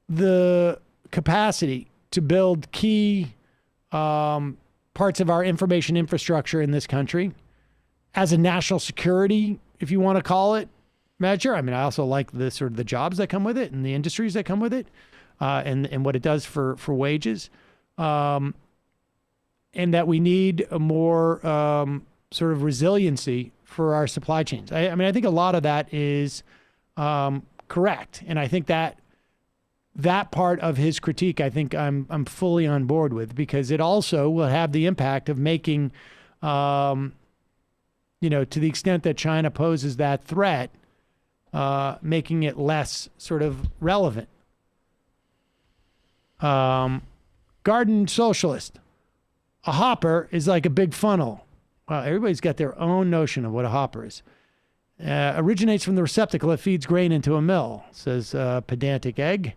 the capacity to build key parts of our information infrastructure in this country as a national security, if you want to call it, measure. I mean, I also like the sort of the jobs that come with it and the industries that come with it, and what it does for wages, and that we need a more sort of resiliency for our supply chains. I mean, I think a lot of that is correct, and I think that part of his critique, I think I'm fully on board with, because it also will have the impact of making, to the extent that China poses that threat, making it less sort of relevant. Garden Socialist. A hopper is like a big funnel. Wow, everybody's got their own notion of what a hopper is. Originates from the receptacle that feeds grain into a mill, says Pedantic Egg.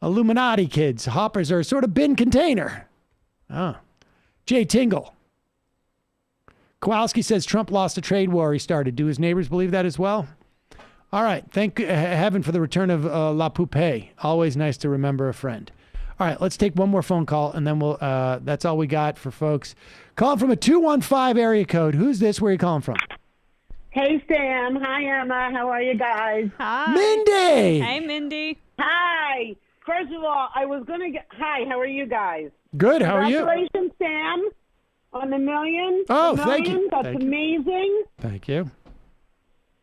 Illuminati kids. Hoppers are a sort of bin container. Oh. Jay Tingle. Kowalski says Trump lost a trade war he started. Do his neighbors believe that as well? All right. Thank heaven for the return of La Poupée. Always nice to remember a friend. All right. Let's take one more phone call, and then we'll. That's all we got for folks. Calling from a 215 area code. Who's this? Where are you calling from? Hey, Sam. Hi, Emma. How are you guys? Hi. Mindy. Hey, Mindy. Hi. First of all, I was going to get... Hi, how are you guys? Good. How are you? Congratulations, Sam, on the million. Oh, the thank you. That's amazing. Thank you.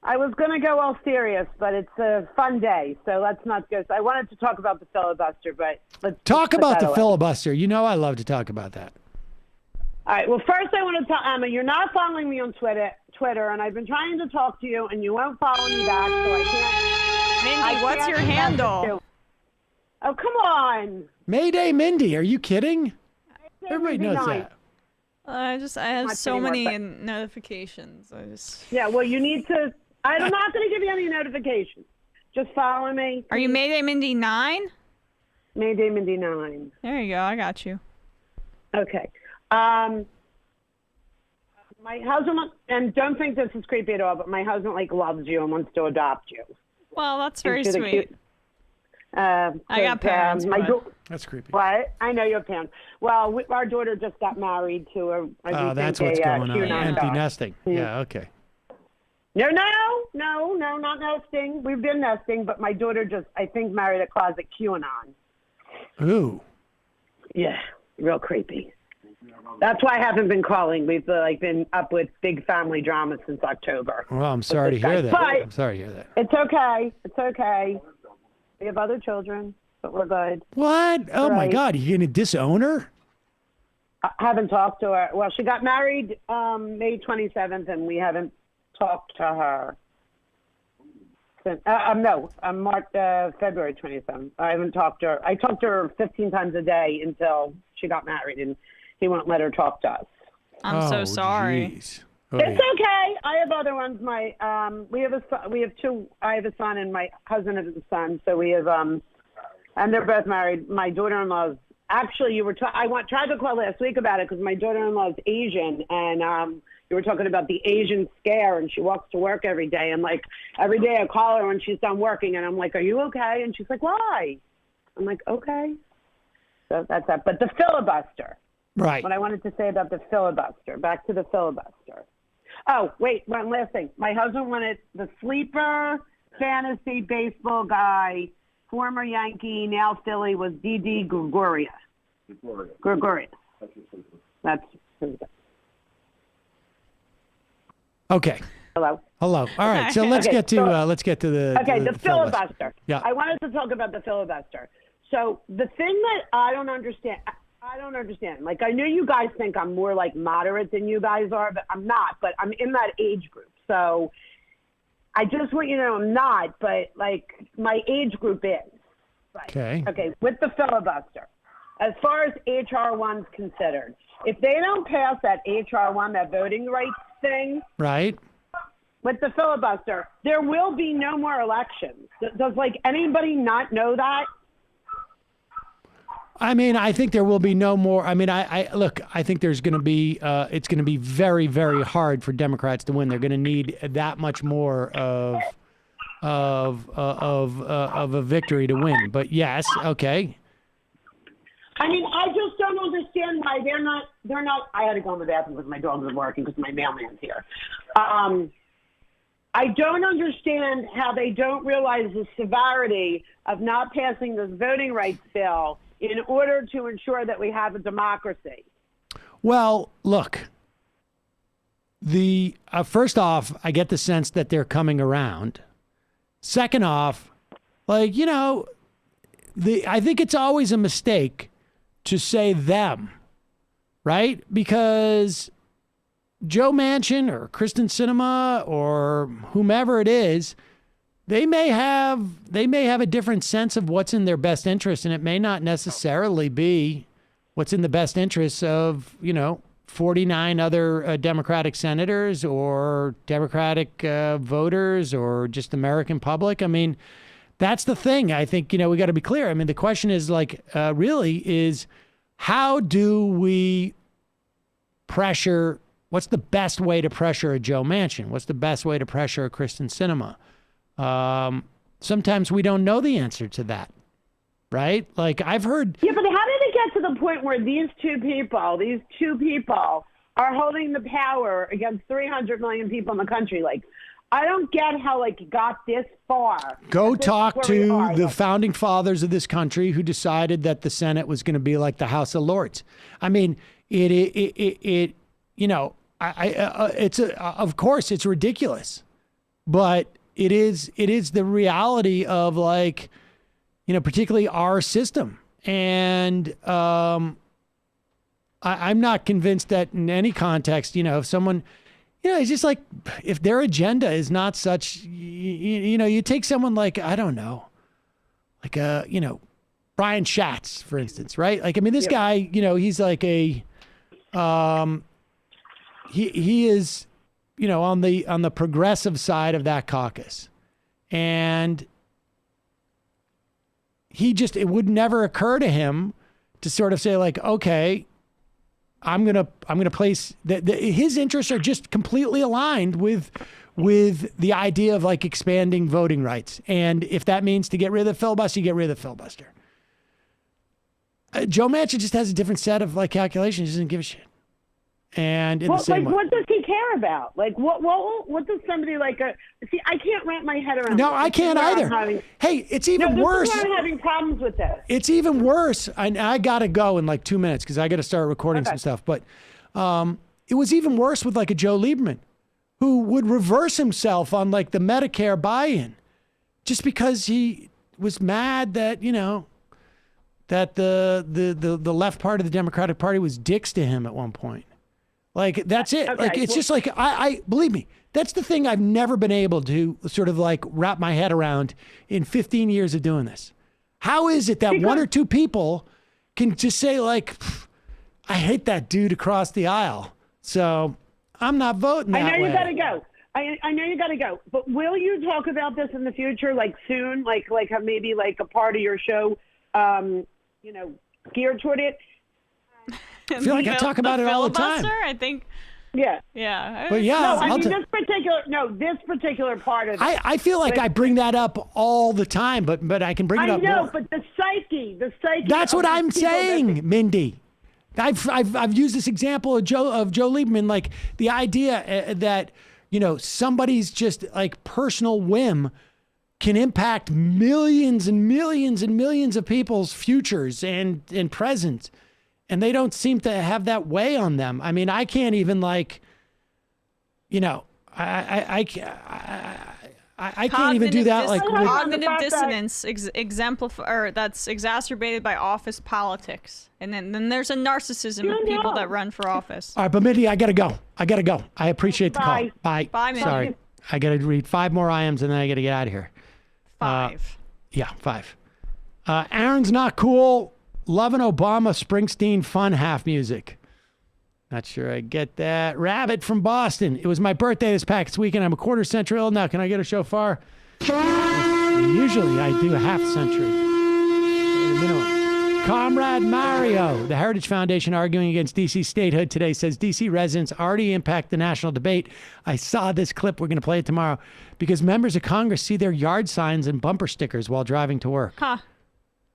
I was going to go all serious, but it's a fun day, so let's not go. I wanted to talk about the filibuster, but let's Talk put about that the away. filibuster. You know I love to talk about that. All right. Well, first I want to tell Emma, you're not following me on Twitter, and I've been trying to talk to you, and you won't follow me back, so I can't. Mindy, what's your handle? Oh, come on. Mayday Mindy. Are you kidding? Everybody knows that. I have Not so anymore, many but- notifications. Yeah, well, you need to. I'm not going to give you any notifications. Just follow me. Are you Mayday Mindy 9? Mayday Mindy 9. There you go. I got you. Okay. My husband, and don't think this is creepy at all, but my husband loves you and wants to adopt you. Well, that's very Into the sweet. cute- I got parents. but- That's creepy. What? I know your parents. Well, our daughter just got married to a. Oh, that's what's going on. QAnon Empty dog. nesting. Yeah, okay. No, not nesting. We've been nesting, but my daughter just, I think, married a closet QAnon. Ooh. Yeah, real creepy. That's why I haven't been calling. We've been up with big family drama since October. Well, I'm sorry to hear that. But I'm sorry to hear that. it's okay. It's okay. We have other children, but we're good. What? Oh, my Right. God. You're going to disown her? I haven't talked to her. Well, she got married May 27th, and we haven't talked to her since. February 27th. I haven't talked to her. I talked to her 15 times a day until she got married, and he won't let her talk to us. I'm so sorry. Jeez. It's okay. I have other ones. We have a son. We have two. I have a son, and my husband has a son. So we have and they're both married. My daughter-in-law's actually. Tried to call last week about it because my daughter-in-law is Asian, and you were talking about the Asian scare, and she walks to work every day, and every day I call her when she's done working, and I'm like, "Are you okay?" And she's like, "Why?" I'm like, "Okay." So that's that. But the filibuster. Right. What I wanted to say about the filibuster. Back to the filibuster. Oh, wait, one last thing. My husband wanted the sleeper fantasy baseball guy, former Yankee, now Philly, was D.D. Gregorius. That's Okay. Hello. All right. So let's Okay, get to the the filibuster. Yeah. I wanted to talk about the filibuster. So the thing that I don't understand. Like, I know you guys think I'm more moderate than you guys are, but I'm not. But I'm in that age group. So I just want you to know I'm not, but my age group is. Right. Okay. Okay. With the filibuster, as far as HR 1's considered, if they don't pass that HR 1, that voting rights thing, Right. with the filibuster, there will be no more elections. Does like anybody not know that? I mean, I think there will be no more. I mean, I look, I think there's going to be, it's going to be very, very hard for Democrats to win. They're going to need that much more of a victory to win. But yes, okay. I mean, I just don't understand why they're not, I had to go in the bathroom because my dog was working because my mailman's here. I don't understand how they don't realize the severity of not passing this voting rights bill in order to ensure that we have a democracy. Well, look, the first off, I get the sense that they're coming around. Second off, like, you know, I think it's always a mistake to say them, right? Because Joe Manchin or Kristen Sinema or whomever it is, they may have a different sense of what's in their best interest, and it may not necessarily be what's in the best interests of, you know, 49 other Democratic senators or Democratic voters or just American public. I mean, that's the thing. I think, you know, we got to be clear. I mean, the question is like, really is how do we pressure? What's the best way to pressure a Joe Manchin? What's the best way to pressure a Kristen Sinema? Sometimes we don't know the answer to that, right? Like I've heard. Yeah, but how did it get to the point where these two people are holding the power against 300 million people in the country? Like, I don't get how like it got this far. Go talk to the founding fathers of this country who decided that the Senate was going to be like the House of Lords. I mean, it you know, of course it's ridiculous, but it is the reality of, like, you know, particularly our system. And I'm not convinced that in any context, you know, if someone, you know, it's just like, if their agenda is not such, you know, you take someone like, I don't know, like, you know, Brian Schatz, for instance, right? Like, I mean, this guy, you know, he's like he is, you know, on the progressive side of that caucus. And it would never occur to him to sort of say like, okay, I'm going to place his interests are just completely aligned with the idea of like expanding voting rights. And if that means to get rid of the filibuster, you get rid of the filibuster. Joe Manchin just has a different set of like calculations. He doesn't give a shit. And in the same way. What does he care about? Like, what does somebody like see? I can't wrap my head around. No, I can't either. Hey, it's even worse. This is why I'm having problems with this. It's even worse. I gotta go in like 2 minutes because I gotta start recording some stuff. But it was even worse with like a Joe Lieberman, who would reverse himself on like the Medicare buy-in, just because he was mad that, you know, that the left part of the Democratic Party was dicks to him at one point. Like, that's it. Okay, like, it's just like, I believe me, that's the thing I've never been able to sort of like wrap my head around in 15 years of doing this. How is it that one or two people can just say like, I hate that dude across the aisle, so I'm not voting that way. I know you got to go. I know you got to go. But will you talk about this in the future, like soon, like maybe like a part of your show, you know, geared toward it? I feel like I talk about it all the time. I think. Yeah. Yeah. But yeah, no, I mean this particular part of it. I feel like I bring that up all the time, but I can bring it up more. I know, but the psyche. That's what I'm saying, Mindy. I've used this example of Joe Lieberman, like the idea that, you know, somebody's just like personal whim can impact millions and millions and millions of people's futures and present. And they don't seem to have that weigh on them. I mean, I can't even like, you know, I can't even do that. Like cognitive dissonance that's exacerbated by office politics, and then there's a narcissism of people that run for office. All right, but Mindy, I gotta go. I appreciate the call. Bye. Bye, Mindy. Sorry, I gotta read 5 more IMs and then I gotta get out of here. 5. Yeah, 5. Aaron's not cool. Loving Obama Springsteen fun half music. Not sure I get that. Rabbit from Boston. It was my birthday this past weekend. I'm a quarter century old now. Can I get a shofar? Usually I do a half century. Minimum. Comrade Mario, the Heritage Foundation arguing against D.C. statehood today, says D.C. residents already impact the national debate. I saw this clip. We're going to play it tomorrow because members of Congress see their yard signs and bumper stickers while driving to work. Huh.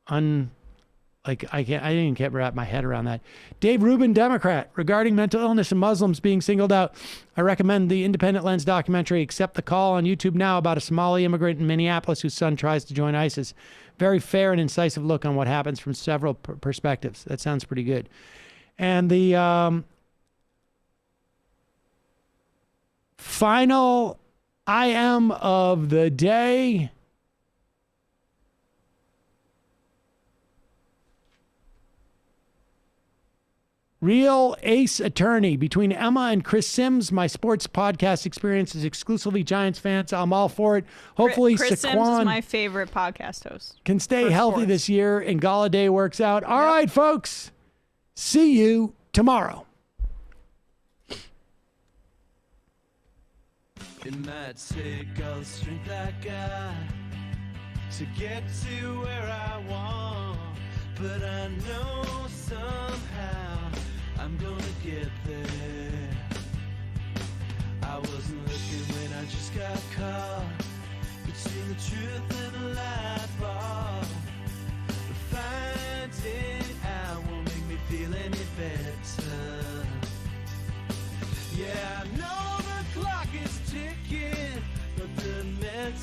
I didn't even wrap my head around that. Dave Rubin, Democrat, regarding mental illness and Muslims being singled out. I recommend the Independent Lens documentary, Accept the Call, on YouTube now, about a Somali immigrant in Minneapolis whose son tries to join ISIS. Very fair and incisive look on what happens from several perspectives. That sounds pretty good. And the final IM of the day. Real ace attorney between Emma and Chris Sims. My sports podcast experience is exclusively Giants fans. I'm all for it. Hopefully, Chris Sims Saquon is my favorite podcast host. Can stay healthy this year and Galladay works out. All right, folks. See you tomorrow. It might take all the strength I got to get to where I want, but I know somehow I'm gonna get there. I wasn't looking when I just got caught between the truth and the lie bar. But finding out won't make me feel any better. Yeah, I know